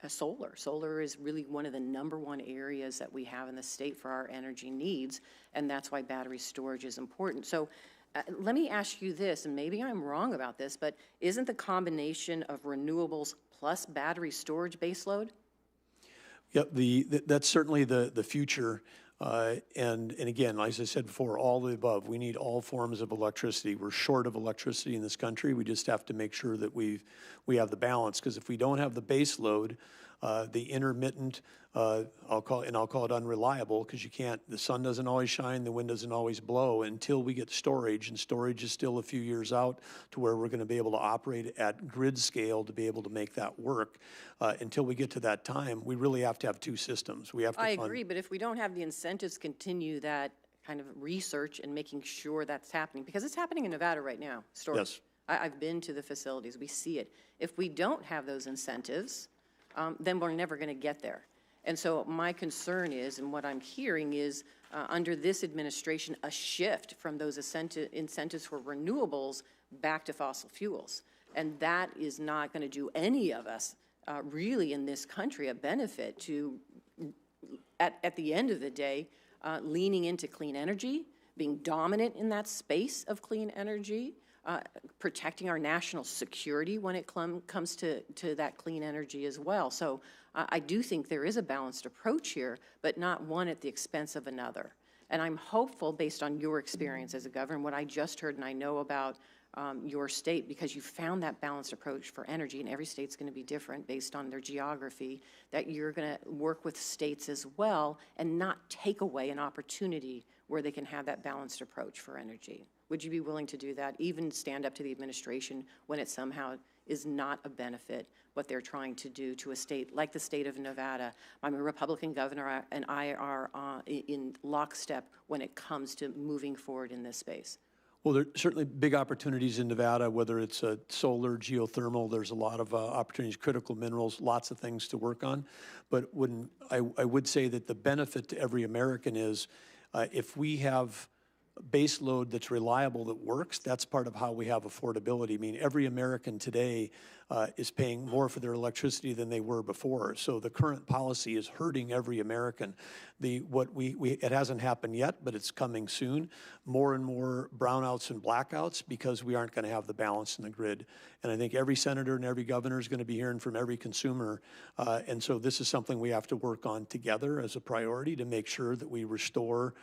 solar. Solar is really one of the #1 areas that we have in the state for our energy needs, and that's why battery storage is important. So let me ask you this, and maybe I'm wrong about this, but isn't the combination of renewables plus battery storage baseload? Yep, that's certainly the future. And again, as I said before, all the above. We need all forms of electricity. We're short of electricity in this country. We just have to make sure that we have the balance. Because if we don't have the base load, the intermittent, I'll call it unreliable, because the sun doesn't always shine, the wind doesn't always blow until we get storage, and storage is still a few years out to where we're going to be able to operate at grid scale to be able to make that work. Until we get to that time, we really have to have 2 systems. We have to I agree, but if we don't have the incentives to continue that kind of research and making sure that's happening, because it's happening in Nevada right now, storage. Yes. I've been to the facilities, we see it. If we don't have those incentives, then we're never going to get there. And so my concern is, and what I'm hearing is, under this administration, a shift from those incentives for renewables back to fossil fuels. And that is not going to do any of us really in this country a benefit to, at the end of the day, leaning into clean energy, being dominant in that space of clean energy, protecting our national security when it comes to that clean energy as well. So I do think there is a balanced approach here, but not one at the expense of another. And I'm hopeful, based on your experience as a governor, what I just heard and I know about your state, because you found that balanced approach for energy, and every state's going to be different based on their geography, that you're going to work with states as well and not take away an opportunity where they can have that balanced approach for energy. Would you be willing to do that, even stand up to the administration when it somehow is not a benefit, what they're trying to do to a state like the state of Nevada? I'm a Republican governor, and I are in lockstep when it comes to moving forward in this space. Well, there are certainly big opportunities in Nevada, whether it's solar, geothermal. There's a lot of opportunities, critical minerals, lots of things to work on. But I would say that the benefit to every American is if we have base load that's reliable, that works, that's part of how we have affordability. I mean, every American today is paying more for their electricity than they were before. So the current policy is hurting every American. It hasn't happened yet, but it's coming soon. More and more brownouts and blackouts because we aren't going to have the balance in the grid. And I think every senator and every governor is going to be hearing from every consumer. And so this is something we have to work on together as a priority to make sure that we restore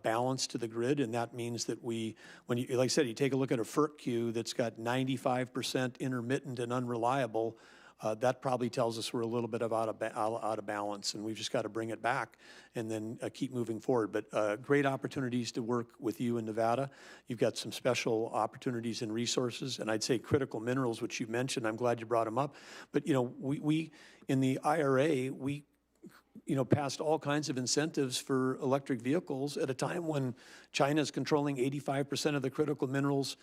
balance to the grid, and that means that like I said, you take a look at a FERC queue that's got 95% intermittent and unreliable, that probably tells us we're a little bit out of balance, and we've just got to bring it back and then keep moving forward. But great opportunities to work with you in Nevada. You've got some special opportunities and resources, and I'd say critical minerals, which you mentioned. I'm glad you brought them up. But we in the IRA, we passed all kinds of incentives for electric vehicles at a time when China is controlling 85% of the critical minerals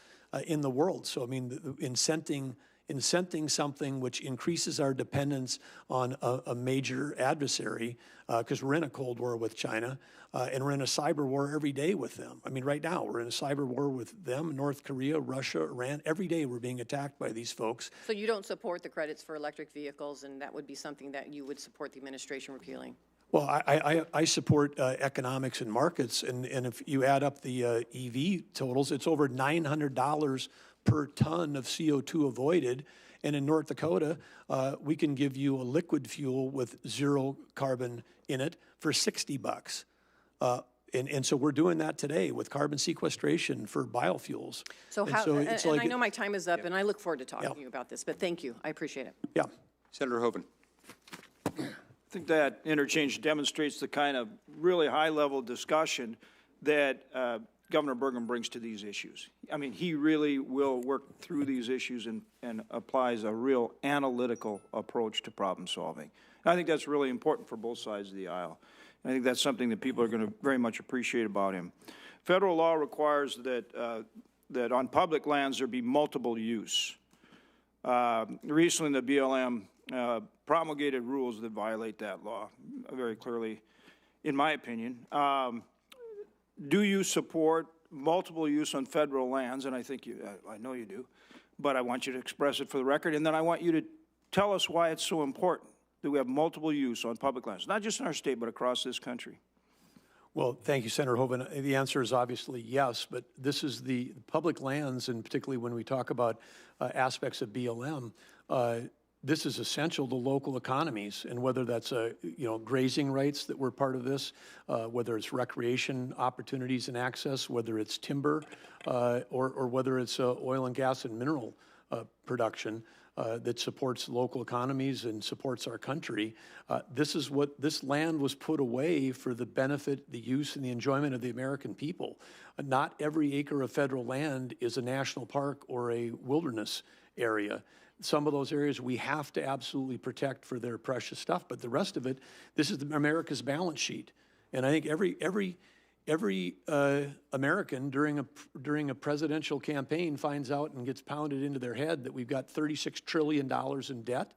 in the world. So, I mean, incenting incenting something which increases our dependence on a major adversary, because we're in a Cold War with China, and we're in a cyber war every day with them. I mean, right now, we're in a cyber war with them, North Korea, Russia, Iran. Every day we're being attacked by these folks. So you don't support the credits for electric vehicles, and that would be something that you would support the administration repealing? Well, I support economics and markets, and if you add up the EV totals, it's over $900 per ton of CO2 avoided. And in North Dakota, we can give you a liquid fuel with zero carbon in it for $60. And so we're doing that today with carbon sequestration for biofuels. So and how, so and, it's and like I know my time is up, and I look forward to talking Yeah. to you about this, but thank you. I appreciate it. Yeah. Senator Hoeven. I think that interchange demonstrates the kind of really high-level discussion that Governor Burgum brings to these issues. I mean, he really will work through these issues and applies a real analytical approach to problem solving. And I think that's really important for both sides of the aisle. And I think that's something that people are going to very much appreciate about him. Federal law requires that, that on public lands there be multiple use. Recently, the BLM promulgated rules that violate that law very clearly, in my opinion. Do you support multiple use on federal lands? And I think you, I know you do, but I want you to express it for the record, and then I want you to tell us why it's so important that we have multiple use on public lands, not just in our state, but across this country. Well, thank you, Senator Hoeven. The answer is obviously yes, but this is the public lands, and particularly when we talk about aspects of BLM, this is essential to local economies, and whether that's grazing rights that were part of this, whether it's recreation opportunities and access, whether it's timber, or whether it's oil and gas and mineral production that supports local economies and supports our country. This is what this land was put away for the benefit, the use, and the enjoyment of the American people. Not every acre of federal land is a national park or a wilderness area. Some of those areas we have to absolutely protect for their precious stuff, but the rest of it, this is America's balance sheet. And I think every American during a presidential campaign finds out and gets pounded into their head that we've got $36 trillion in debt.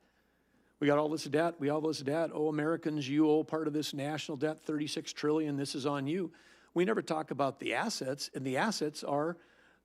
We got all this debt. We all this debt. Oh, Americans, you owe part of this national debt, $36 trillion. This is on you. We never talk about the assets, and the assets are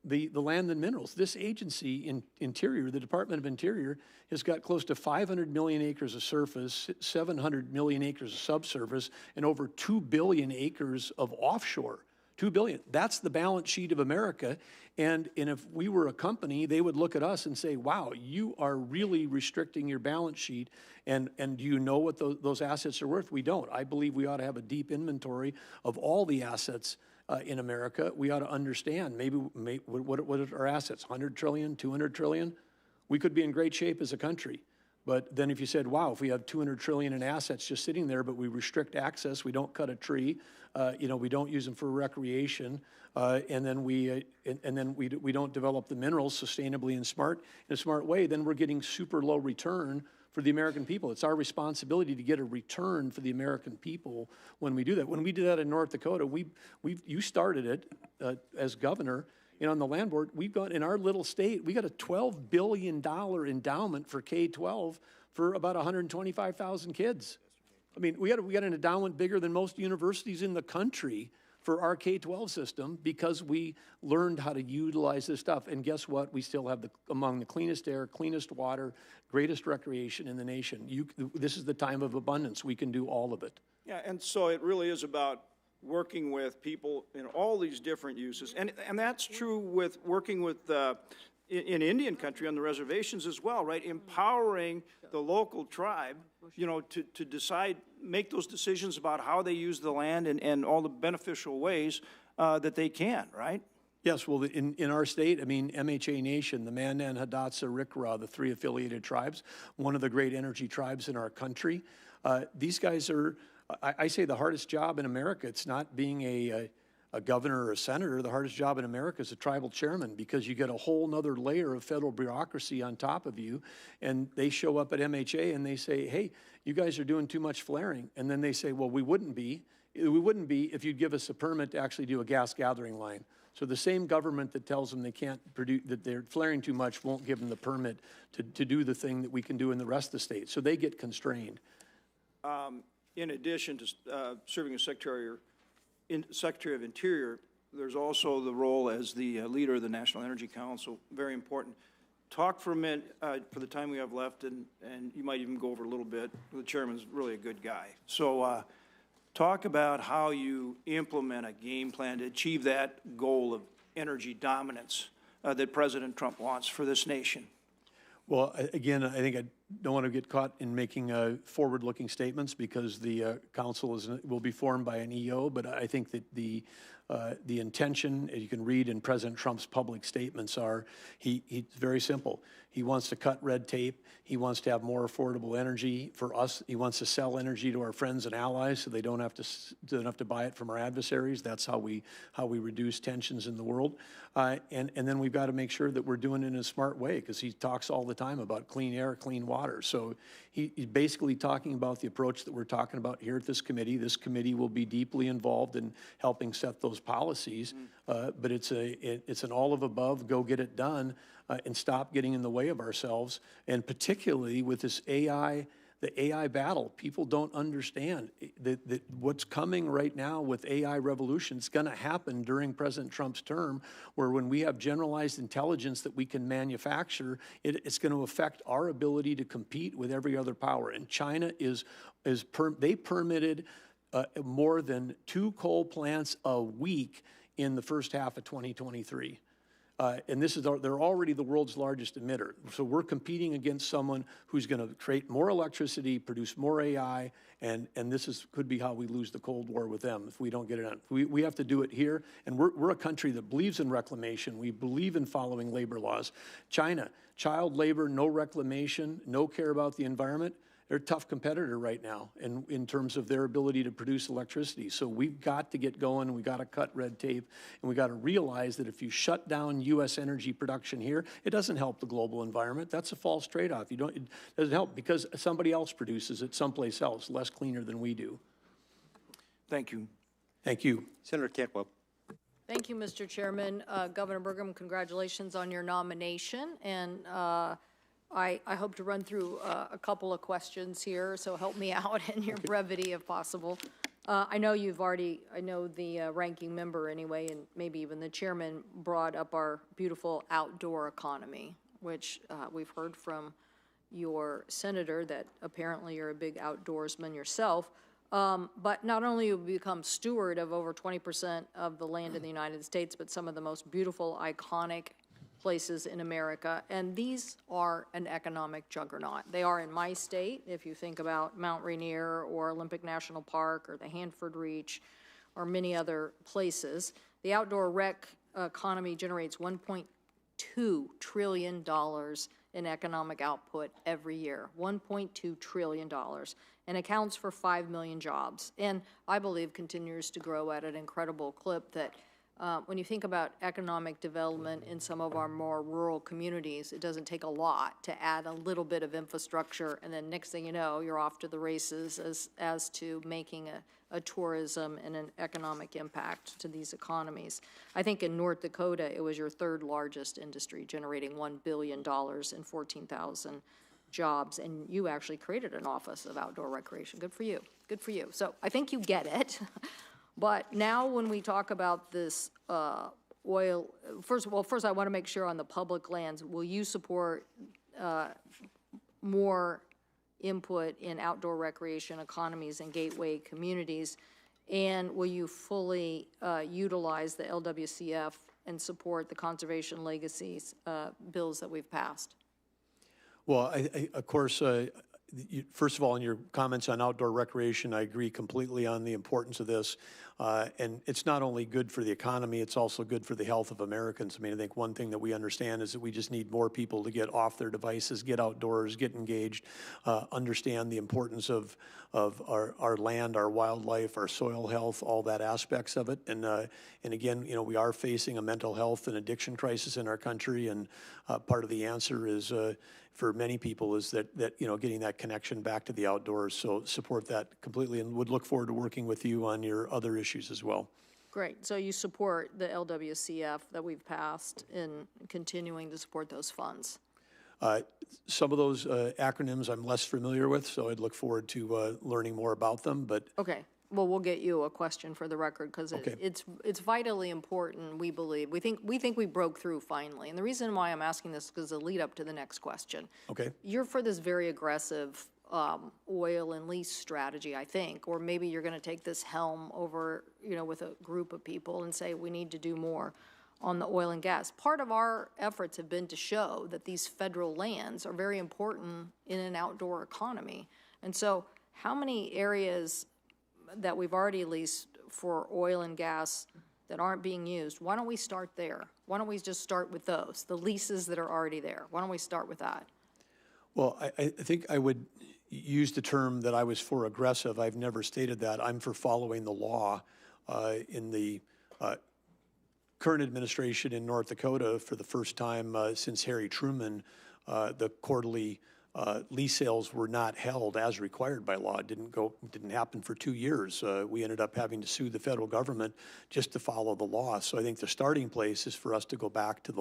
the land and minerals. This agency in Interior, the Department of Interior, has got close to 500 million acres of surface, 700 million acres of subsurface, and over 2 billion acres of offshore. 2 billion. That's the balance sheet of America. And if we were a company, they would look at us and say, wow, you are really restricting your balance sheet. And do you know what those assets are worth? We don't. I believe we ought to have a deep inventory of all the assets in America. We ought to understand what are our assets, 100 trillion, 200 trillion? We could be in great shape as a country. But then if you said, wow, if we have 200 trillion in assets just sitting there, but we restrict access, we don't cut a tree, we don't use them for recreation, and then we don't develop the minerals sustainably and in a smart way, then we're getting super low return for the American people. It's our responsibility to get a return for the American people when we do that. When we did that in North Dakota, you started it as governor. On the land board, we've got, in our little state, we got a $12 billion endowment for K-12 for about 125,000 kids. I mean, we got an endowment bigger than most universities in the country for our K-12 system because we learned how to utilize this stuff. And guess what? We still have among the cleanest air, cleanest water, greatest recreation in the nation. This is the time of abundance. We can do all of it. Yeah, and so it really is about working with people in all these different uses. And that's true with working with, in Indian country on the reservations as well, right? Empowering the local tribe, to decide, make those decisions about how they use the land and all the beneficial ways that they can, right? Yes, well, in our state, I mean, MHA Nation, the Mandan, Hidatsa, Rikra, the 3 affiliated tribes, one of the great energy tribes in our country. These guys are, I say the hardest job in America, it's not being a governor or a senator. The hardest job in America is a tribal chairman because you get a whole nother layer of federal bureaucracy on top of you. And they show up at MHA and they say, hey, you guys are doing too much flaring. And then they say, well, we wouldn't be if you'd give us a permit to actually do a gas gathering line. So the same government that tells them they can't produce, that they're flaring too much, won't give them the permit to do the thing that we can do in the rest of the state. So they get constrained. In addition to serving as Secretary of Interior, there's also the role as the leader of the National Energy Council, very important. Talk for a minute, for the time we have left, and you might even go over a little bit. The chairman's really a good guy. So talk about how you implement a game plan to achieve that goal of energy dominance that President Trump wants for this nation. Well, again, I think I don't want to get caught in making forward-looking statements because the council will be formed by an EO, but I think that the intention, as you can read in President Trump's public statements, are he's very simple. He wants to cut red tape. He wants to have more affordable energy for us. He wants to sell energy to our friends and allies so they don't have to buy it from our adversaries. That's how we reduce tensions in the world. And then we've got to make sure that we're doing it in a smart way because he talks all the time about clean air, clean water. So he's basically talking about the approach that we're talking about here at this committee. This committee will be deeply involved in helping set those policies, but it's an all of above, go get it done, and stop getting in the way of ourselves. And particularly with this AI, the AI battle, people don't understand that what's coming right now with AI revolution is going to happen during President Trump's term, where when we have generalized intelligence that we can manufacture, it's going to affect our ability to compete with every other power. And China they permitted more than 2 coal plants a week in the first half of 2023. And they're already the world's largest emitter. So we're competing against someone who's going to create more electricity, produce more AI, and this could be how we lose the Cold War with them if we don't get it done. We have to do it here, and we're a country that believes in reclamation. We believe in following labor laws. China, child labor, no reclamation, no care about the environment. They're a tough competitor right now in terms of their ability to produce electricity. So we've got to get going, we've got to cut red tape, and we've got to realize that if you shut down U.S. energy production here, it doesn't help the global environment. That's a false trade-off. It doesn't help because somebody else produces it someplace else, less cleaner than we do. Thank you. Thank you. Senator Cantwell. Thank you, Mr. Chairman. Governor Burgum, congratulations on your nomination. And I hope to run through a couple of questions here, so help me out in your brevity if possible. I know the ranking member anyway, and maybe even the chairman brought up our beautiful outdoor economy, which we've heard from your senator that apparently you're a big outdoorsman yourself. But not only have you become steward of over 20% of the land in the United States, but some of the most beautiful, iconic places in America, and these are an economic juggernaut. They are in my state, if you think about Mount Rainier or Olympic National Park or the Hanford Reach or many other places. The outdoor rec economy generates $1.2 trillion in economic output every year, $1.2 trillion, and accounts for 5 million jobs. And I believe continues to grow at an incredible clip that when you think about economic development in some of our more rural communities, it doesn't take a lot to add a little bit of infrastructure, and then next thing you know, you're off to the races as to making a tourism and an economic impact to these economies. I think in North Dakota, it was your 3rd largest industry, generating $1 billion and 14,000 jobs, and you actually created an office of outdoor recreation. Good for you. Good for you. So I think you get it. But now when we talk about this oil, first I want to make sure on the public lands, will you support more input in outdoor recreation economies and gateway communities? And will you fully utilize the LWCF and support the conservation legacies bills that we've passed? Well, of course, first of all, in your comments on outdoor recreation, I agree completely on the importance of this. And it's not only good for the economy, it's also good for the health of Americans. I mean, I think one thing that we understand is that we just need more people to get off their devices, get outdoors, get engaged, understand the importance of our land, our wildlife, our soil health, all that aspects of it. And again, we are facing a mental health and addiction crisis in our country, and part of the answer is for many people is that getting that connection back to the outdoors. So support that completely, and would look forward to working with you on your other issues as well. Great. So you support the LWCF that we've passed in continuing to support those funds? Some of those acronyms I'm less familiar with, so I'd look forward to learning more about them, but Okay. Well, we'll get you a question for the record because Okay. it's vitally important, we believe. We think we broke through finally. And the reason why I'm asking this is because the lead up to the next question. okay. You're for this very aggressive oil and lease strategy, I think, or maybe you're going to take this helm over, with a group of people and say we need to do more on the oil and gas. Part of our efforts have been to show that these federal lands are very important in an outdoor economy. And so how many areas that we've already leased for oil and gas that aren't being used, why don't we start there? Why don't we just start with those, the leases that are already there? Why don't we start with that? Well, I think I would use the term that I was for aggressive. I've never stated that. I'm for following the law. In the current administration in North Dakota, for the first time since Harry Truman, the quarterly lease sales were not held as required by law. It didn't happen for 2 years. We ended up having to sue the federal government just to follow the law. So I think the starting place is for us to go back to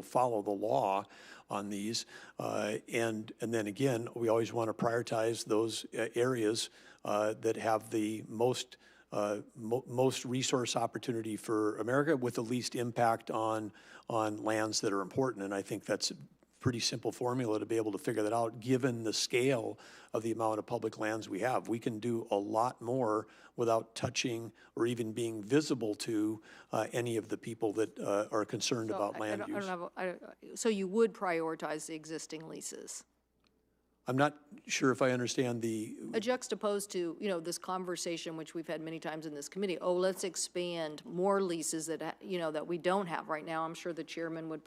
follow the law on these. And then again, we always want to prioritize those areas that have the most resource opportunity for America with the least impact on lands that are important. And I think that's pretty simple formula to be able to figure that out, given the scale of the amount of public lands we have. We can do a lot more without touching or even being visible to any of the people that are concerned about land use. So you would prioritize the existing leases? I'm not sure if I understand the... Juxtaposed to, this conversation, which we've had many times in this committee, let's expand more leases that, that we don't have right now. I'm sure the chairman would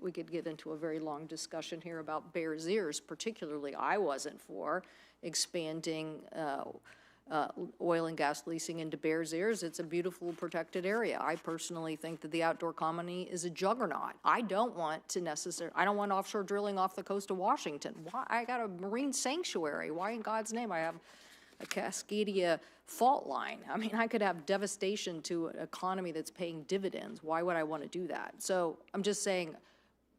we could get into a very long discussion here about Bears Ears, particularly I wasn't for expanding oil and gas leasing into Bears Ears. It's a beautiful protected area. I personally think that the outdoor economy is a juggernaut. I don't want offshore drilling off the coast of Washington. Why? I got a marine sanctuary. Why in God's name? I have a Cascadia fault line. I mean, I could have devastation to an economy that's paying dividends. Why would I want to do that? So I'm just saying,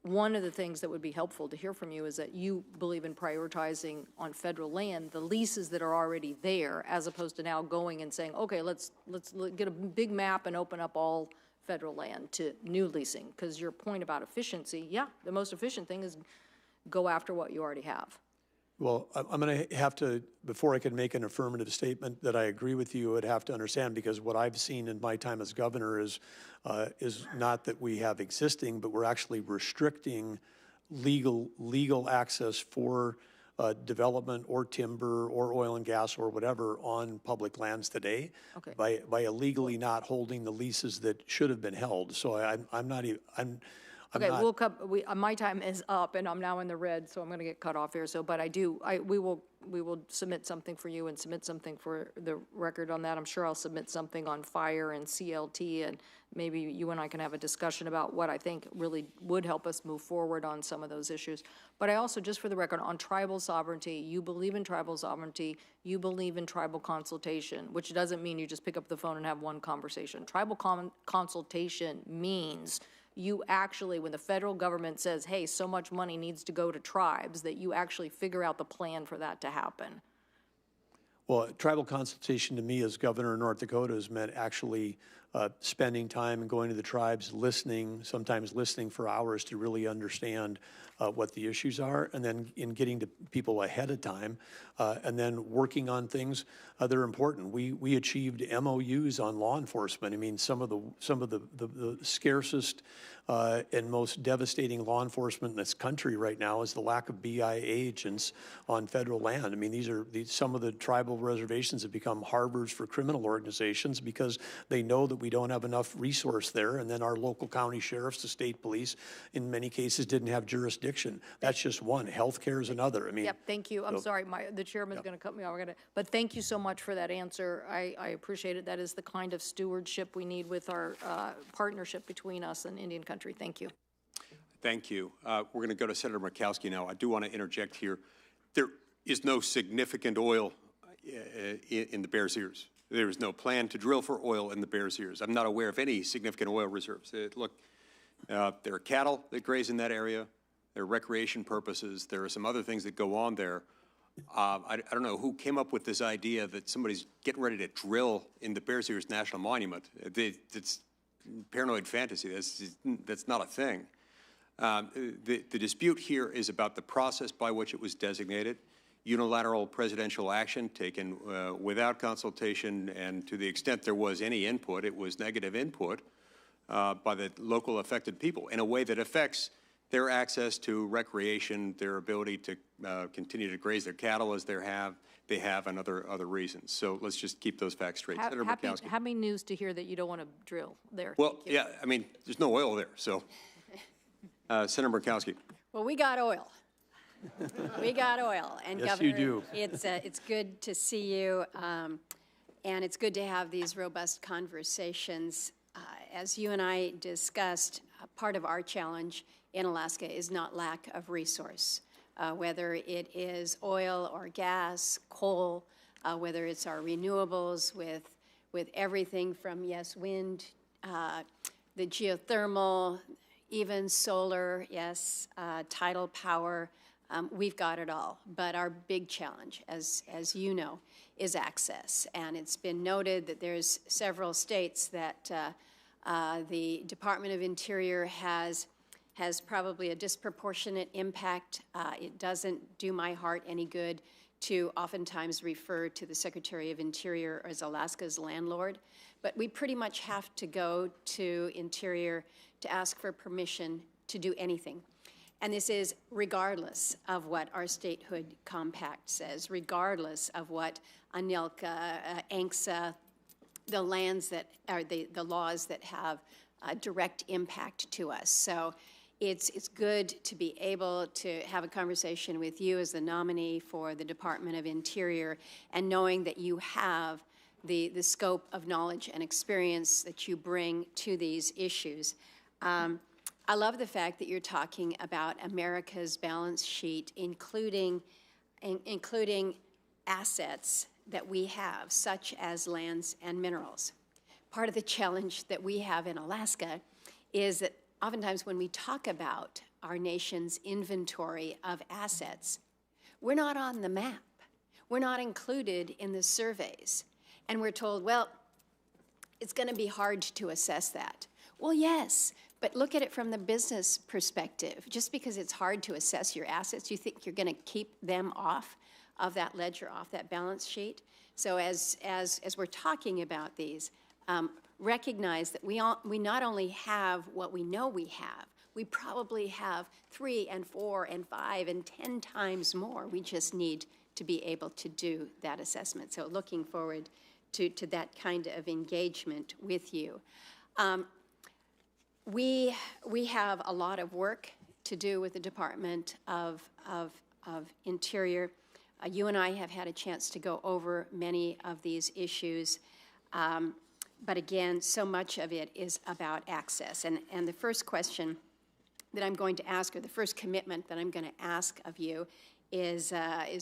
one of the things that would be helpful to hear from you is that you believe in prioritizing on federal land the leases that are already there, as opposed to now going and saying, okay, let's get a big map and open up all federal land to new leasing. Because your point about efficiency, the most efficient thing is go after what you already have. Well, I'm going to have to, before I can make an affirmative statement that I agree with you, I'd have to understand, because what I've seen in my time as governor is not that we have existing, but we're actually restricting legal access for development or timber or oil and gas or whatever on public lands today. Okay. by illegally not holding the leases that should have been held. So I'm not even, Okay, we'll come, my time is up, and I'm now in the red, so I'm going to get cut off here. So, but we will submit something for you and submit something for the record on that. I'm sure I'll submit something on fire and CLT, and maybe you and I can have a discussion about what I think really would help us move forward on some of those issues. But I also, just for the record, on tribal sovereignty, you believe in tribal sovereignty, you believe in tribal consultation, which doesn't mean you just pick up the phone and have one conversation. Tribal consultation means you actually, when the federal government says, hey, so much money needs to go to tribes, that you actually figure out the plan for that to happen. Well, tribal consultation to me as governor of North Dakota has meant actually spending time and going to the tribes, listening, sometimes listening for hours to really understand what the issues are, and then in getting to people ahead of time, and then working on things that are important. We achieved MOUs on law enforcement. I mean, some of the scarcest and most devastating law enforcement in this country right now is the lack of BIA agents on federal land. I mean, some of the tribal reservations have become harbors for criminal organizations because they know that we don't have enough resource there, and then our local county sheriffs, the state police, in many cases didn't have jurisdiction. That's just one. Healthcare is another. I mean, yep, thank you. I'm sorry, the chairman's going to cut me off. But thank you so much for that answer. I appreciate it. That is the kind of stewardship we need with our partnership between us and Indian country. Thank you. Thank you. We're going to go to Senator Murkowski now. I do want to interject here. There is no significant oil in the Bears Ears. There is no plan to drill for oil in the Bears Ears. I'm not aware of any significant oil reserves. Look, there are cattle that graze in that area. There are recreation purposes. There are some other things that go on there. I don't know who came up with this idea that somebody's getting ready to drill in the Bears Ears National Monument. It's paranoid fantasy. That's not a thing. The dispute here is about the process by which it was designated. Unilateral presidential action taken without consultation, and to the extent there was any input, it was negative input by the local affected people in a way that affects their access to recreation, their ability to continue to graze their cattle as they have, and other reasons. So let's just keep those facts straight. Senator Murkowski. Happy news to hear that you don't want to drill there. Well, yeah, I mean, there's no oil there, so. Senator Murkowski. Well, we got oil. We got oil. And Yes, Governor, you do. It's good to see you, and it's good to have these robust conversations. As you and I discussed, part of our challenge in Alaska is not lack of resource, whether it is oil or gas, coal, whether it's our renewables with everything from, yes, wind, the geothermal, even solar, yes, tidal power. We've got it all. But our big challenge, as you know, is access. And it's been noted that there's several states that the Department of Interior has probably a disproportionate impact. It doesn't do my heart any good to oftentimes refer to the Secretary of Interior as Alaska's landlord. But we pretty much have to go to Interior to ask for permission to do anything. And this is regardless of what our statehood compact says, regardless of what ANILCA, ANCSA, the lands that are the laws that have direct impact to us. So it's good to be able to have a conversation with you as the nominee for the Department of Interior, and knowing that you have the scope of knowledge and experience that you bring to these issues. I love the fact that you're talking about America's balance sheet, including assets that we have, such as lands and minerals. Part of the challenge that we have in Alaska is that oftentimes when we talk about our nation's inventory of assets, we're not on the map. We're not included in the surveys. And we're told, well, it's going to be hard to assess that. Well, yes, but look at it from the business perspective. Just because it's hard to assess your assets, you think you're going to keep them off of that ledger, off that balance sheet? So as we're talking about these, recognize that we not only have what we know we have, we probably have 3 and 4 and 5 and 10 times more. We just need to be able to do that assessment. So looking forward to that kind of engagement with you. We have a lot of work to do with the Department of Interior. You and I have had a chance to go over many of these issues. But again, so much of it is about access. And the first question that I'm going to ask, or the first commitment that I'm going to ask of you, is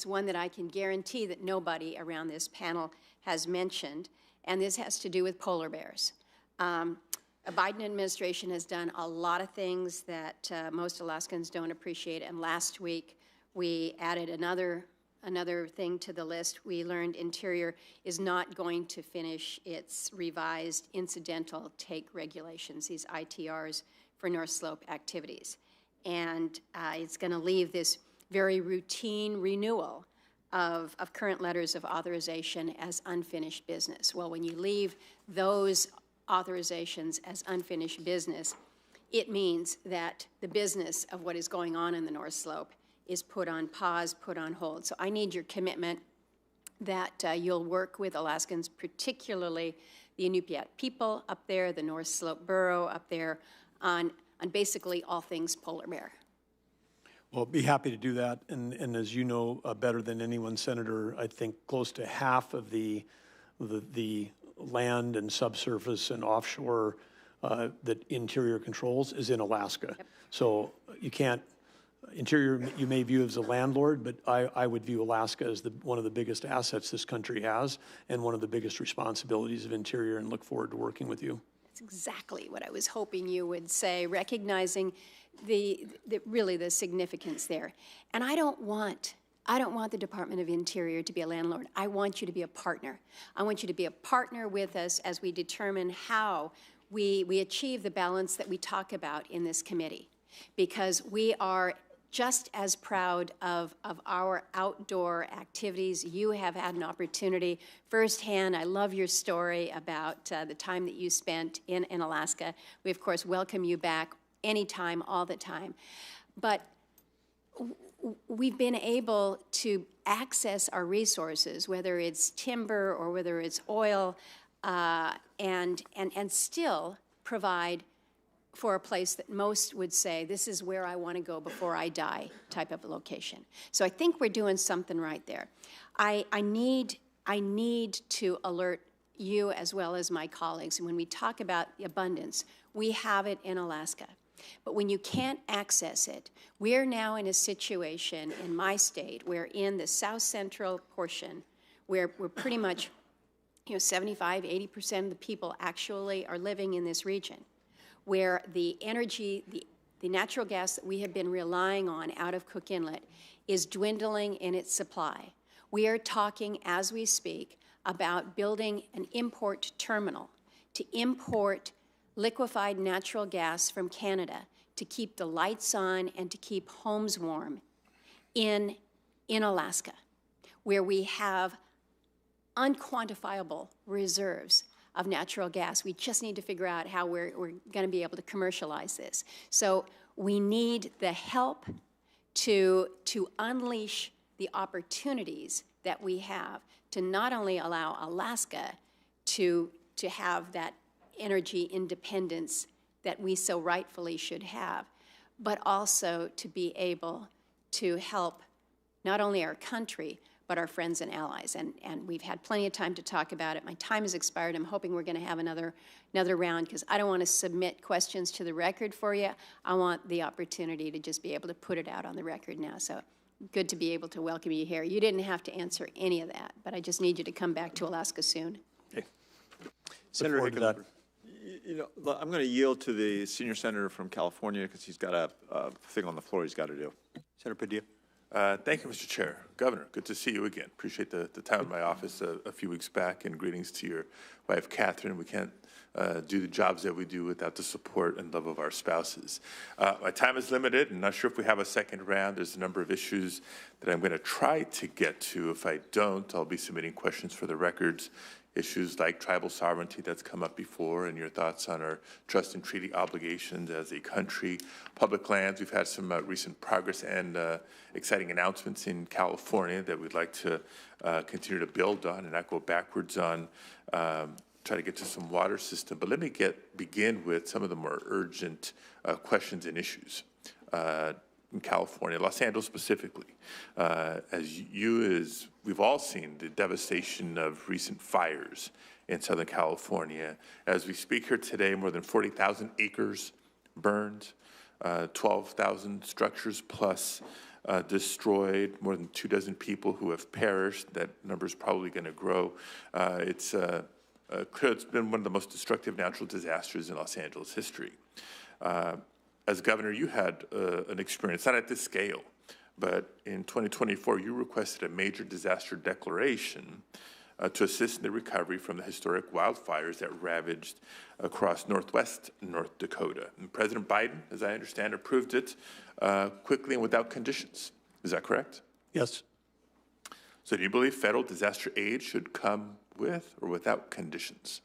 one that I can guarantee that nobody around this panel has mentioned, and this has to do with polar bears. The Biden administration has done a lot of things that most Alaskans don't appreciate, and last week we added another thing to the list. We learned Interior is not going to finish its revised incidental take regulations, these ITRs for North Slope activities. And it's going to leave this very routine renewal of current letters of authorization as unfinished business. Well, when you leave those authorizations as unfinished business, it means that the business of what is going on in the North Slope is put on pause, put on hold. So I need your commitment that you'll work with Alaskans, particularly the Inupiat people up there, the North Slope Borough up there, on basically all things polar bear. Well, be happy to do that. And as you know better than anyone, Senator, I think close to half of the land and subsurface and offshore that Interior controls is in Alaska. Yep. So you can't Interior, you may view as a landlord, but I would view Alaska as one of the biggest assets this country has and one of the biggest responsibilities of Interior, and look forward to working with you. That's exactly what I was hoping you would say, recognizing really the significance there. And I don't want the Department of Interior to be a landlord. I want you to be a partner. I want you to be a partner with us as we determine how we achieve the balance that we talk about in this committee, because we are just as proud of our outdoor activities. You have had an opportunity firsthand. I love your story about the time that you spent in Alaska. We, of course, welcome you back anytime, all the time. But we've been able to access our resources, whether it's timber or whether it's oil, and still provide for a place that most would say, this is where I want to go before I die type of a location. So I think we're doing something right there. I need to alert you as well as my colleagues. When we talk about abundance, we have it in Alaska. But when you can't access it, we're now in a situation in my state where in the south central portion, where we're pretty much 75, 80% of the people actually are living in this region, where the energy, the natural gas that we have been relying on out of Cook Inlet is dwindling in its supply. We are talking, as we speak, about building an import terminal to import liquefied natural gas from Canada to keep the lights on and to keep homes warm in Alaska, where we have unquantifiable reserves of natural gas. We just need to figure out how we're going to be able to commercialize this. So we need the help to unleash the opportunities that we have to not only allow Alaska to have that energy independence that we so rightfully should have, but also to be able to help not only our country, but our friends and allies. And we've had plenty of time to talk about it. My time has expired. I'm hoping we're going to have another round, because I don't want to submit questions to the record for you. I want the opportunity to just be able to put it out on the record now. So good to be able to welcome you here. You didn't have to answer any of that, but I just need you to come back to Alaska soon. Okay. Senator Hickenlooper. I'm going to yield to the senior senator from California because he's got a thing on the floor he's got to do. Senator Padilla. Thank you, Mr. Chair. Governor, good to see you again. Appreciate the time in my office a few weeks back, and greetings to your wife, Catherine. We can't do the jobs that we do without the support and love of our spouses. My time is limited. I'm not sure if we have a second round. There's a number of issues that I'm going to try to get to. If I don't, I'll be submitting questions for the records. Issues like tribal sovereignty that's come up before, and your thoughts on our trust and treaty obligations as a country. Public lands, we've had some recent progress and exciting announcements in California that we'd like to continue to build on, and not go backwards on, try to get to some water system. But let me begin with some of the more urgent questions and issues. In California, Los Angeles specifically, we've all seen the devastation of recent fires in Southern California. As we speak here today, more than 40,000 acres burned, 12,000 structures plus destroyed, more than 24 people who have perished. That number is probably going to grow. It's clear it's been one of the most destructive natural disasters in Los Angeles history. As governor, you had an experience, not at this scale, but in 2024, you requested a major disaster declaration to assist in the recovery from the historic wildfires that ravaged across northwest North Dakota. And President Biden, as I understand, approved it quickly and without conditions. Is that correct? Yes. So do you believe federal disaster aid should come with or without conditions?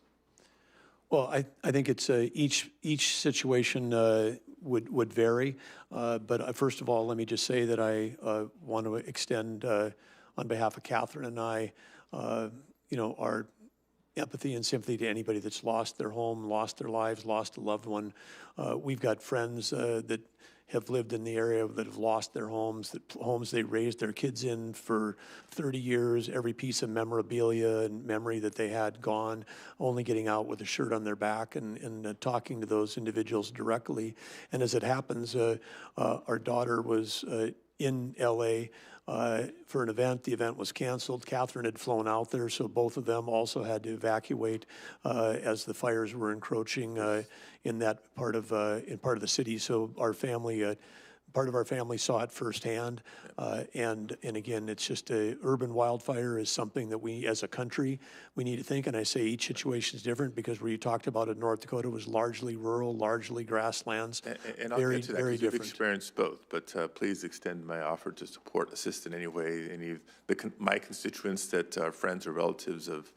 Well, I think it's each situation would vary, but first of all, let me just say that I want to extend, on behalf of Catherine and I, our empathy and sympathy to anybody that's lost their home, lost their lives, lost a loved one. We've got friends that have lived in the area that have lost their homes, homes they raised their kids in for 30 years, every piece of memorabilia and memory that they had gone, only getting out with a shirt on their back and talking to those individuals directly. And as it happens, our daughter was in LA for an event. The event was canceled. Catherine had flown out there, so both of them also had to evacuate as the fires were encroaching in that part of the city. So our family, part of our family saw it firsthand. And again, it's just urban wildfire is something that we, as a country, we need to think. And I say each situation is different because where you talked about in North Dakota was largely rural, largely grasslands. And I'll get to that because you've experienced both. But please extend my offer to support, assist in any way, any of my constituents that are friends or relatives of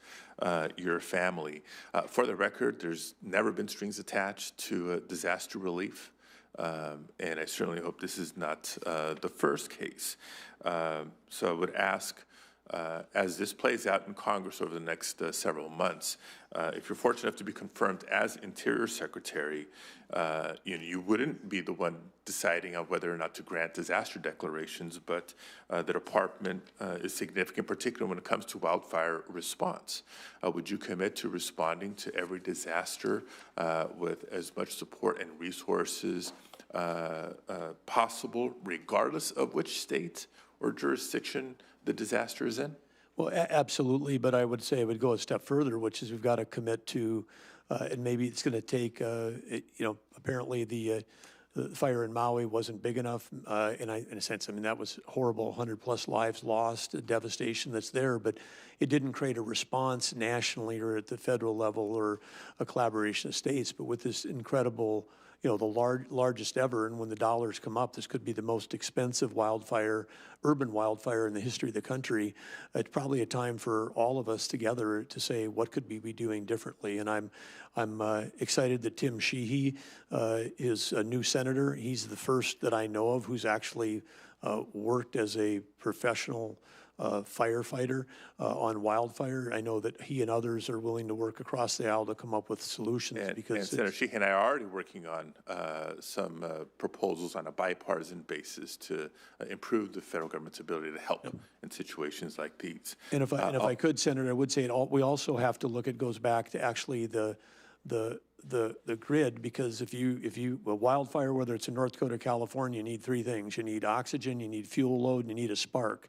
your family. For the record, there's never been strings attached to disaster relief. And I certainly hope this is not the first case. So I would ask, as this plays out in Congress over the next several months, if you're fortunate enough to be confirmed as Interior Secretary, you wouldn't be the one deciding on whether or not to grant disaster declarations, but the department is significant, particularly when it comes to wildfire response. Would you commit to responding to every disaster with as much support and resources possible, regardless of which state or jurisdiction the disaster is in? Well, absolutely, but I would say I would go a step further, which is we've got to commit to, and maybe it's going to take, apparently the fire in Maui wasn't big enough, in a sense. I mean, that was horrible, 100+ lives lost, the devastation that's there, but it didn't create a response nationally or at the federal level or a collaboration of states. But with this incredible, the largest ever, and when the dollars come up, this could be the most expensive wildfire, urban wildfire in the history of the country. It's probably a time for all of us together to say, what could we be doing differently? And I'm excited that Tim Sheehy is a new senator. He's the first that I know of who's actually worked as a professional firefighter on wildfire. I know that he and others are willing to work across the aisle to come up with solutions. And Senator Sheehy and I are already working on some proposals on a bipartisan basis to improve the federal government's ability to help in situations like these. And if I could, Senator, I would say we also have to look. It goes back to actually the grid, because if you wildfire, whether it's in North Dakota or California, you need three things. You need oxygen, you need fuel load, and you need a spark.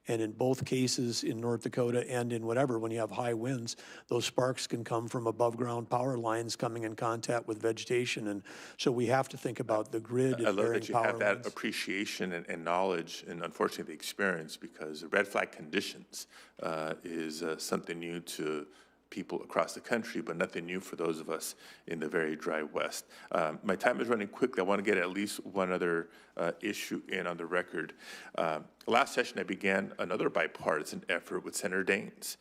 And in both cases, in North Dakota and in whatever, when you have high winds, those sparks can come from above ground power lines coming in contact with vegetation. And so we have to think about the grid. I love that you have that appreciation and knowledge, and unfortunately the experience, because red flag conditions is something new to people across the country, but nothing new for those of us in the very dry West. My time is running quickly. I want to get at least one other issue in on the record. Last session, I began another bipartisan effort with Senator Daines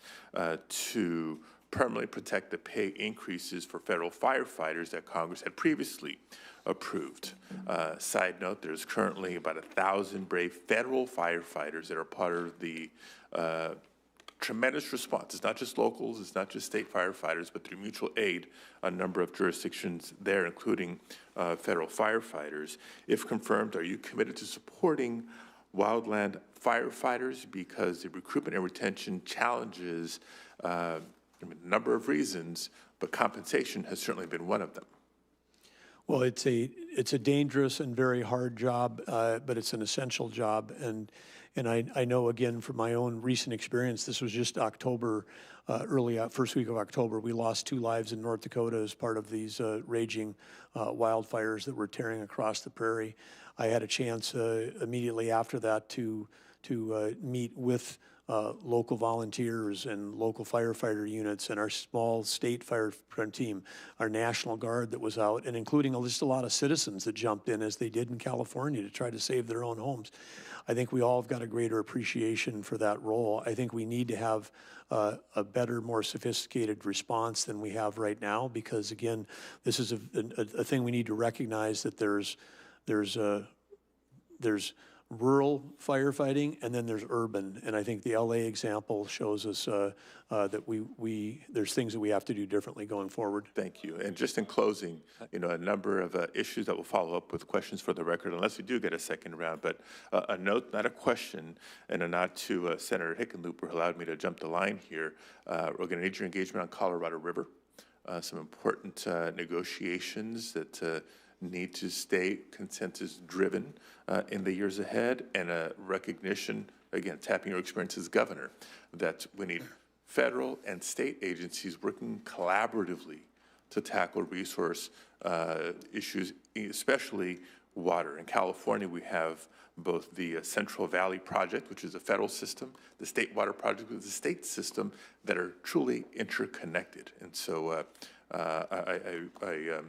to permanently protect the pay increases for federal firefighters that Congress had previously approved. Side note, there's currently about 1,000 brave federal firefighters that are part of the tremendous response. It's not just locals, it's not just state firefighters, but through mutual aid, a number of jurisdictions there, including federal firefighters. If confirmed, are you committed to supporting wildland firefighters? Because the recruitment and retention challenges, a number of reasons, but compensation has certainly been one of them. Well, it's a dangerous and very hard job, but it's an essential job. And I know, again, from my own recent experience, this was just October, first week of October, we lost 2 lives in North Dakota as part of these raging wildfires that were tearing across the prairie. I had a chance immediately after that to meet with local volunteers and local firefighter units and our small state fire team, our National Guard that was out, and including just a lot of citizens that jumped in, as they did in California, to try to save their own homes. I think we all have got a greater appreciation for that role. I think we need to have a better, more sophisticated response than we have right now, because again, this is a thing we need to recognize, that there's rural firefighting, and then there's urban. And I think the LA example shows us that there's things that we have to do differently going forward. Thank you. And just in closing, a number of issues that will follow up with questions for the record, unless we do get a second round. But a note, not a question, and a nod to Senator Hickenlooper, who allowed me to jump the line here. We're going to need your engagement on Colorado River. Some important negotiations that need to stay consensus-driven in the years ahead, and a recognition, again, tapping your experience as governor, that we need federal and state agencies working collaboratively to tackle resource issues, especially water. In California, we have both the Central Valley Project, which is a federal system, the State Water Project, which is a state system, that are truly interconnected. And so I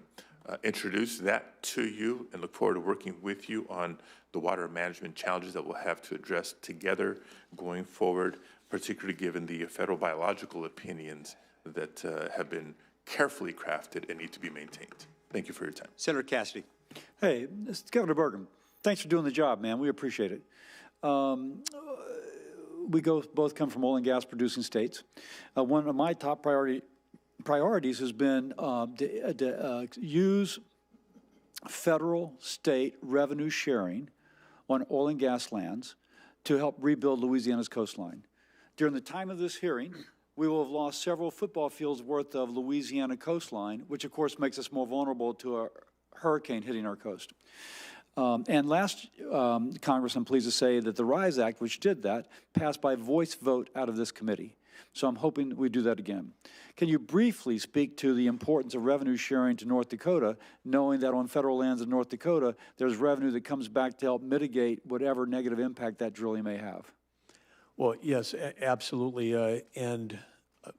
introduce that to you and look forward to working with you on the water management challenges that we'll have to address together going forward, particularly given the federal biological opinions that have been carefully crafted and need to be maintained. Thank you for your time. Senator Cassidy. Hey, this is Governor Burgum. Thanks for doing the job, man. We appreciate it. We both come from oil and gas producing states. One of my top priorities has been to use federal state revenue sharing on oil and gas lands to help rebuild Louisiana's coastline. During the time of this hearing, we will have lost several football fields worth of Louisiana coastline, which of course makes us more vulnerable to a hurricane hitting our coast. And last Congress, I'm pleased to say that the RISE Act, which did that, passed by voice vote out of this committee. So I'm hoping we do that again. Can you briefly speak to the importance of revenue sharing to North Dakota, knowing that on federal lands in North Dakota, there's revenue that comes back to help mitigate whatever negative impact that drilling may have? Well, yes, absolutely. And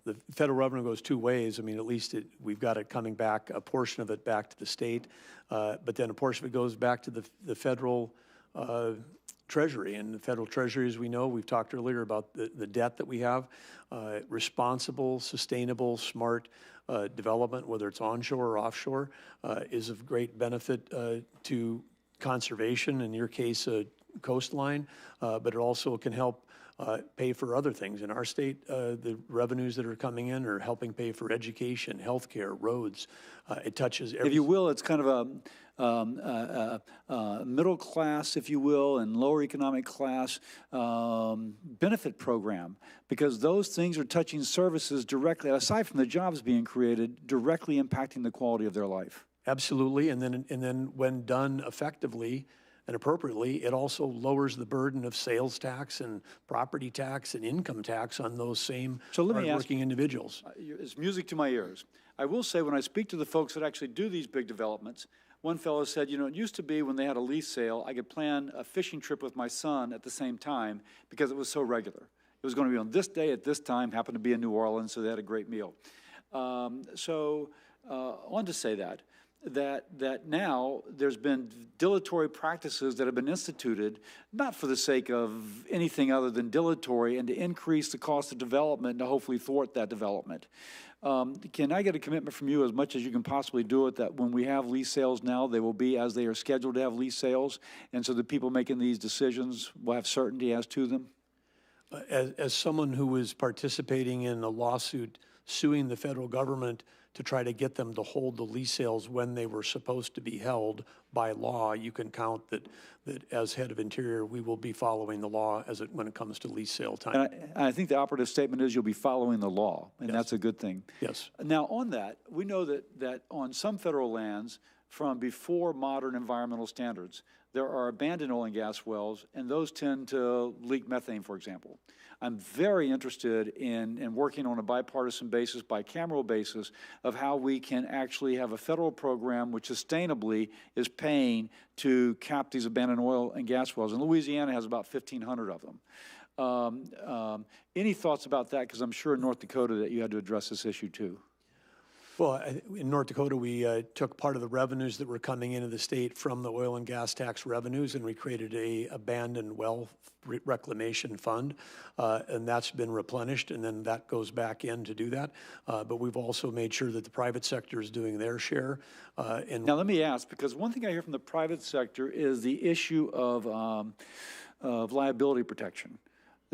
the federal revenue goes two ways. I mean, at least we've got it coming back, a portion of it back to the state, but then a portion of it goes back to the federal Treasury. And the federal Treasury, as we know, we've talked earlier about the debt that we have. Responsible, sustainable, smart development, whether it's onshore or offshore, is of great benefit to conservation, in your case, coastline, but it also can help pay for other things. In our state, the revenues that are coming in are helping pay for education, healthcare, roads. It touches every... If you will, it's kind of a middle class, if you will, and lower economic class benefit program, because those things are touching services directly, aside from the jobs being created, directly impacting the quality of their life. Absolutely, and then when done effectively and appropriately, it also lowers the burden of sales tax and property tax and income tax on those same hardworking individuals. It's music to my ears. I will say, when I speak to the folks that actually do these big developments, one fellow said, you know, it used to be when they had a lease sale, I could plan a fishing trip with my son at the same time because it was so regular. It was going to be on this day at this time, happened to be in New Orleans, so they had a great meal. I wanted to say that now there's been dilatory practices that have been instituted, not for the sake of anything other than dilatory and to increase the cost of development and to hopefully thwart that development. Can I get a commitment from you, as much as you can possibly do it, that when we have lease sales now, they will be as they are scheduled to have lease sales, and so the people making these decisions will have certainty as to them? As someone who was participating in a lawsuit suing the federal government to try to get them to hold the lease sales when they were supposed to be held by law, you can count that as head of Interior, we will be following the law when it comes to lease sale time. And I think the operative statement is you'll be following the law, and Yes. that's a good thing. Yes. Now, on that, we know that on some federal lands, from before modern environmental standards, there are abandoned oil and gas wells, and those tend to leak methane, for example. I'm very interested in working on a bipartisan basis, bicameral basis, of how we can actually have a federal program which sustainably is paying to cap these abandoned oil and gas wells. And Louisiana has about 1,500 of them. Any thoughts about that? Because I'm sure in North Dakota that you had to address this issue too. Well, in North Dakota, we took part of the revenues that were coming into the state from the oil and gas tax revenues, and we created a abandoned well reclamation fund, and that's been replenished, and then that goes back in to do that. But we've also made sure that the private sector is doing their share. Now, let me ask, because one thing I hear from the private sector is the issue of liability protection.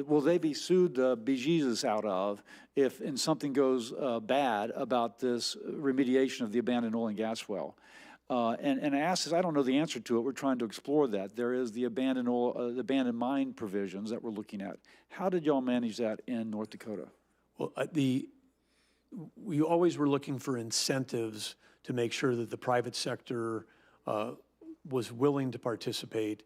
Will they be sued the bejesus out of if something goes bad about this remediation of the abandoned oil and gas well? And I ask this, I don't know the answer to it. We're trying to explore that. There is the abandoned mine provisions that we're looking at. How did y'all manage that in North Dakota? Well, we always were looking for incentives to make sure that the private sector was willing to participate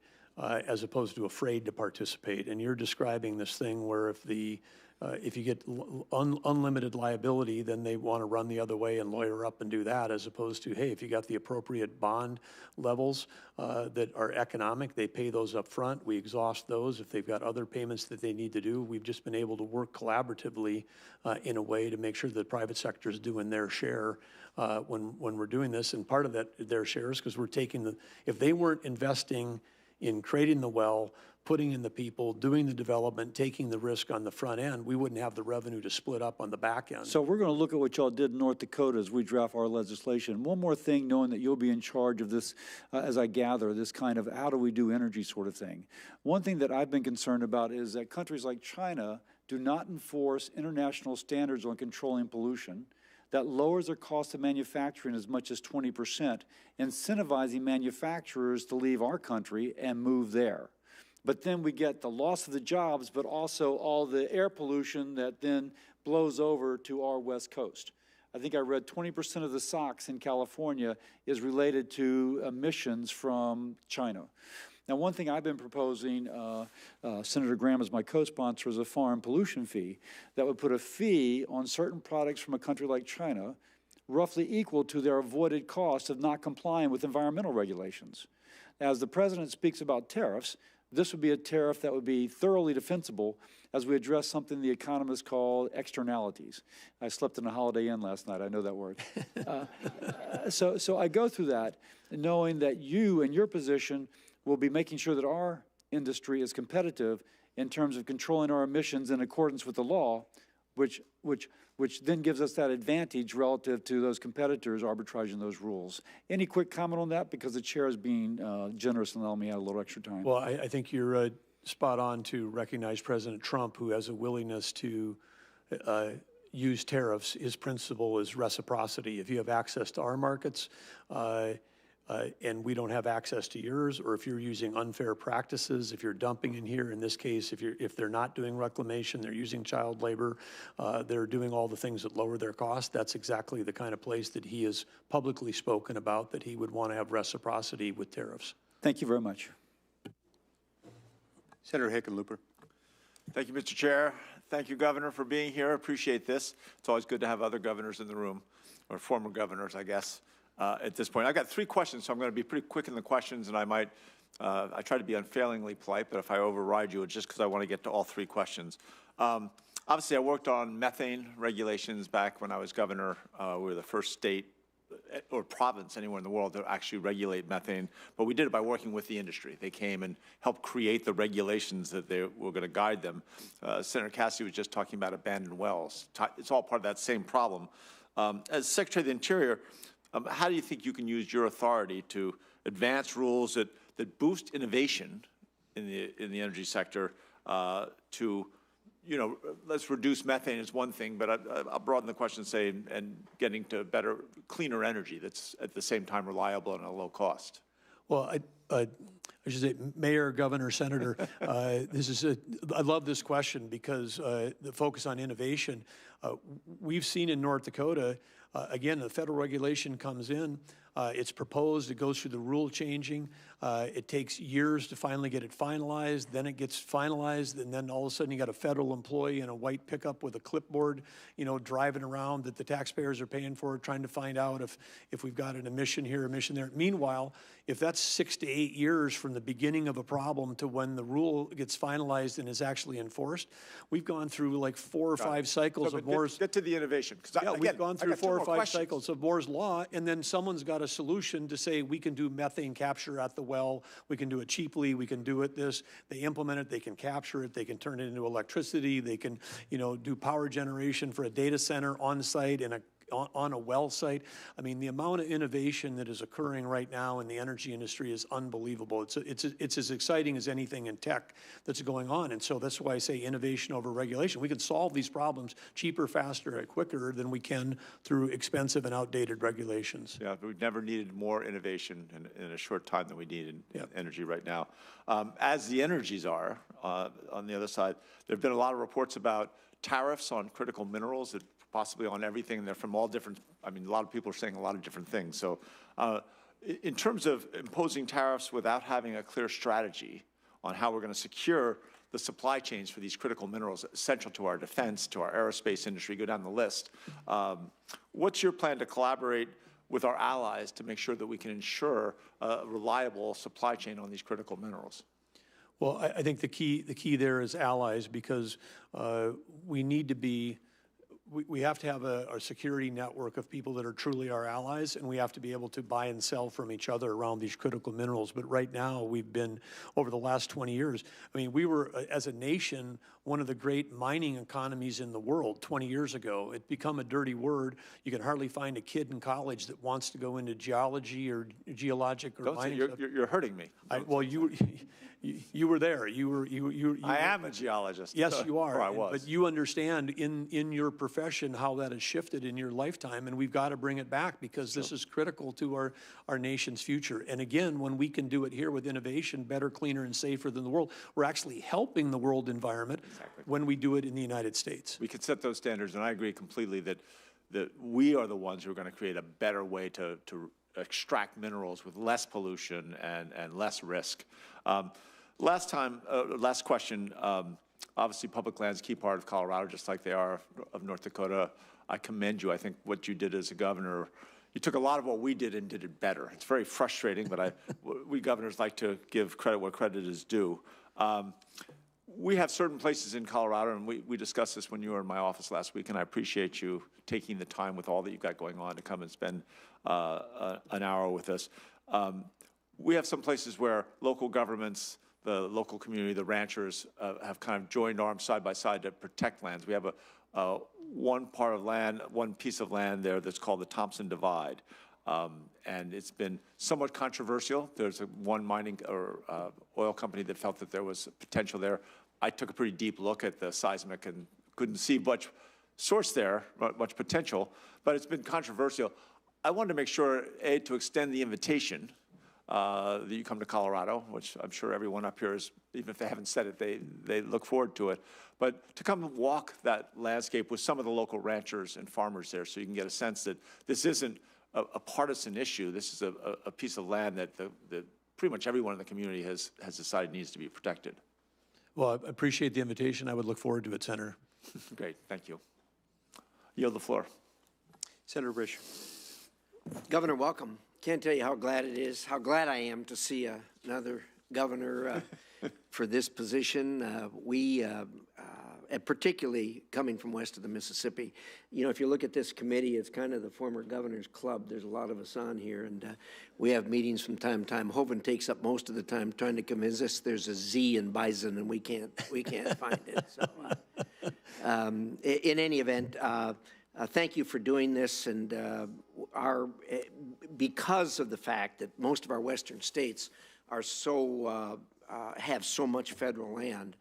as opposed to afraid to participate. And you're describing this thing where if you get unlimited liability, then they want to run the other way and lawyer up and do that, as opposed to, hey, if you got the appropriate bond levels that are economic, they pay those up front. We exhaust those. If they've got other payments that they need to do, we've just been able to work collaboratively in a way to make sure that the private sector is doing their share when we're doing this. And part of that, their shares, because we're taking if they weren't investing in creating the well, putting in the people, doing the development, taking the risk on the front end, we wouldn't have the revenue to split up on the back end. So we're going to look at what y'all did in North Dakota as we draft our legislation. One more thing, knowing that you'll be in charge of this, as I gather, this kind of how do we do energy sort of thing. One thing that I've been concerned about is that countries like China do not enforce international standards on controlling pollution. That lowers their cost of manufacturing as much as 20%, incentivizing manufacturers to leave our country and move there. But then we get the loss of the jobs, but also all the air pollution that then blows over to our West Coast. I think I read 20% of the SOx in California is related to emissions from China. Now, one thing I've been proposing, Senator Graham is my co-sponsor, is a foreign pollution fee that would put a fee on certain products from a country like China roughly equal to their avoided cost of not complying with environmental regulations. As the president speaks about tariffs, this would be a tariff that would be thoroughly defensible as we address something the economists call externalities. I slept in a Holiday Inn last night. I know that word. So I go through that knowing that you and your position will be making sure that our industry is competitive in terms of controlling our emissions in accordance with the law, which then gives us that advantage relative to those competitors arbitraging those rules. Any quick comment on that? Because the chair is being generous and allowing me out a little extra time. Well, I think you're spot on to recognize President Trump, who has a willingness to use tariffs. His principle is reciprocity. If you have access to our markets, and we don't have access to yours, or if you're using unfair practices, if you're dumping in here, in this case, if they're not doing reclamation, they're using child labor, they're doing all the things that lower their cost, that's exactly the kind of place that he has publicly spoken about, that he would want to have reciprocity with tariffs. Thank you very much. Senator Hickenlooper. Thank you, Mr. Chair. Thank you, Governor, for being here. Appreciate this. It's always good to have other governors in the room, or former governors, I guess. At this point, I've got 3 questions, so I'm going to be pretty quick in the questions, and I try to be unfailingly polite, but if I override you, it's just because I want to get to all 3 questions. Obviously, I worked on methane regulations back when I was governor. We were the first state or province anywhere in the world to actually regulate methane, but we did it by working with the industry. They came and helped create the regulations that they were going to guide them. Senator Cassidy was just talking about abandoned wells. It's all part of that same problem. As Secretary of the Interior, how do you think you can use your authority to advance rules that boost innovation in the energy sector to, let's reduce methane is one thing, but I'll broaden the question, say, and getting to better, cleaner energy that's at the same time reliable and at a low cost? Well, I should say, Mayor, Governor, Senator, I love this question because the focus on innovation, we've seen in North Dakota, again, the federal regulation comes in, it's proposed, it goes through the rule changing, it takes years to finally get it finalized, then it gets finalized, and then all of a sudden you got a federal employee in a white pickup with a clipboard, driving around that the taxpayers are paying for, trying to find out if we've got an emission here, emission there. Meanwhile, if that's 6 to 8 years from the beginning of a problem to when the rule gets finalized and is actually enforced, we've gone through like 4 or 5 cycles of Moore's. Get to the innovation. 'Cause Yeah, again, we've gone I through got two 4 or more 5 questions. cycles of Moore's Law, and then someone's got a solution to say, we can do methane capture at the well, we can do it cheaply, we can do it this. They implement it, they can capture it, they can turn it into electricity, they can, do power generation for a data center on site and on a well site. I mean, the amount of innovation that is occurring right now in the energy industry is unbelievable. It's as exciting as anything in tech that's going on. And so that's why I say innovation over regulation. We can solve these problems cheaper, faster, and quicker than we can through expensive and outdated regulations. Yeah, but we've never needed more innovation in a short time than we need in energy right now. As the energies are, on the other side, there have been a lot of reports about tariffs on critical minerals, that possibly on everything. They're from all different, I mean, a lot of people are saying a lot of different things. So in terms of imposing tariffs without having a clear strategy on how we're going to secure the supply chains for these critical minerals essential to our defense, to our aerospace industry, go down the list, what's your plan to collaborate with our allies to make sure that we can ensure a reliable supply chain on these critical minerals? Well, I think the key there is allies, because we need to be, we have to have a security network of people that are truly our allies, and we have to be able to buy and sell from each other around these critical minerals. But right now, we've been, over the last 20 years, I mean, we were, as a nation, one of the great mining economies in the world 20 years ago. It's become a dirty word. You can hardly find a kid in college that wants to go into geology or geologic or mining. You're hurting me. Well, you were there. I am a geologist. Yes, you are. Or I was. But you understand in your profession how that has shifted in your lifetime, and we've got to bring it back, because this is critical to our nation's future. And again, when we can do it here with innovation, better, cleaner, and safer than the world, we're actually helping the world environment when we do it in the United States. We can set those standards, and I agree completely that we are the ones who are going to create a better way to extract minerals with less pollution and less risk. Last question. Obviously, public land is a key part of Colorado, just like they are of North Dakota. I commend you. I think what you did as a governor, you took a lot of what we did and did it better. It's very frustrating, but we governors like to give credit where credit is due. We have certain places in Colorado, and we discussed this when you were in my office last week, and I appreciate you taking the time with all that you've got going on to come and spend an hour with us. We have some places where local governments, the local community, the ranchers have kind of joined arms side by side to protect lands. We have one piece of land there that's called the Thompson Divide. And it's been somewhat controversial. There's one mining or oil company that felt that there was potential there. I took a pretty deep look at the seismic and couldn't see much source there, much potential, but it's been controversial. I wanted to make sure, A, to extend the invitation that you come to Colorado, which I'm sure everyone up here is, even if they haven't said it, they look forward to it, but to come and walk that landscape with some of the local ranchers and farmers there, so you can get a sense that this isn't a partisan issue. This is a piece of land that pretty much everyone in the community has decided needs to be protected. Well, I appreciate the invitation. I would look forward to it, Senator. Great, thank you. Yield the floor. Senator Risch. Governor, welcome. Can't tell you how glad I am to see another governor for this position. And particularly coming from west of the Mississippi. You know, if you look at this committee, it's kind of the former governor's club. There's a lot of us on here, and we have meetings from time to time. Hovind takes up most of the time trying to convince us there's a Z in bison, and we can't find it. So, in any event, thank you for doing this, and because of the fact that most of our western states are have so much federal land,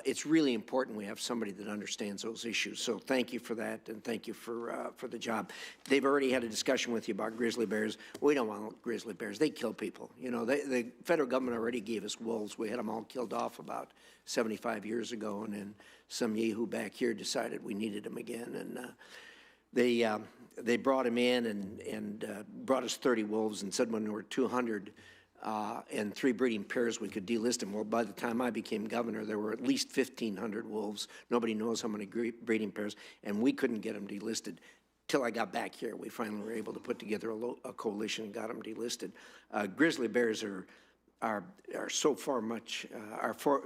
it's really important we have somebody that understands those issues. So thank you for that, and thank you for the job. They've already had a discussion with you about grizzly bears. We don't want grizzly bears. They kill people. You know, the federal government already gave us wolves. We had them all killed off about 75 years ago, and then some yahoo back here decided we needed them again, and they brought him in and brought us 30 wolves and said when there were 200 and 3 breeding pairs, we could delist them. Well, by the time I became governor, there were at least 1,500 wolves. Nobody knows how many breeding pairs, and we couldn't get them delisted. Till I got back here, we finally were able to put together a coalition and got them delisted. Grizzly bears are so far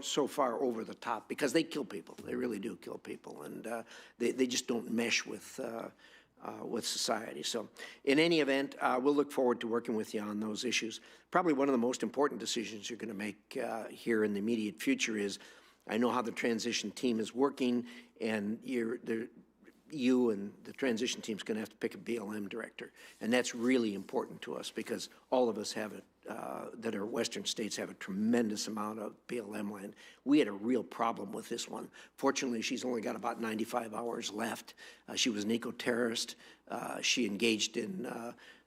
so far over the top, because they kill people. They really do kill people, and they just don't mesh with society. So in any event, we'll look forward to working with you on those issues. Probably one of the most important decisions you're going to make here in the immediate future is, I know how the transition team is working, and you and the transition team is going to have to pick a BLM director. And that's really important to us, because all of us have it, that our western states have a tremendous amount of BLM land. We had a real problem with this one. Fortunately, she's only got about 95 hours left. She was an eco-terrorist. She engaged in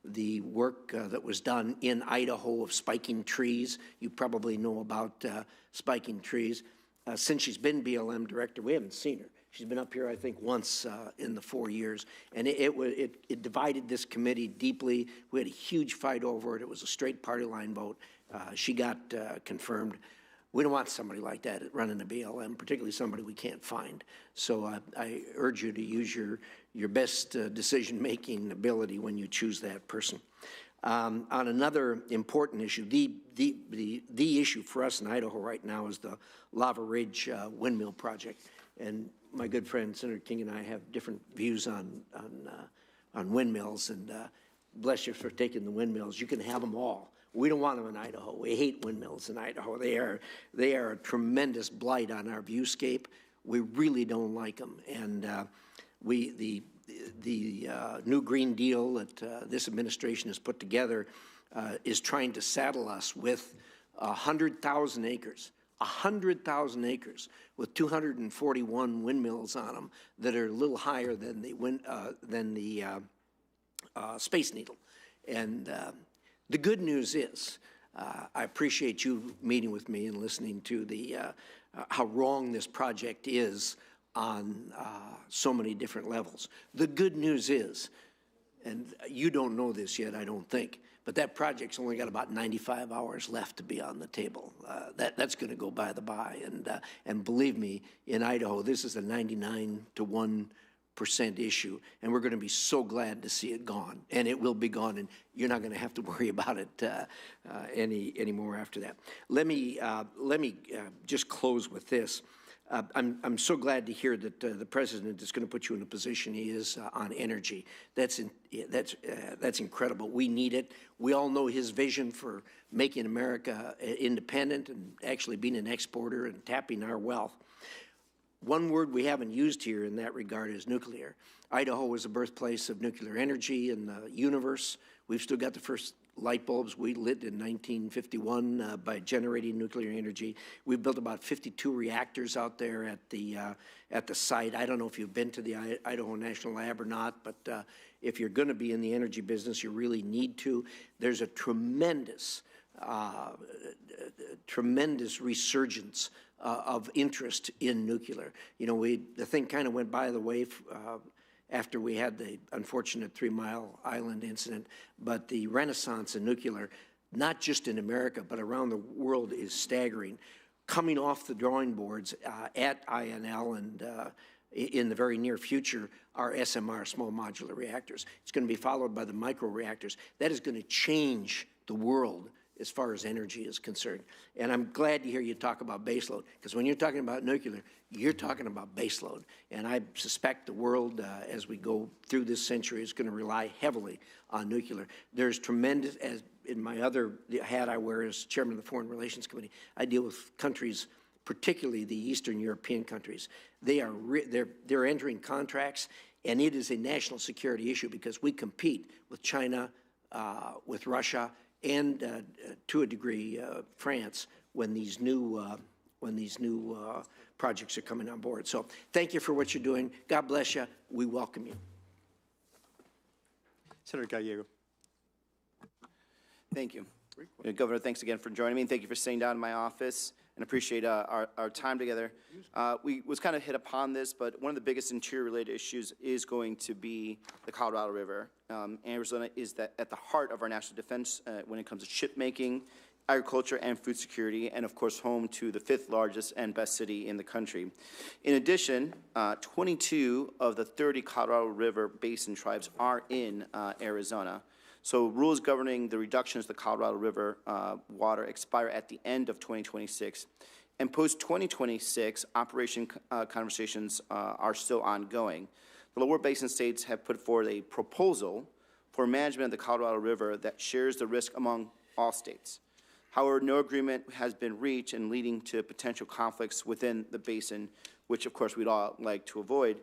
the work that was done in Idaho of spiking trees. You probably know about spiking trees. Since she's been BLM director, we haven't seen her. She's been up here, I think, once in the 4 years, and it divided this committee deeply. We had a huge fight over it. It was a straight party line vote. She got confirmed. We don't want somebody like that running the BLM, particularly somebody we can't find. So I urge you to use your best decision-making ability when you choose that person. On another important issue, the issue for us in Idaho right now is the Lava Ridge windmill project. And my good friend Senator King and I have different views on windmills, and bless you for taking the windmills. You can have them all. We don't want them in Idaho. We hate windmills in Idaho. They are a tremendous blight on our viewscape. We really don't like them. And the new Green Deal that this administration has put together is trying to saddle us with 100,000 acres. 100,000 acres with 241 windmills on them that are a little higher than the Space Needle. And the good news is, I appreciate you meeting with me and listening to how wrong this project is on so many different levels. The good news is, and you don't know this yet, I don't think, but that project's only got about 95 hours left to be on the table. That's going to go by the by. And believe me, in Idaho, this is a 99 to 1% issue, and we're going to be so glad to see it gone. And it will be gone, and you're not going to have to worry about it anymore after that. Let me just close with this. I'm so glad to hear that the president is going to put you in a position he is on energy. That's incredible. We need it. We all know his vision for making America independent and actually being an exporter and tapping our wealth. One word we haven't used here in that regard is nuclear. Idaho was the birthplace of nuclear energy in the universe. We've still got the first light bulbs we lit in 1951 by generating nuclear energy. We've built about 52 reactors out there at the site. I don't know if you've been to the Idaho National Lab or not, but if you're going to be in the energy business, you really need to. There's a tremendous resurgence of interest in nuclear. You know, the thing kind of went by the way after we had the unfortunate 3 Mile Island incident, but the renaissance in nuclear, not just in America, but around the world, is staggering. Coming off the drawing boards at INL and in the very near future are SMR, small modular reactors. It's going to be followed by the microreactors. That is going to change the world as far as energy is concerned. And I'm glad to hear you talk about baseload, because when you're talking about nuclear, you're talking about baseload. And I suspect the world, as we go through this century, is going to rely heavily on nuclear. There's tremendous, as in my other hat I wear as chairman of the Foreign Relations Committee, I deal with countries, particularly the Eastern European countries. They're entering contracts, and it is a national security issue because we compete with China, with Russia, and to a degree France when these new projects are coming on board. So thank you for what you're doing. God bless you. We welcome you. Senator Gallego. Thank you. Governor, thanks again for joining me, and thank you for sitting down in my office, and appreciate our time together. We was kind of hit upon this, but one of the biggest interior-related issues is going to be the Colorado River. Arizona is at the heart of our national defense when it comes to ship making, agriculture, and food security, and of course home to the 5th largest and best city in the country. In addition, 22 of the 30 Colorado River Basin tribes are in Arizona. So rules governing the reductions of the Colorado River water expire at the end of 2026. And post-2026, operation conversations are still ongoing. The lower basin states have put forward a proposal for management of the Colorado River that shares the risk among all states. However, no agreement has been reached and leading to potential conflicts within the basin, which of course we'd all like to avoid.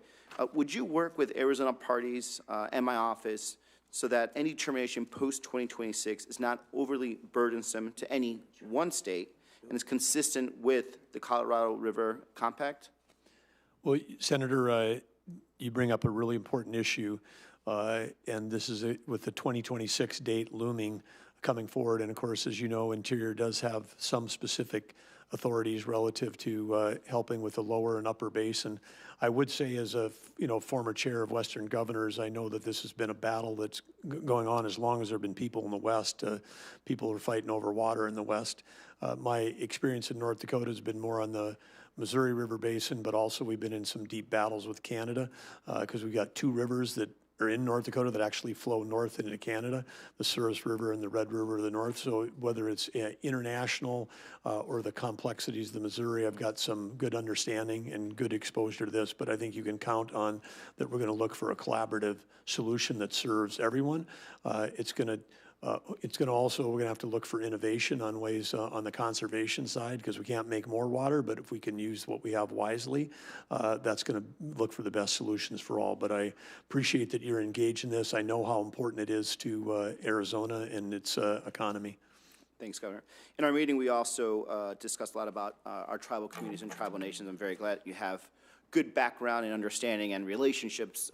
Would you work with Arizona parties and my office so that any determination post-2026 is not overly burdensome to any one state and is consistent with the Colorado River Compact? Well, Senator, you bring up a really important issue, and this is with the 2026 date looming coming forward. And of course, as you know, Interior does have some specific authorities relative to helping with the lower and upper basin. I would say, as a former chair of Western governors, I know that this has been a battle that's going on as long as there have been people in the West. People are fighting over water in the West. My experience in North Dakota has been more on the Missouri River Basin, but also we've been in some deep battles with Canada because we've got two rivers that are in North Dakota that actually flow north into Canada, the Souris River and the Red River of the North. So whether it's international or the complexities of the Missouri, I've got some good understanding and good exposure to this, but I think you can count on that we're going to look for a collaborative solution that serves everyone. It's going to also, we're going to have to look for innovation on ways on the conservation side, because we can't make more water, but if we can use what we have wisely, that's going to look for the best solutions for all. But I appreciate that you're engaged in this. I know how important it is to Arizona and its economy. Thanks, Governor. In our meeting, we also discussed a lot about our tribal communities and tribal nations. I'm very glad you have good background and understanding and relationships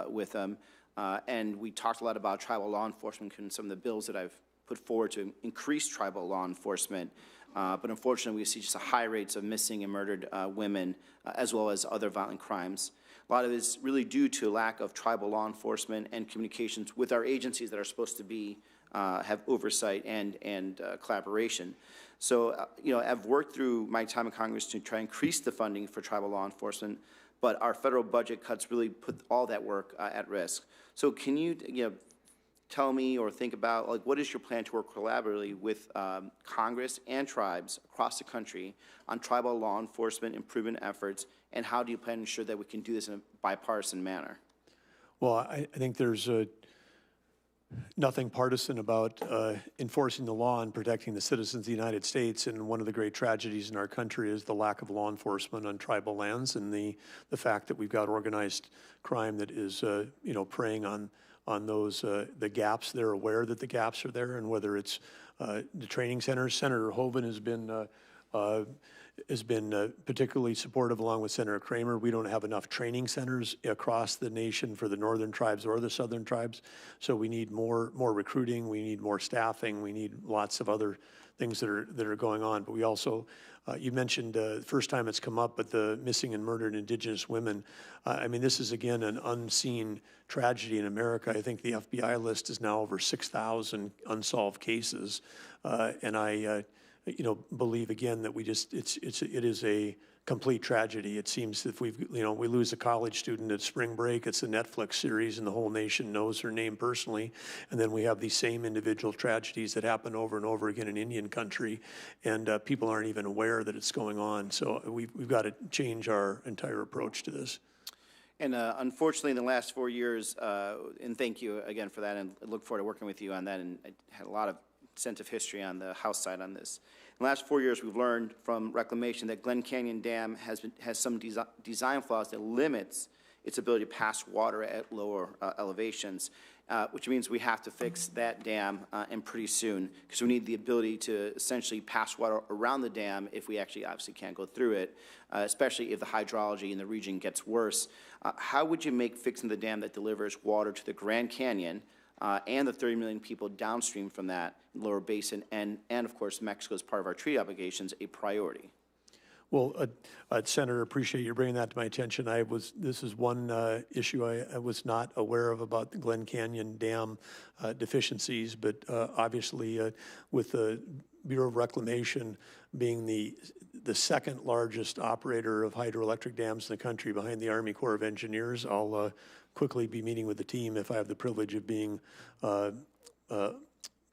with them. And we talked a lot about tribal law enforcement and some of the bills that I've put forward to increase tribal law enforcement. But unfortunately, we see just high rates of missing and murdered women, as well as other violent crimes. A lot of it is really due to a lack of tribal law enforcement and communications with our agencies that are supposed to be have oversight and collaboration. So, I've worked through my time in Congress to try and increase the funding for tribal law enforcement, but our federal budget cuts really put all that work at risk. So can you, tell me or think about, like, what is your plan to work collaboratively with Congress and tribes across the country on tribal law enforcement improvement efforts, and how do you plan to ensure that we can do this in a bipartisan manner? Well, I think there's nothing partisan about enforcing the law and protecting the citizens of the United States. And one of the great tragedies in our country is the lack of law enforcement on tribal lands, and the fact that we've got organized crime that is, preying on those the gaps. They're aware that the gaps are there, and whether it's the training centers. Senator Hoeven has been particularly supportive, along with Senator Kramer. We don't have enough training centers across the nation for the northern tribes or the southern tribes, so we need more recruiting, we need more staffing, we need lots of other things that are going on. But we also, you mentioned the first time it's come up, but the missing and murdered Indigenous women. I mean, this is, again, an unseen tragedy in America. I think the FBI list is now over 6,000 unsolved cases, and I believe again that it is a complete tragedy. It seems that if we lose a college student at spring break, it's a Netflix series and the whole nation knows her name personally. And then we have these same individual tragedies that happen over and over again in Indian country, and people aren't even aware that it's going on. So we've got to change our entire approach to this. And unfortunately, in the last 4 years, and thank you again for that, and I look forward to working with you on that, and I had a lot of sense of history on the House side on this. In the last 4 years, we've learned from reclamation that Glen Canyon Dam has some design flaws that limits its ability to pass water at lower elevations, which means we have to fix that dam and pretty soon, because we need the ability to essentially pass water around the dam if we actually obviously can't go through it, especially if the hydrology in the region gets worse. How would you make fixing the dam that delivers water to the Grand Canyon and the 30 million people downstream from that lower basin, and of course Mexico as part of our treaty obligations, a priority? Well, Senator, appreciate you bringing that to my attention. This is one issue I was not aware of about the Glen Canyon Dam deficiencies, but obviously with the Bureau of Reclamation being the second largest operator of hydroelectric dams in the country behind the Army Corps of Engineers, I'll quickly be meeting with the team if I have the privilege of being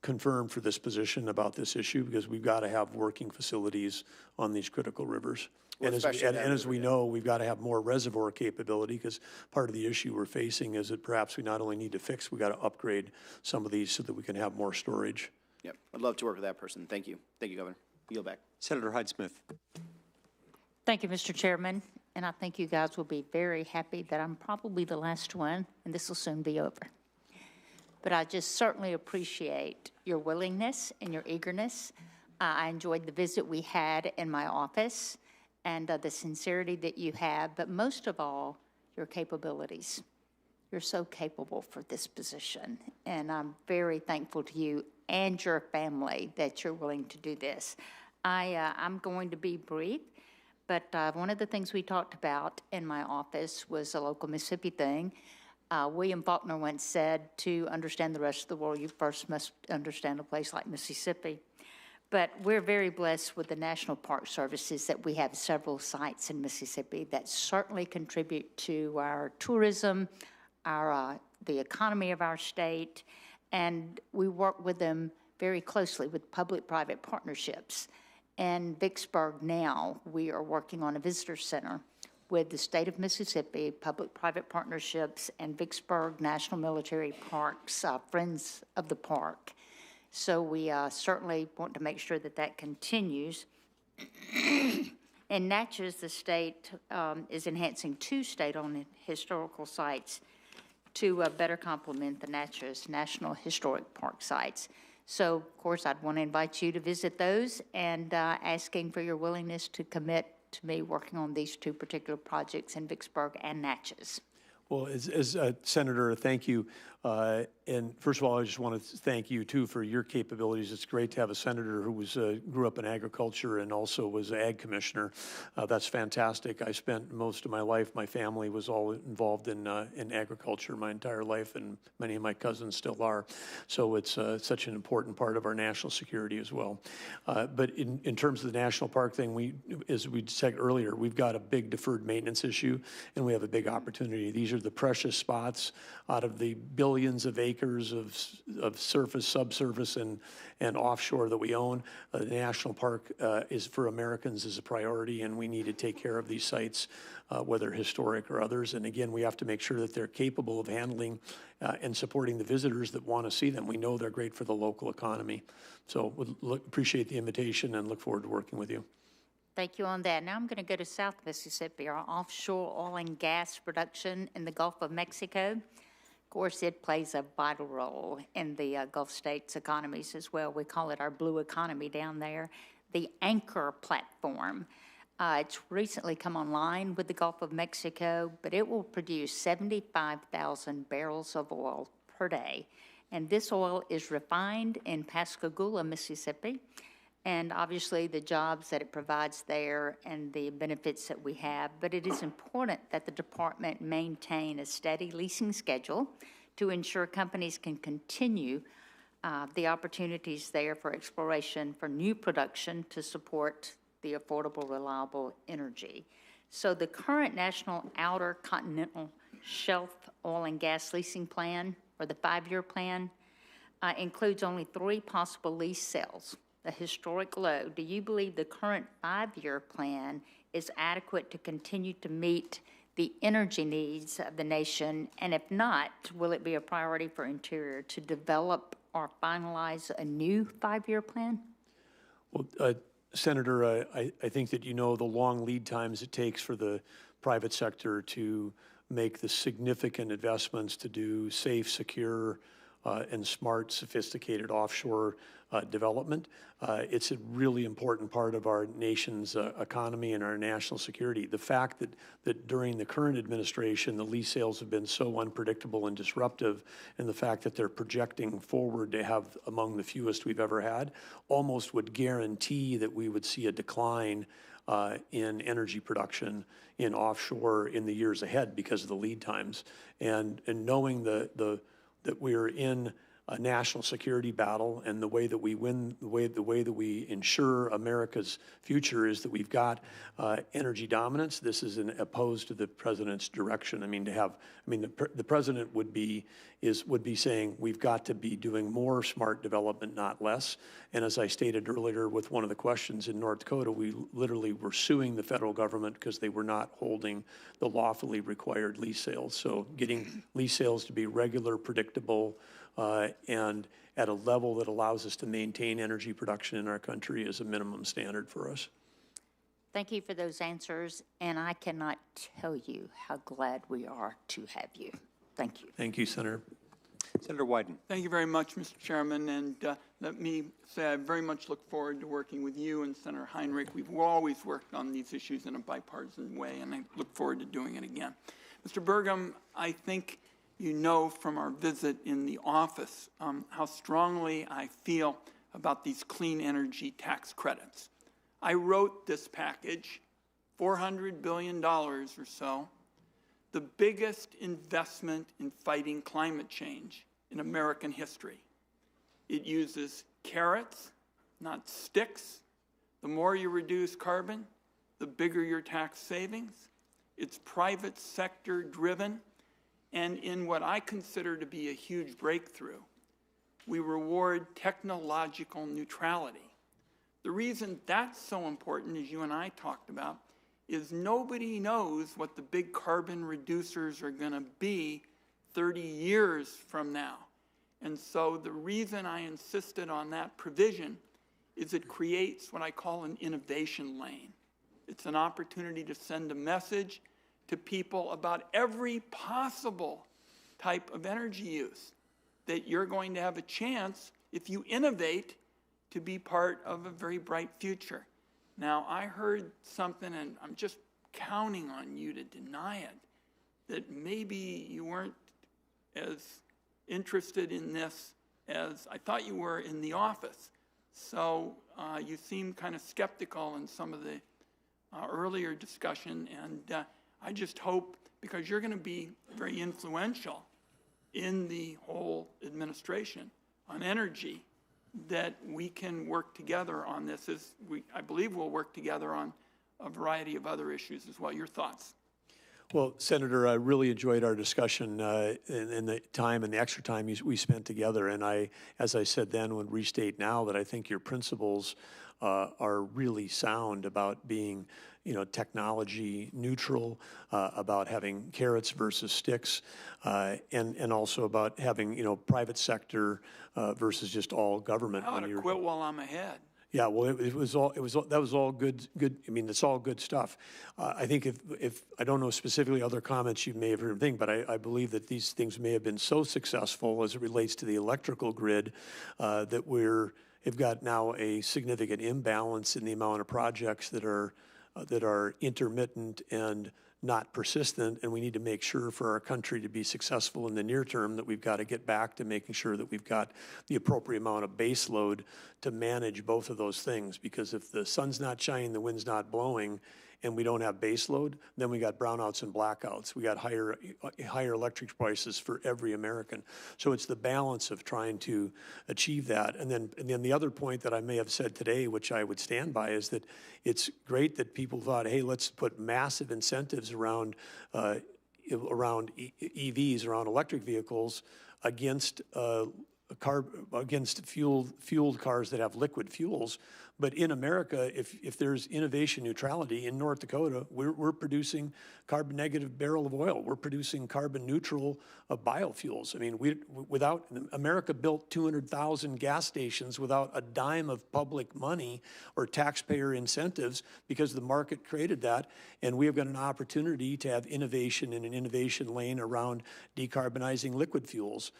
confirmed for this position about this issue, because we've got to have working facilities on these critical rivers. Well, And as we know, we've got to have more reservoir capability, because part of the issue we're facing is that perhaps we not only need to fix, we got to upgrade some of these so that we can have more storage. Yep, I'd love to work with that person. Thank you. Thank you, Governor. Yield back. Senator Hyde-Smith. Thank you, Mr. Chairman, and I think you guys will be very happy that I'm probably the last one, and this will soon be over. But I just certainly appreciate your willingness and your eagerness. I enjoyed the visit we had in my office and the sincerity that you have, but most of all, your capabilities. You're so capable for this position, and I'm very thankful to you and your family that you're willing to do this. I'm going to be brief, but one of the things we talked about in my office was a local Mississippi thing. William Faulkner once said, to understand the rest of the world, you first must understand a place like Mississippi. But we're very blessed with the National Park Services that we have several sites in Mississippi that certainly contribute to our tourism, the economy of our state, and we work with them very closely with public-private partnerships. In Vicksburg now, we are working on a visitor center with the state of Mississippi, public-private partnerships, and Vicksburg National Military Parks, Friends of the Park. So we certainly want to make sure that that continues. In Natchez, the state is enhancing 2 state-owned historical sites to better complement the Natchez National Historic Park sites. So, of course, I'd want to invite you to visit those, and asking for your willingness to commit to me working on these 2 particular projects in Vicksburg and Natchez. Well, as Senator, thank you. And first of all, I just want to thank you, too, for your capabilities. It's great to have a senator who was grew up in agriculture and also was an ag commissioner. That's fantastic. I spent most of my life, my family was all involved in agriculture my entire life, and many of my cousins still are. So it's such an important part of our national security as well. But in terms of the national park thing, as we said earlier, we've got a big deferred maintenance issue, and we have a big opportunity. These are the precious spots out of the billions of acres of surface, subsurface, and offshore that we own. The national park is for Americans is a priority, and we need to take care of these sites, whether historic or others. And again, we have to make sure that they're capable of handling and supporting the visitors that want to see them. We know they're great for the local economy. So appreciate the invitation and look forward to working with you. Thank you on that. Now I'm going to go to South Mississippi, our offshore oil and gas production in the Gulf of Mexico. Of course, it plays a vital role in the Gulf states' economies as well. We call it our blue economy down there. The Anchor platform, it's recently come online with the Gulf of Mexico, but it will produce 75,000 barrels of oil per day. And this oil is refined in Pascagoula, Mississippi. And obviously the jobs that it provides there and the benefits that we have. But it is important that the department maintain a steady leasing schedule to ensure companies can continue the opportunities there for exploration, for new production to support the affordable, reliable energy. So the current National Outer Continental Shelf Oil and Gas Leasing Plan, or the 5-year plan, includes only 3 possible lease sales. The historic low. Do you believe the current 5-year plan is adequate to continue to meet the energy needs of the nation? And if not, will it be a priority for Interior to develop or finalize a new 5-year plan? Well, Senator, I think that you know the long lead times it takes for the private sector to make the significant investments to do safe, secure, and smart, sophisticated offshore development. It's a really important part of our nation's economy and our national security. The fact that during the current administration, the lease sales have been so unpredictable and disruptive, and the fact that they're projecting forward to have among the fewest we've ever had, almost would guarantee that we would see a decline in energy production in offshore in the years ahead because of the lead times. And knowing that we're in a national security battle, and the way that we win, the way that we ensure America's future is that we've got energy dominance. This is opposed to the president's direction. I mean, the president would be saying we've got to be doing more smart development, not less. And as I stated earlier with one of the questions in North Dakota, we literally were suing the federal government because they were not holding the lawfully required lease sales. So getting lease sales to be regular, predictable, and at a level that allows us to maintain energy production in our country is a minimum standard for us. Thank you for those answers, and I cannot tell you how glad we are to have you. Thank you. Thank you, Senator. Senator Wyden. Thank you very much, Mr. Chairman, and let me say I very much look forward to working with you and Senator Heinrich. We've always worked on these issues in a bipartisan way, and I look forward to doing it again. Mr. Burgum, I think you know from our visit in the office how strongly I feel about these clean energy tax credits. I wrote this package, $400 billion or so, the biggest investment in fighting climate change in American history. It uses carrots, not sticks. The more you reduce carbon, the bigger your tax savings. It's private sector driven. And in what I consider to be a huge breakthrough, we reward technological neutrality. The reason that's so important, as you and I talked about, is nobody knows what the big carbon reducers are going to be 30 years from now. And so the reason I insisted on that provision is it creates what I call an innovation lane. It's an opportunity to send a message to people about every possible type of energy use, that you're going to have a chance, if you innovate, to be part of a very bright future. Now, I heard something, and I'm just counting on you to deny it, that maybe you weren't as interested in this as I thought you were in the office. So you seem kind of skeptical in some of the earlier discussion, and I just hope, because you're going to be very influential in the whole administration on energy, that we can work together on this. I believe we'll work together on a variety of other issues as well. Your thoughts? Well, Senator, I really enjoyed our discussion and the time and the extra time we spent together. And I, as I said then, would restate now that I think your principles are really sound about being, technology neutral, about having carrots versus sticks, and also about having, private sector versus just all government. I ought to quit while I'm ahead. Yeah, well, that was all good. I mean, it's all good stuff. I think if I don't know specifically other comments you may have heard, but I believe that these things may have been so successful as it relates to the electrical grid that we've got now a significant imbalance in the amount of projects that are intermittent and not persistent, and we need to make sure for our country to be successful in the near term that we've got to get back to making sure that we've got the appropriate amount of base load to manage both of those things. Because if the sun's not shining, the wind's not blowing, and we don't have base load, then we got brownouts and blackouts. We got higher electric prices for every American. So it's the balance of trying to achieve that. And then the other point that I may have said today, which I would stand by, is that it's great that people thought, hey, let's put massive incentives around EVs, around electric vehicles, against fueled cars that have liquid fuels. But in America, if there's innovation neutrality, in North Dakota, we're producing carbon negative barrel of oil. We're producing carbon neutral biofuels. I mean, America built 200,000 gas stations without a dime of public money or taxpayer incentives because the market created that. And we have got an opportunity to have innovation in an innovation lane around decarbonizing liquid fuels.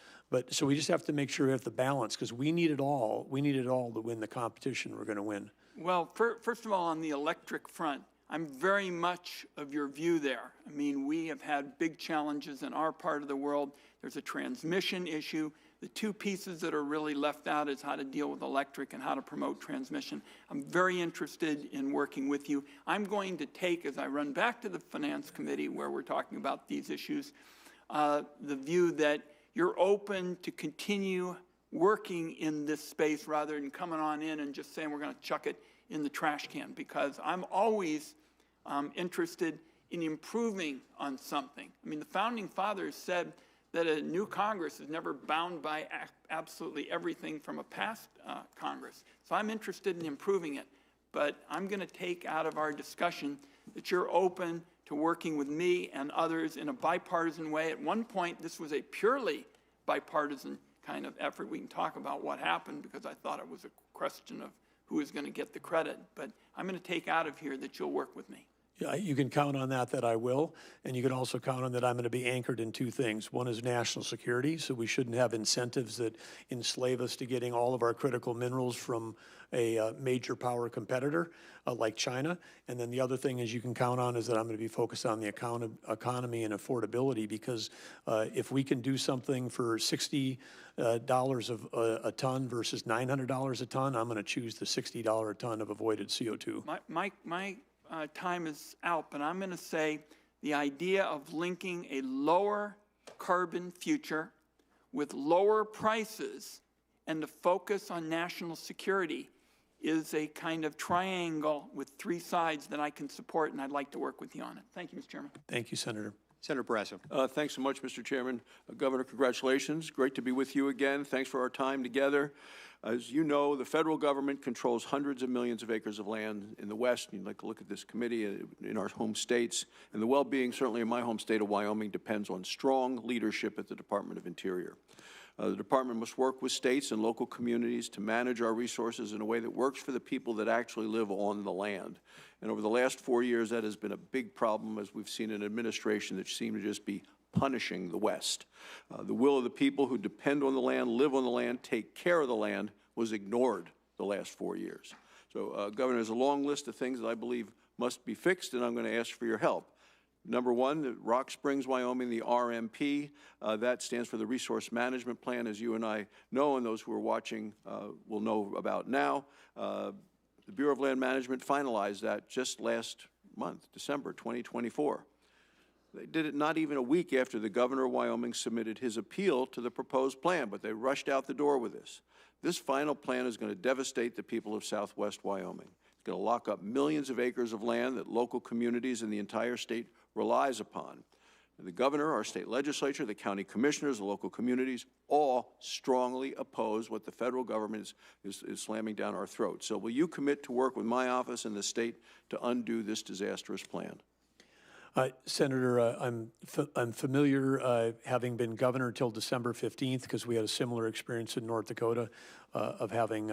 So we just have to make sure we have the balance, because we need it all. We need it all to win the competition we're going to win. Well, first of all, on the electric front, I'm very much of your view there. I mean, we have had big challenges in our part of the world. There's a transmission issue. The two pieces that are really left out is how to deal with electric and how to promote transmission. I'm very interested in working with you. I'm going to take, as I run back to the Finance Committee where we're talking about these issues, the view that you're open to continue working in this space rather than coming on in and just saying we're going to chuck it in the trash can, because I'm always interested in improving on something. I mean, the Founding Fathers said that a new Congress is never bound by absolutely everything from a past Congress. So I'm interested in improving it. But I'm going to take out of our discussion that you're open to working with me and others in a bipartisan way. At one point, this was a purely bipartisan kind of effort. We can talk about what happened, because I thought it was a question of who is going to get the credit. But I'm going to take out of here that you'll work with me. Yeah, you can count on that I will, and you can also count on that I'm going to be anchored in two things. One is national security, so we shouldn't have incentives that enslave us to getting all of our critical minerals from a major power competitor like China. And then the other thing is you can count on is that I'm going to be focused on the economy and affordability, because if we can do something for $60 a ton versus $900 a ton, I'm going to choose the $60 a ton of avoided CO2. My time is out, but I'm going to say the idea of linking a lower carbon future with lower prices and the focus on national security is a kind of triangle with three sides that I can support, and I'd like to work with you on it. Thank you, Mr. Chairman. Thank you, Senator. Senator Barrasso. Thanks so much, Mr. Chairman. Governor, congratulations. Great to be with you again. Thanks for our time together. As you know, the federal government controls hundreds of millions of acres of land in the West. You'd like to look at this committee in our home states. And the well-being, certainly in my home state of Wyoming, depends on strong leadership at the Department of Interior. The department must work with states and local communities to manage our resources in a way that works for the people that actually live on the land. And over the last 4 years, that has been a big problem, as we've seen an administration that seemed to just be punishing the West. The will of the people who depend on the land, live on the land, take care of the land was ignored the last 4 years. So, Governor, there's a long list of things that I believe must be fixed, and I'm going to ask for your help. Number one, Rock Springs, Wyoming, the RMP, that stands for the Resource Management Plan, as you and I know, and those who are watching will know about now. The Bureau of Land Management finalized that just last month, December 2024. They did it not even a week after the governor of Wyoming submitted his appeal to the proposed plan, but they rushed out the door with this. This final plan is going to devastate the people of southwest Wyoming. It's going to lock up millions of acres of land that local communities in the entire state relies upon. The governor, our state legislature, the county commissioners, the local communities, all strongly oppose what the federal government is slamming down our throats. So will you commit to work with my office and the state to undo this disastrous plan? Senator, I'm familiar, having been governor till December 15th, because we had a similar experience in North Dakota of having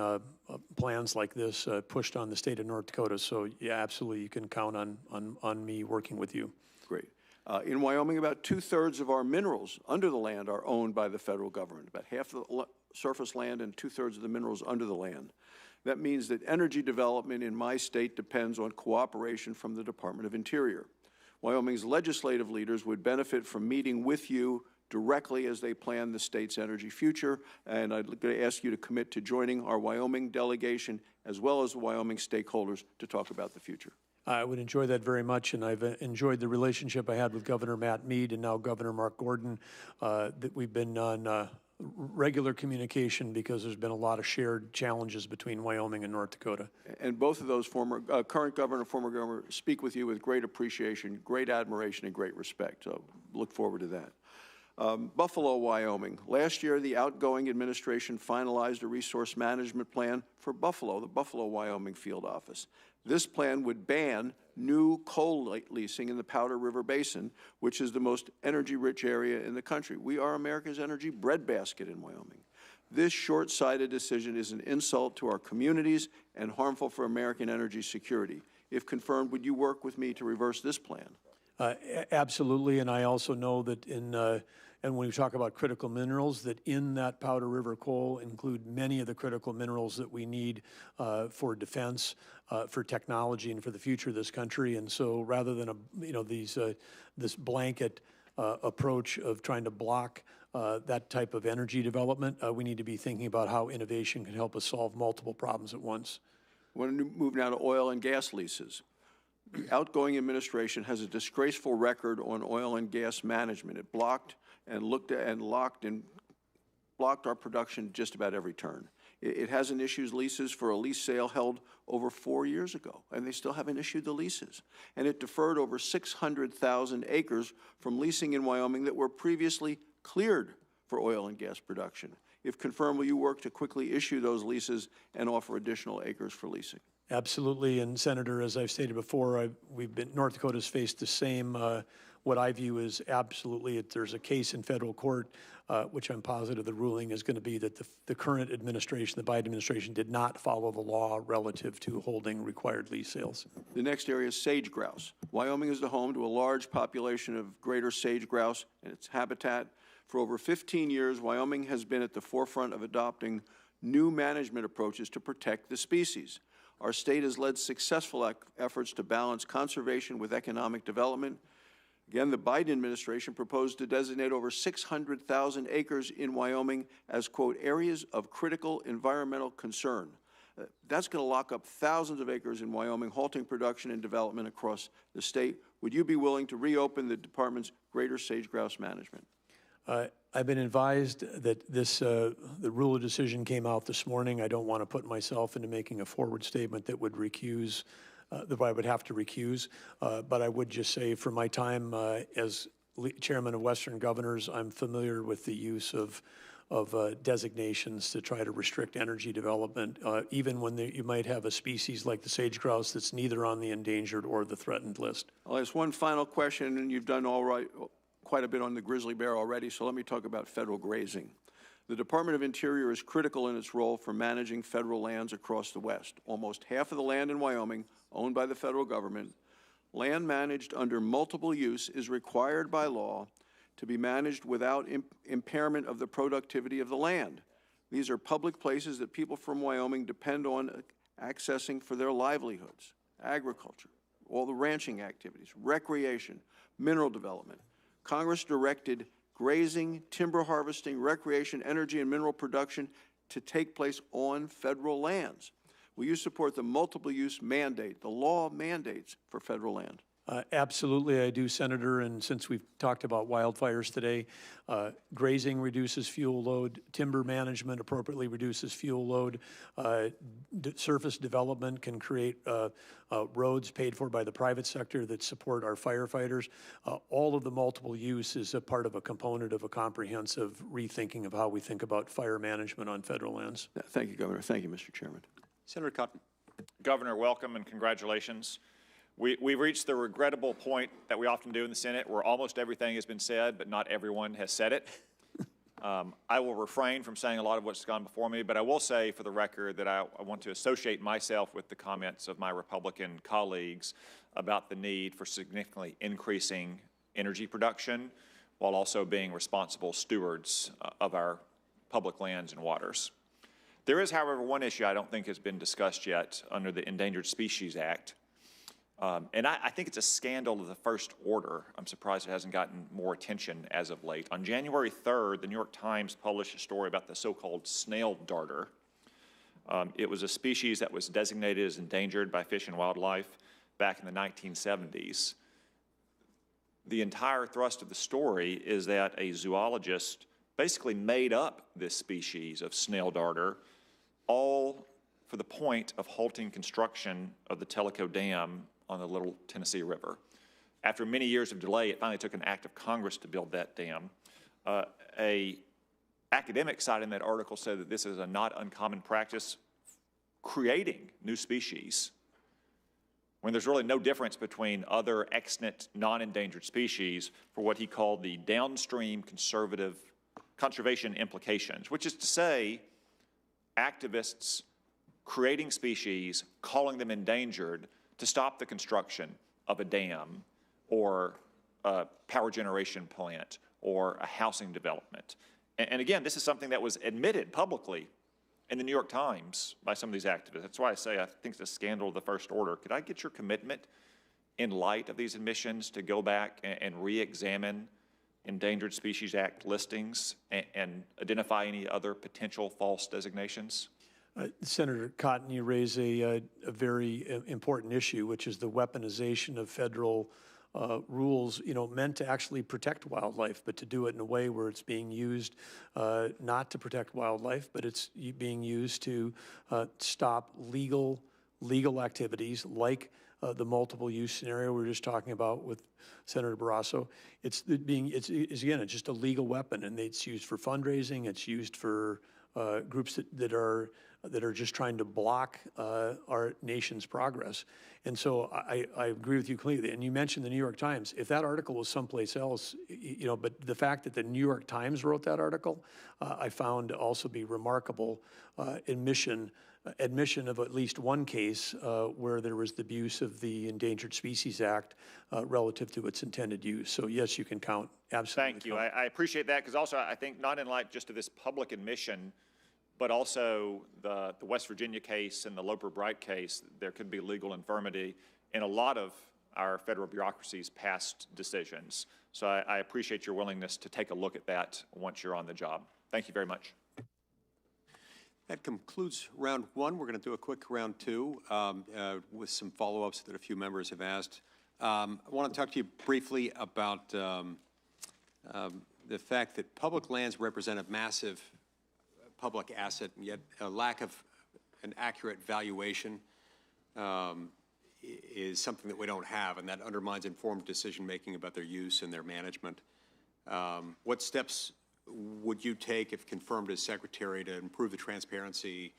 plans like this pushed on the state of North Dakota. So, yeah, absolutely, you can count on me working with you. Great. In Wyoming, about 2/3 of our minerals under the land are owned by the federal government, about half of the surface land and 2/3 of the minerals under the land. That means that energy development in my state depends on cooperation from the Department of Interior. Wyoming's legislative leaders would benefit from meeting with you directly as they plan the state's energy future, and I'd like to ask you to commit to joining our Wyoming delegation as well as the Wyoming stakeholders to talk about the future. I would enjoy that very much, and I've enjoyed the relationship I had with Governor Matt Mead and now Governor Mark Gordon, that we've been on regular communication because there's been a lot of shared challenges between Wyoming and North Dakota. And both of those current governor and former governor speak with you with great appreciation, great admiration, and great respect. So look forward to that. Buffalo, Wyoming. Last year, the outgoing administration finalized a resource management plan for Buffalo, the Buffalo, Wyoming field office. This plan would ban new coal leasing in the Powder River Basin, which is the most energy-rich area in the country. We are America's energy breadbasket in Wyoming. This short-sighted decision is an insult to our communities and harmful for American energy security. If confirmed, would you work with me to reverse this plan? Absolutely, and I also know that and when we talk about critical minerals, that in that Powder River coal include many of the critical minerals that we need for defense, for technology, and for the future of this country. And so, rather than this blanket approach of trying to block that type of energy development, we need to be thinking about how innovation can help us solve multiple problems at once. I want to move now to oil and gas leases. The outgoing administration has a disgraceful record on oil and gas management. It blocked and looked at and locked in blocked our production just about every turn. It hasn't issued leases for a lease sale held over 4 years ago, and they still haven't issued the leases. And it deferred over 600,000 acres from leasing in Wyoming that were previously cleared for oil and gas production. If confirmed, will you work to quickly issue those leases and offer additional acres for leasing? Absolutely, and Senator, as I've stated before, North Dakota's faced the same, what I view as absolutely, there's a case in federal court, which I'm positive the ruling is going to be that the current administration, the Biden administration, did not follow the law relative to holding required lease sales. The next area is sage grouse. Wyoming is the home to a large population of greater sage grouse and its habitat. For over 15 years, Wyoming has been at the forefront of adopting new management approaches to protect the species. Our state has led successful efforts to balance conservation with economic development. Again, the Biden administration proposed to designate over 600,000 acres in Wyoming as, quote, areas of critical environmental concern. That's going to lock up thousands of acres in Wyoming, halting production and development across the state. Would you be willing to reopen the department's greater sage grouse management? I've been advised that the rule of decision came out this morning. I don't want to put myself into making a forward statement that would recuse, that I would have to recuse. But I would just say, for my time as chairman of Western Governors, I'm familiar with the use of designations to try to restrict energy development, even when you might have a species like the sage grouse that's neither on the endangered or the threatened list. I'll ask one final question, and you've done quite a bit on the grizzly bear already, so let me talk about federal grazing. The Department of Interior is critical in its role for managing federal lands across the West. Almost half of the land in Wyoming, owned by the federal government, land managed under multiple use is required by law to be managed without impairment of the productivity of the land. These are public places that people from Wyoming depend on accessing for their livelihoods, agriculture, all the ranching activities, recreation, mineral development. Congress directed grazing, timber harvesting, recreation, energy, and mineral production to take place on federal lands. Will you support the multiple use mandate, the law mandates for federal land? Absolutely, I do, Senator. And since we've talked about wildfires today, grazing reduces fuel load, timber management appropriately reduces fuel load, surface development can create roads paid for by the private sector that support our firefighters. All of the multiple use is a part of a component of a comprehensive rethinking of how we think about fire management on federal lands. Thank you, Governor. Thank you, Mr. Chairman. Senator Cotton. Governor, welcome and congratulations. We've reached the regrettable point that we often do in the Senate where almost everything has been said, but not everyone has said it. I will refrain from saying a lot of what's gone before me, but I will say for the record that I want to associate myself with the comments of my Republican colleagues about the need for significantly increasing energy production while also being responsible stewards of our public lands and waters. There is, however, one issue I don't think has been discussed yet under the Endangered Species Act. And I think it's a scandal of the first order. I'm surprised it hasn't gotten more attention as of late. On January 3rd, the New York Times published a story about the so-called snail darter. It was a species that was designated as endangered by Fish and Wildlife back in the 1970s. The entire thrust of the story is that a zoologist basically made up this species of snail darter, all for the point of halting construction of the Tellico Dam on the Little Tennessee River. After many years of delay, it finally took an act of Congress to build that dam. An academic cited in that article said that this is a not uncommon practice creating new species when there's really no difference between other extant non-endangered species for what he called the downstream conservation implications, which is to say activists creating species, calling them endangered, to stop the construction of a dam or a power generation plant or a housing development. And again, this is something that was admitted publicly in the New York Times by some of these activists. That's why I say I think it's a scandal of the first order. Could I get your commitment in light of these admissions to go back and re-examine Endangered Species Act listings and identify any other potential false designations? Senator Cotton, you raise a very important issue, which is the weaponization of federal rules, meant to actually protect wildlife, but to do it in a way where it's being used not to protect wildlife, but it's being used to stop legal activities like the multiple use scenario we were just talking about with Senator Barrasso. It's just a legal weapon, and it's used for fundraising. It's used for groups that are just trying to block our nation's progress. And so I agree with you completely. And you mentioned the New York Times. If that article was someplace else, but the fact that the New York Times wrote that article, I found to also be remarkable admission of at least one case where there was the abuse of the Endangered Species Act relative to its intended use. So yes, you can count, absolutely. Thank you. I appreciate that, because also I think not in light just of this public admission, but also the West Virginia case and the Loper Bright case, there could be legal infirmity in a lot of our federal bureaucracy's past decisions. So I appreciate your willingness to take a look at that once you're on the job. Thank you very much. That concludes round one. We're going to do a quick round two with some follow-ups that a few members have asked. I want to talk to you briefly about the fact that public lands represent a massive public asset, and yet a lack of an accurate valuation is something that we don't have, and that undermines informed decision-making about their use and their management. What steps would you take, if confirmed as Secretary, to improve the transparency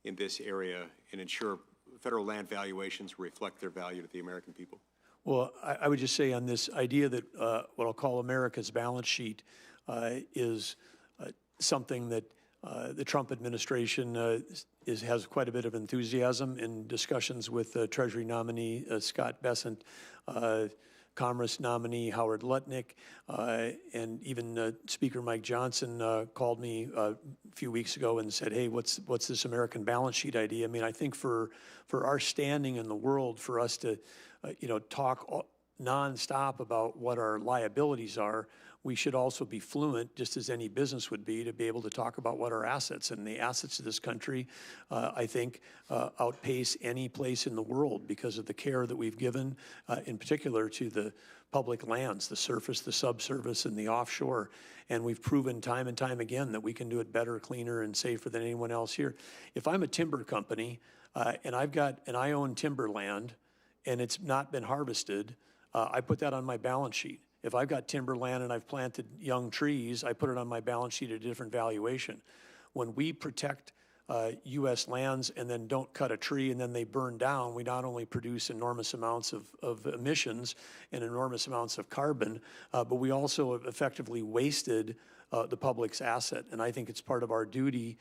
in this area and ensure federal land valuations reflect their value to the American people? Well, I would just say on this idea that what I'll call America's balance sheet is something that the Trump administration has quite a bit of enthusiasm in discussions with Treasury nominee Scott Bessent, Commerce nominee Howard Lutnick, and even Speaker Mike Johnson called me a few weeks ago and said, hey, what's this American balance sheet idea? I mean, I think for our standing in the world, for us to talk nonstop about what our liabilities are, we should also be fluent, just as any business would be, to be able to talk about what our assets, and the assets of this country, I think, outpace any place in the world because of the care that we've given, in particular to the public lands, the surface, the subsurface, and the offshore. And we've proven time and time again that we can do it better, cleaner, and safer than anyone else here. If I'm a timber company and I own timberland and it's not been harvested, I put that on my balance sheet. If I've got timberland and I've planted young trees, I put it on my balance sheet at a different valuation. When we protect U.S. lands and then don't cut a tree and then they burn down, we not only produce enormous amounts of emissions and enormous amounts of carbon, but we also have effectively wasted the public's asset. And I think it's part of our duty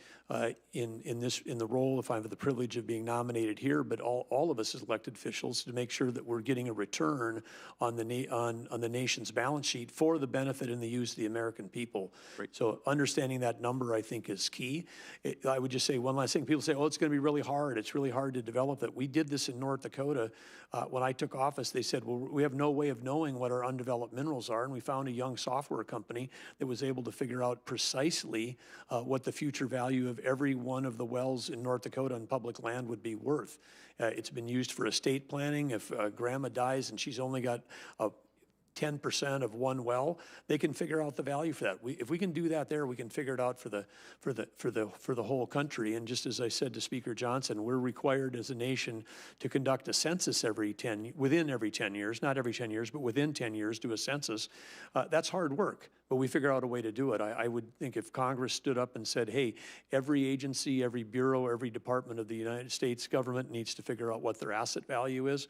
in the role, if I have the privilege of being nominated here, but all of us as elected officials, to make sure that we're getting a return on the nation's balance sheet for the benefit and the use of the American people. Great. So understanding that number, I think, is key. I would just say one last thing. People say, oh, it's going to be really hard. It's really hard to develop it. We did this in North Dakota. When I took office, they said, well, we have no way of knowing what our undeveloped minerals are, and we found a young software company that was able to figure out precisely what the future value of every one of the wells in North Dakota on public land would be worth. It's been used for estate planning. If grandma dies and she's only got 10% of one well, they can figure out the value for that. If we can do that there, we can figure it out for the whole country. And just as I said to Speaker Johnson, we're required as a nation to conduct a census within every 10 years, not every 10 years, but within 10 years, do a census. That's hard work, but we figure out a way to do it. I would think if Congress stood up and said, hey, every agency, every bureau, every department of the United States government needs to figure out what their asset value is,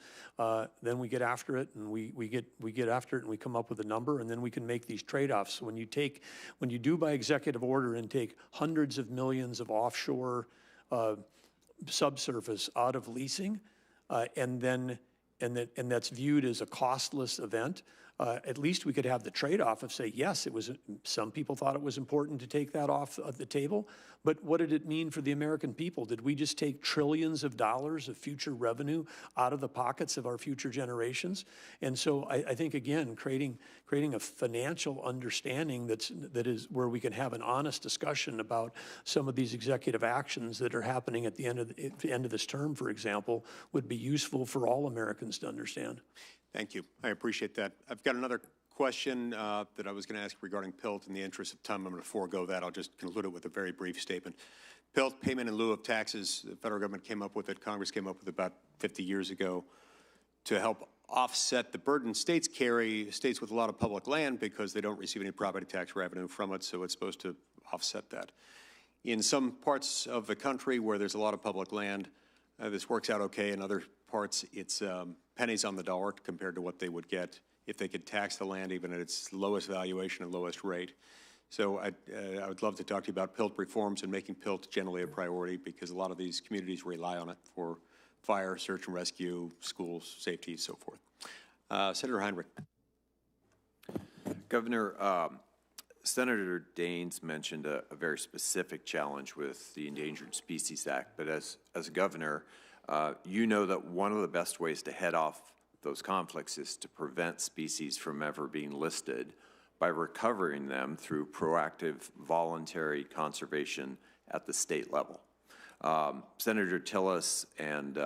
then we get after it, and we get after it, and we come up with a number, and then we can make these trade-offs. When you do by executive order and take hundreds of millions of offshore subsurface out of leasing, and that's viewed as a costless event, at least we could have the trade-off of say, yes, some people thought it was important to take that off the table, but what did it mean for the American people? Did we just take trillions of dollars of future revenue out of the pockets of our future generations? And so I think, again, creating a financial understanding that is where we can have an honest discussion about some of these executive actions that are happening at the end of this term, for example, would be useful for all Americans to understand. Thank you. I appreciate that. I've got another question that I was going to ask regarding PILT. In the interest of time, I'm going to forego that. I'll just conclude it with a very brief statement. PILT, payment in lieu of taxes, the federal government came up with it, Congress came up with it about 50 years ago to help offset the burden states carry, states with a lot of public land, because they don't receive any property tax revenue from it, so it's supposed to offset that. In some parts of the country where there's a lot of public land, this works out okay. In other parts, it's pennies on the dollar compared to what they would get if they could tax the land even at its lowest valuation and lowest rate. So I would love to talk to you about PILT reforms and making PILT generally a priority, because a lot of these communities rely on it for fire, search and rescue, schools, safety, so forth. Senator Heinrich. Governor, Senator Daines mentioned a very specific challenge with the Endangered Species Act, but as a governor, you know that one of the best ways to head off those conflicts is to prevent species from ever being listed by recovering them through proactive voluntary conservation at the state level. Senator Tillis and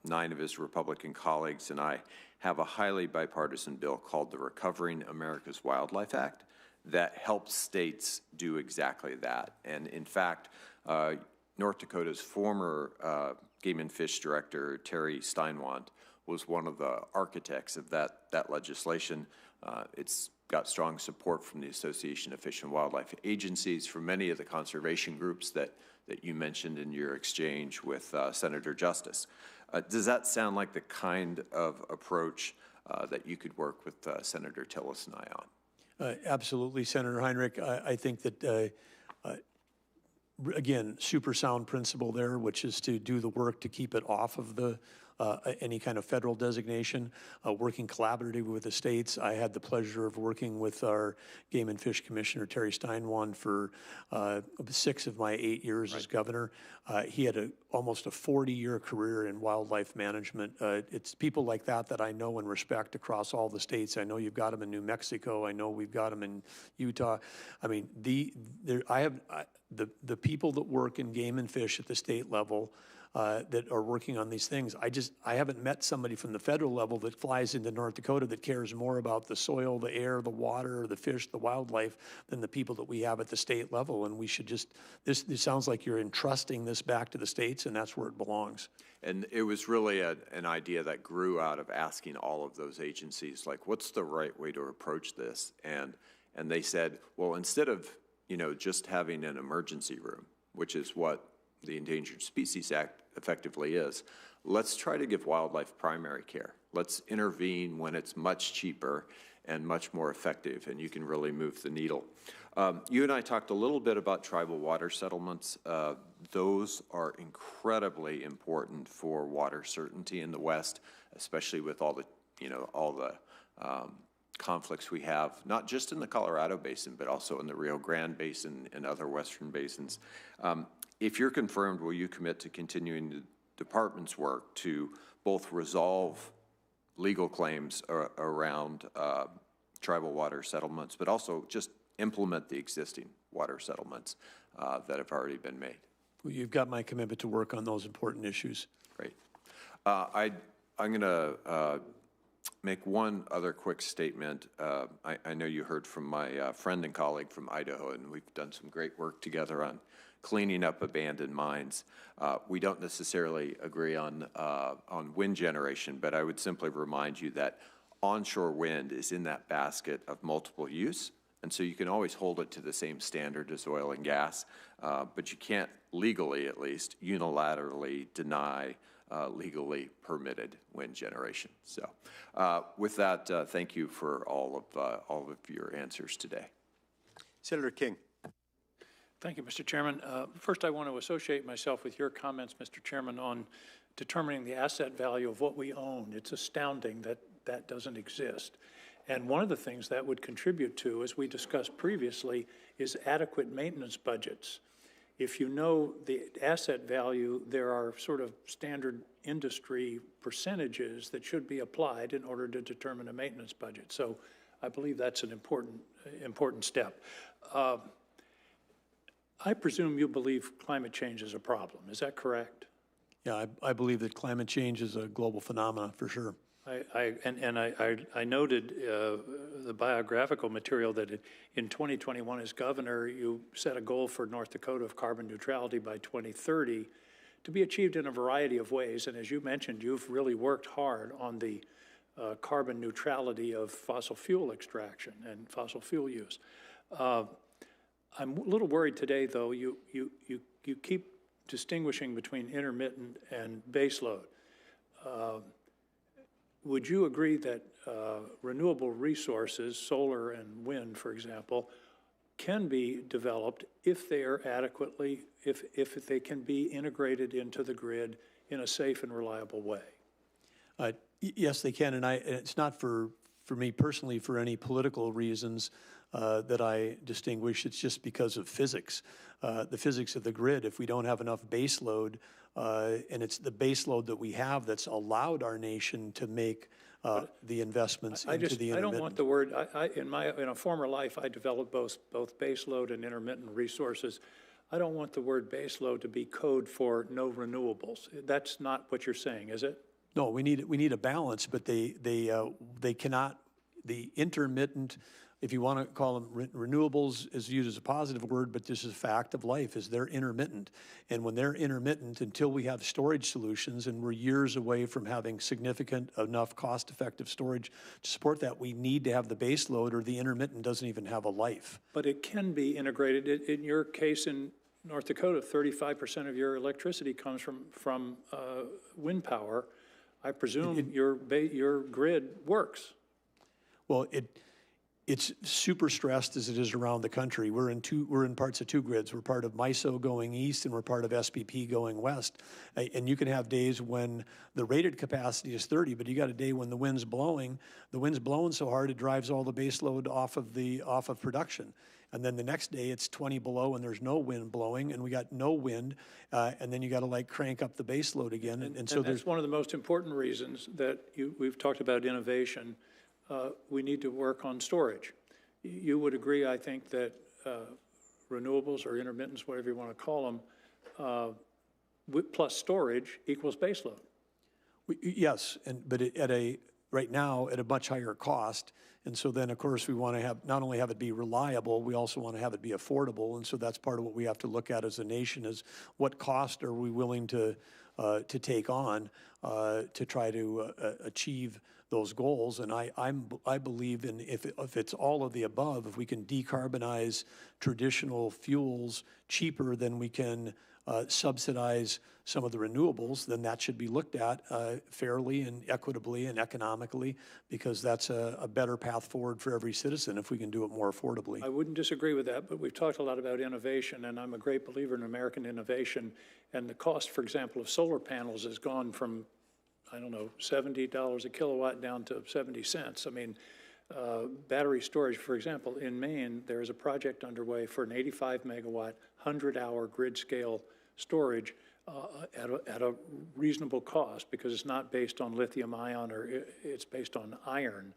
9 of his Republican colleagues and I have a highly bipartisan bill called the Recovering America's Wildlife Act that helps states do exactly that. And in fact, North Dakota's former Game and Fish Director, Terry Steinwand, was one of the architects of that legislation. It's got strong support from the Association of Fish and Wildlife Agencies, from many of the conservation groups that you mentioned in your exchange with Senator Justice. Does that sound like the kind of approach that you could work with Senator Tillis and I on? Absolutely, Senator Heinrich. I think that, again, super sound principle there, which is to do the work to keep it off of the any kind of federal designation, working collaboratively with the states. I had the pleasure of working with our Game and Fish Commissioner, Terry Steinwand, for 6 of my 8 years as governor. He had almost a 40-year career in wildlife management. It's people like that I know and respect across all the states. I know you've got them in New Mexico. I know we've got them in Utah. I mean, the people that work in game and fish at the state level that are working on these things. I haven't met somebody from the federal level that flies into North Dakota that cares more about the soil, the air, the water, the fish, the wildlife than the people that we have at the state level. And we should just, this sounds like you're entrusting this back to the states, and that's where it belongs. And it was really an idea that grew out of asking all of those agencies, like, what's the right way to approach this? And they said, well, instead of, just having an emergency room, which is what the Endangered Species Act effectively is, let's try to give wildlife primary care. Let's intervene when it's much cheaper and much more effective, and you can really move the needle. You and I talked a little bit about tribal water settlements. Those are incredibly important for water certainty in the West, especially with all the conflicts we have, not just in the Colorado Basin, but also in the Rio Grande Basin and other western basins. If you're confirmed, will you commit to continuing the department's work to both resolve legal claims around tribal water settlements, but also just implement the existing water settlements that have already been made? Well, you've got my commitment to work on those important issues. Great. I'm going to make one other quick statement. I know you heard from my friend and colleague from Idaho, and we've done some great work together on cleaning up abandoned mines. We don't necessarily agree on wind generation, but I would simply remind you that onshore wind is in that basket of multiple use, and so you can always hold it to the same standard as oil and gas, but you can't legally, at least, unilaterally deny legally permitted wind generation. So with that, thank you for all of your answers today. Senator King. Thank you, Mr. Chairman. First, I want to associate myself with your comments, Mr. Chairman, on determining the asset value of what we own. It's astounding that that doesn't exist. And one of the things that would contribute to, as we discussed previously, is adequate maintenance budgets. If you know the asset value, there are sort of standard industry percentages that should be applied in order to determine a maintenance budget. So I believe that's an important step. I presume you believe climate change is a problem. Is that correct? Yeah, I believe that climate change is a global phenomenon, for sure. I noted the biographical material that in 2021 as governor, you set a goal for North Dakota of carbon neutrality by 2030 to be achieved in a variety of ways. And as you mentioned, you've really worked hard on the carbon neutrality of fossil fuel extraction and fossil fuel use. I'm a little worried today, though. You keep distinguishing between intermittent and baseload. Would you agree that renewable resources, solar and wind, for example, can be developed if they are adequately, if they can be integrated into the grid in a safe and reliable way? Yes, they can, and it's not for me personally for any political reasons that I distinguish. It's just because of physics, the physics of the grid. If we don't have enough base load, and it's the base load that we have that's allowed our nation to make the investments into the intermittent. I don't want the word, in a former life, I developed both base load and intermittent resources. I don't want the word base load to be code for no renewables. That's not what you're saying, is it? No, we need a balance, but they cannot, the intermittent, if you want to call them renewables is used as a positive word, but this is a fact of life, is they're intermittent. And when they're intermittent, until we have storage solutions, and we're years away from having significant enough cost-effective storage to support that, we need to have the base load, or the intermittent doesn't even have a life. But it can be integrated. In your case in North Dakota, 35% of your electricity comes from wind power. I presume your grid works. Well, it's super stressed as it is around the country. We're in parts of two grids. We're part of MISO going east, and we're part of SPP going west. And you can have days when the rated capacity is 30, but you got a day when the wind's blowing. The wind's blowing so hard it drives all the base load off of production. And then the next day it's 20 below and there's no wind blowing, and we got no wind, and then you got to like crank up the base load again. And so that's one of the most important reasons that we've talked about innovation. We need to work on storage. You would agree, I think, that renewables or intermittents, whatever you want to call them, plus storage equals baseload. Yes, but right now at a much higher cost. And so then, of course, we want to have not only have it be reliable, we also want to have it be affordable. And so that's part of what we have to look at as a nation: is what cost are we willing to take on to try to achieve those goals. And I believe in if it's all of the above, if we can decarbonize traditional fuels cheaper than we can subsidize some of the renewables, then that should be looked at fairly and equitably and economically, because that's a better path forward for every citizen if we can do it more affordably. I wouldn't disagree with that, but we've talked a lot about innovation, and I'm a great believer in American innovation. And the cost, for example, of solar panels has gone from, I don't know, $70 a kilowatt down to 70 cents. I mean, battery storage, for example, in Maine, there is a project underway for an 85 megawatt, 100-hour grid scale storage at a reasonable cost, because it's not based on lithium ion, or it's based on iron.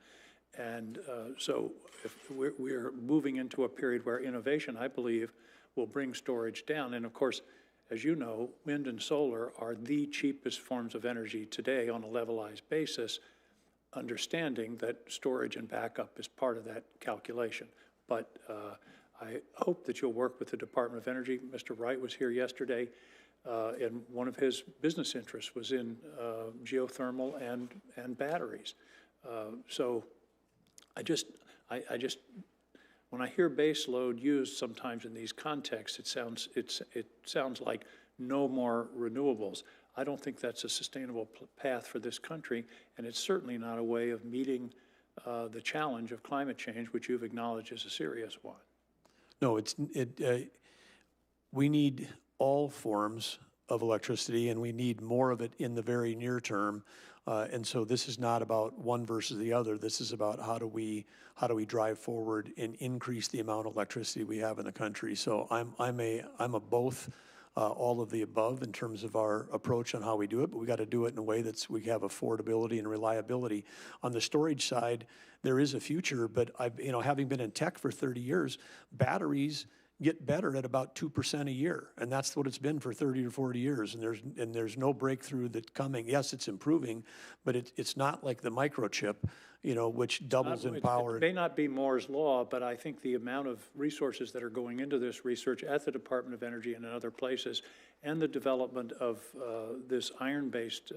And so if we're moving into a period where innovation, I believe, will bring storage down. And of course, as you know, wind and solar are the cheapest forms of energy today on a levelized basis, understanding that storage and backup is part of that calculation. But I hope that you'll work with the Department of Energy. Mr. Wright was here yesterday, and one of his business interests was in geothermal and batteries. So I just, when I hear base load used sometimes in these contexts, it sounds like no more renewables. I don't think that's a sustainable path for this country, and it's certainly not a way of meeting the challenge of climate change, which you've acknowledged is a serious one. No, we need all forms of electricity, and we need more of it in the very near term. And so this is not about one versus the other. This is about how do we drive forward and increase the amount of electricity we have in the country. So I'm a both. All of the above in terms of our approach on how we do it, but we got to do it in a way that's we have affordability and reliability. On the storage side, there is a future, but having been in tech for 30 years, batteries get better at about 2% a year. And that's what it's been for 30 or 40 years. And there's no breakthrough that's coming. Yes, it's improving, but it's not like the microchip, you know, which doubles in power. It may not be Moore's law, but I think the amount of resources that are going into this research at the Department of Energy and in other places, and the development of this iron-based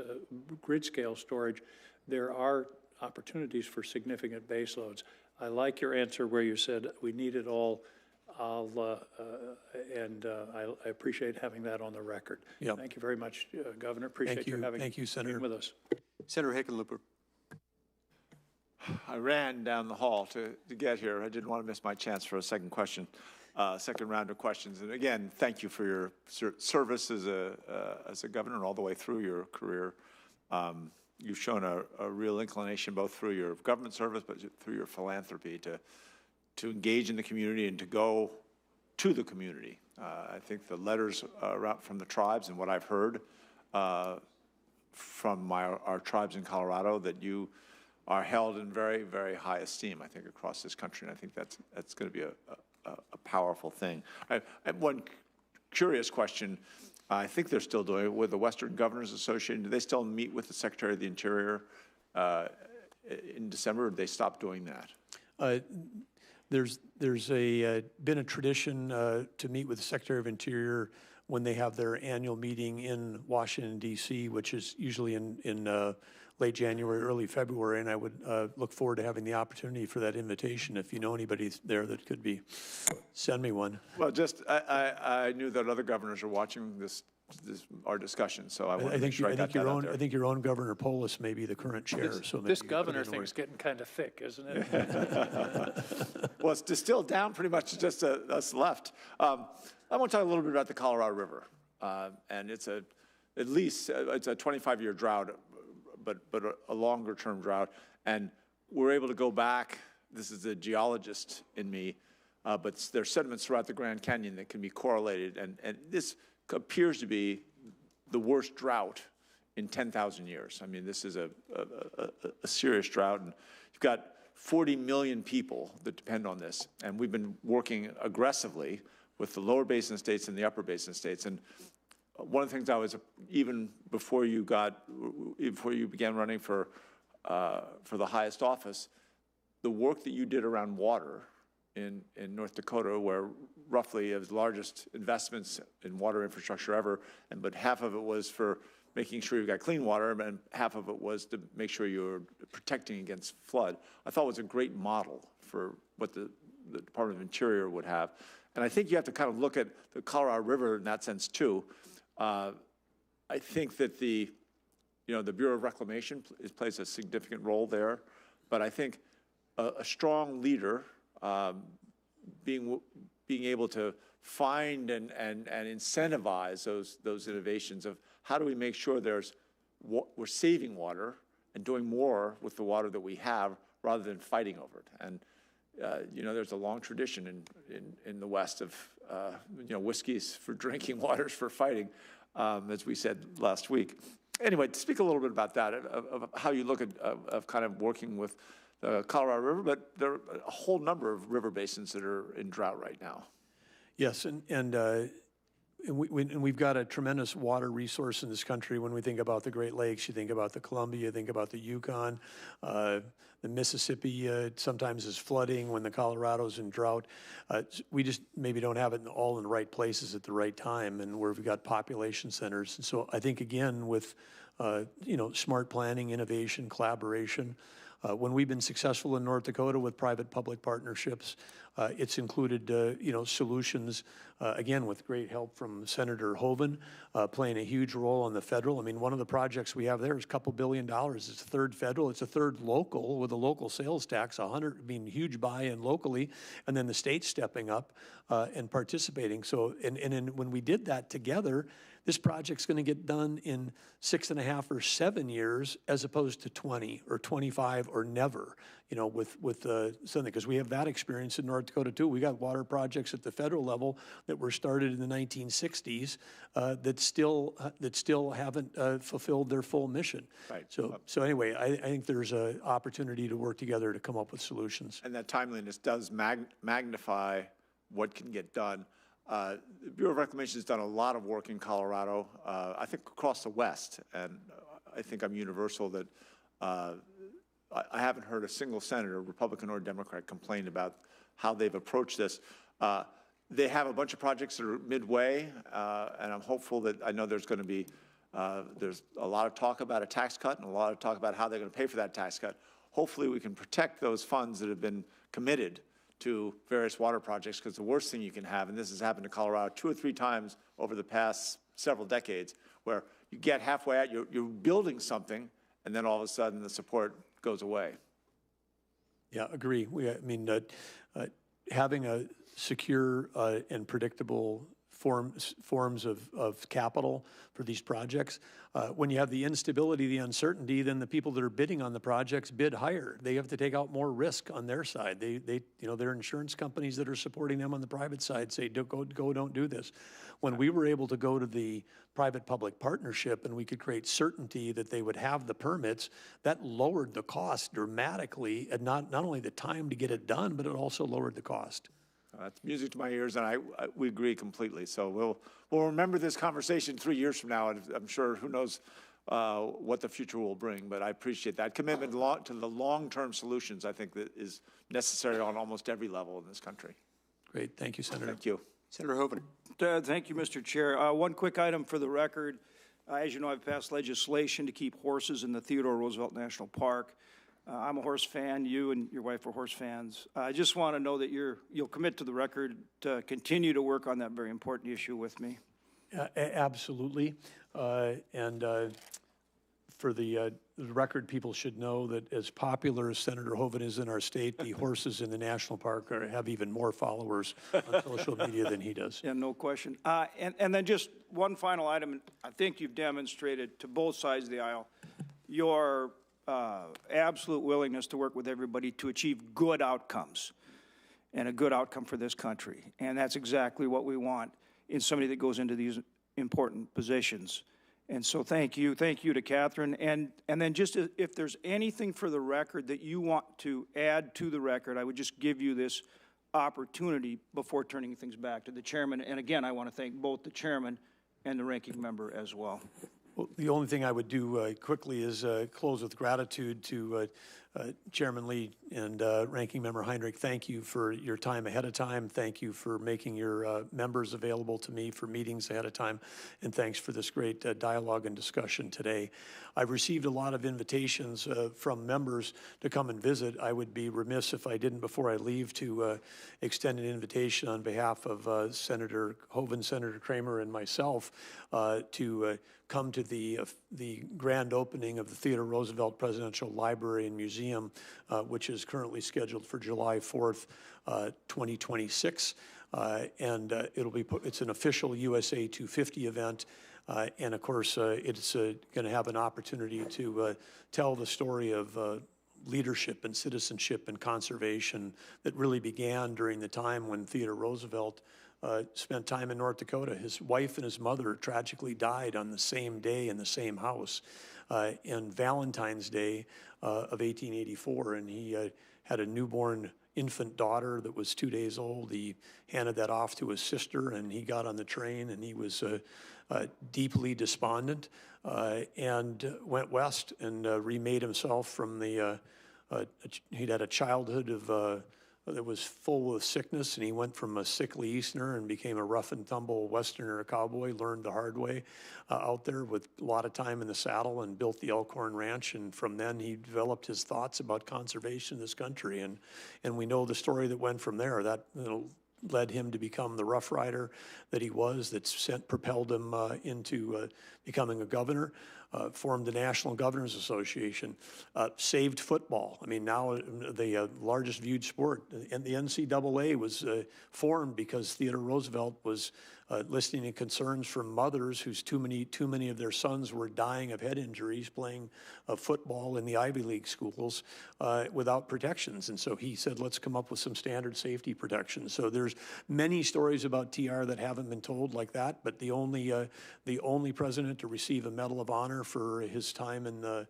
grid scale storage, there are opportunities for significant base loads. I like your answer where you said we need it all. I appreciate having that on the record. Yep. Thank you very much, Governor. Appreciate you having Thank you, Senator. being with us. Senator Hickenlooper. I ran down the hall to get here. I didn't want to miss my chance for a second question, second round of questions. And again, thank you for your service as a governor all the way through your career. You've shown a real inclination both through your government service, but through your philanthropy to engage in the community and to go to the community. I think the letters from the tribes and what I've heard from our tribes in Colorado, that you are held in very, very high esteem, I think, across this country. And I think that's going to be a powerful thing. I have one curious question. I think they're still doing it with the Western Governors Association. Do they still meet with the Secretary of the Interior in December, or did they stop doing that? There's been a tradition to meet with the Secretary of Interior when they have their annual meeting in Washington, D.C., which is usually in late January, early February, and I would look forward to having the opportunity for that invitation. If you know anybody there that could be, send me one. Well, just I knew that other governors are watching our discussion, so I wanted to make sure I got that out there. I think your own Governor Polis may be the current chair. This governor thing's getting kind of thick, isn't it? Well, it's distilled down pretty much to just us left. I want to talk a little bit about the Colorado River, and it's at least it's a 25-year drought, but a longer-term drought, and we're able to go back. This is the geologist in me, but there's sediments throughout the Grand Canyon that can be correlated, and this appears to be the worst drought in 10,000 years. I mean, this is a serious drought, and you've got 40 million people that depend on this, and we've been working aggressively with the lower basin states and the upper basin states. And one of the things I was, even before you began running for the highest office, the work that you did around water in North Dakota, where roughly it was the largest investments in water infrastructure ever, but half of it was for making sure you got clean water, and half of it was to make sure you were protecting against flood. I thought it was a great model for what the Department of Interior would have. And I think you have to kind of look at the Colorado River in that sense too. I think that the Bureau of Reclamation plays a significant role there, but I think a strong leader being able to find and incentivize those innovations of how do we make sure we're saving water and doing more with the water that we have rather than fighting over it. And there's a long tradition in the West of whiskeys for drinking, waters for fighting, as we said last week. Anyway, to speak a little bit about that, of how you look at of kind of working with the Colorado River, but there are a whole number of river basins that are in drought right now. Yes, and we've got a tremendous water resource in this country. When we think about the Great Lakes, you think about the Columbia, you think about the Yukon, the Mississippi sometimes is flooding when the Colorado's in drought. We just maybe don't have it all in the right places at the right time, and where we've got population centers. And so I think, again, with smart planning, innovation, collaboration, when we've been successful in North Dakota with private-public partnerships, it's included, solutions, again, with great help from Senator Hoeven, playing a huge role on the federal. I mean, one of the projects we have there is a couple $2 billion. It's a third federal, it's a third local with a local sales tax, huge buy-in locally, and then the state stepping up and participating. So, and when we did that together, this project's going to get done in 6.5 or 7 years, as opposed to 20 or 25 or never. With something, because we have that experience in North Dakota too. We got water projects at the federal level that were started in the 1960s that still haven't fulfilled their full mission. Right. So anyway, I think there's an opportunity to work together to come up with solutions. And that timeliness does magnify what can get done. The Bureau of Reclamation has done a lot of work in Colorado, I think across the West, and I think I'm universal that I haven't heard a single senator, Republican or Democrat, complain about how they've approached this. They have a bunch of projects that are midway, and I'm hopeful that I know there's going to be there's a lot of talk about a tax cut and a lot of talk about how they're going to pay for that tax cut. Hopefully we can protect those funds that have been committed to various water projects, because the worst thing you can have, and this has happened to Colorado 2 or 3 times over the past several decades, where you get halfway out, you're building something, and then all of a sudden the support goes away. Yeah, agree. I mean, having a secure and predictable forms of capital for these projects. When you have the instability, the uncertainty, then the people that are bidding on the projects bid higher. They have to take out more risk on their side. Their insurance companies that are supporting them on the private side say, don't do this. When we were able to go to the private-public partnership and we could create certainty that they would have the permits, that lowered the cost dramatically, and not only the time to get it done, but it also lowered the cost. That's music to my ears, and we agree completely. So we'll remember this conversation 3 years from now, and I'm sure who knows what the future will bring. But I appreciate that commitment to the long-term solutions. I think that is necessary on almost every level in this country. Great, thank you, Senator. Thank you, Senator Hoeven. Thank you, Mr. Chair. One quick item for the record. As you know, I've passed legislation to keep horses in the Theodore Roosevelt National Park. I'm a horse fan. You and your wife are horse fans. I just want to know that you'll commit to the record to continue to work on that very important issue with me. Absolutely. For the record, people should know that as popular as Senator Hoeven is in our state, the horses in the national park have even more followers on social media than he does. Yeah, no question. And then just one final item. I think you've demonstrated to both sides of the aisle your absolute willingness to work with everybody to achieve good outcomes and a good outcome for this country. And that's exactly what we want in somebody that goes into these important positions. And so thank you to Catherine. And then just if there's anything for the record that you want to add to the record, I would just give you this opportunity before turning things back to the chairman. And again, I want to thank both the chairman and the ranking member as well. Well, the only thing I would do quickly is close with gratitude to Chairman Lee and Ranking Member Heinrich. Thank you for your time ahead of time. Thank you for making your members available to me for meetings ahead of time. And thanks for this great dialogue and discussion today. I've received a lot of invitations from members to come and visit. I would be remiss if I didn't, before I leave, to extend an invitation on behalf of Senator Hoeven, Senator Kramer, and myself to come to the grand opening of the Theodore Roosevelt Presidential Library and Museum, which is currently scheduled for July 4th, 2026. It's an official USA 250 event. And of course, it's going to have an opportunity to tell the story of leadership and citizenship and conservation that really began during the time when Theodore Roosevelt spent time in North Dakota. His wife and his mother tragically died on the same day in the same house, on Valentine's Day of 1884, and he had a newborn infant daughter that was 2 days old. He handed that off to his sister, and he got on the train, and he was deeply despondent, and went west and remade himself from the, he'd had a childhood of that was full of sickness, and he went from a sickly Easterner and became a rough and tumble Westerner cowboy, learned the hard way out there with a lot of time in the saddle, and built the Elkhorn Ranch. And from then he developed his thoughts about conservation in this country. And we know the story that went from there. That led him to become the Rough Rider that he was, that propelled him into becoming a governor. Formed the National Governors Association, saved football. I mean, now the largest viewed sport. And the NCAA was formed because Theodore Roosevelt was listening to concerns from mothers whose too many of their sons were dying of head injuries playing football in the Ivy League schools without protections. And so he said, let's come up with some standard safety protections. So there's There's many stories about TR that haven't been told like that, but the only president to receive a Medal of Honor for his time in the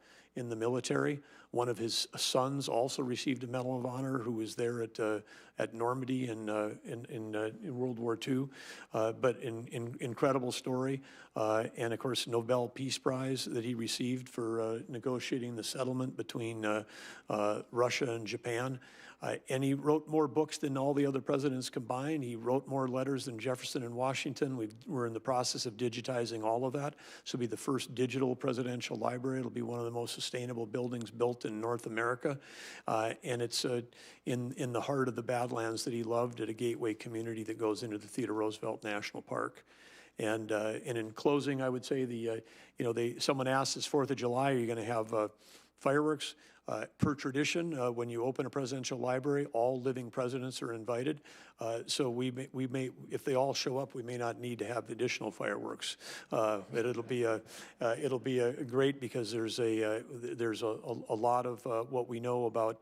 military. One of his sons also received a Medal of Honor, who was there at Normandy in World War II. But incredible story, and of course Nobel Peace Prize that he received for negotiating the settlement between Russia and Japan. And he wrote more books than all the other presidents combined. He wrote more letters than Jefferson and Washington. We're in the process of digitizing all of that. This will be the first digital presidential library. It'll be one of the most sustainable buildings built in North America. And it's in the heart of the Badlands that he loved, at a gateway community that goes into the Theodore Roosevelt National Park. And in closing, I would say someone asked this 4th of July, are you going to have fireworks? Per tradition, when you open a presidential library, all living presidents are invited. So we may, if they all show up, we may not need to have additional fireworks. But it'll be great, because there's a lot of what we know about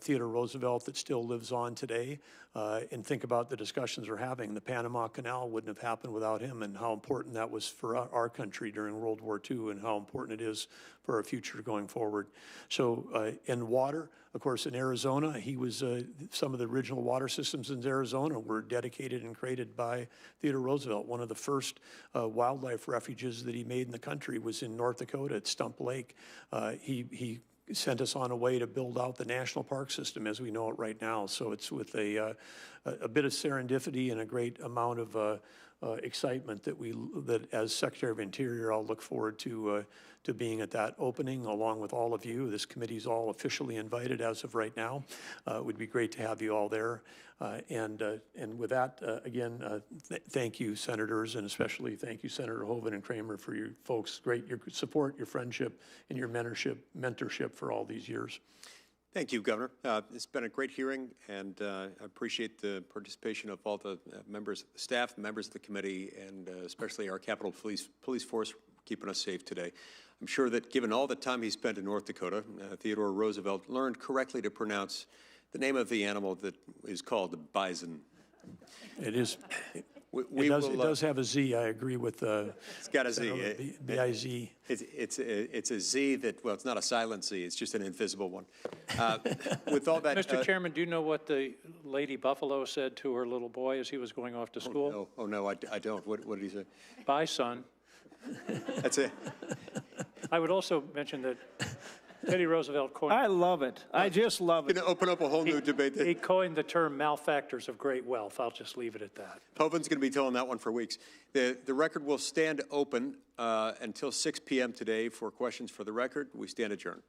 Theodore Roosevelt that still lives on today. And think about the discussions we're having. The Panama Canal wouldn't have happened without him, and how important that was for our country during World War II, and how important it is for our future going forward. So, in water, of course, in Arizona, he was, some of the original water systems in Arizona were dedicated and created by Theodore Roosevelt. One of the first wildlife refuges that he made in the country was in North Dakota at Stump Lake. He sent us on a way to build out the national park system as we know it right now. So it's with a bit of serendipity and a great amount of excitement that as Secretary of Interior, I'll look forward to being at that opening along with all of you. This committee's all officially invited as of right now. It would be great to have you all there. And with that, again, thank you, senators, and especially thank you, Senator Hoeven and Kramer, for your folks, your support, your friendship, and your mentorship for all these years. Thank you, Governor. It's been a great hearing, and I appreciate the participation of all the members of the staff, members of the committee, and especially our Capitol Police Force keeping us safe today. I'm sure that given all the time he spent in North Dakota, Theodore Roosevelt learned correctly to pronounce the name of the animal that is called the bison. It is. It does have a Z. I agree with it's got a Z. B-I-Z. It's a Z that, well, it's not a silent Z. It's just an invisible one. With all that, Mr. Chairman, do you know what the Lady Buffalo said to her little boy as he was going off to school? Oh no, I don't. What did he say? Bye, son. That's it. I would also mention that Teddy Roosevelt coined... I love it. I just love it. Going to open up a whole new debate there. He coined the term malefactors of great wealth. I'll just leave it at that. Hoeven's going to be telling that one for weeks. The record will stand open until 6 p.m. today for questions for the record. We stand adjourned.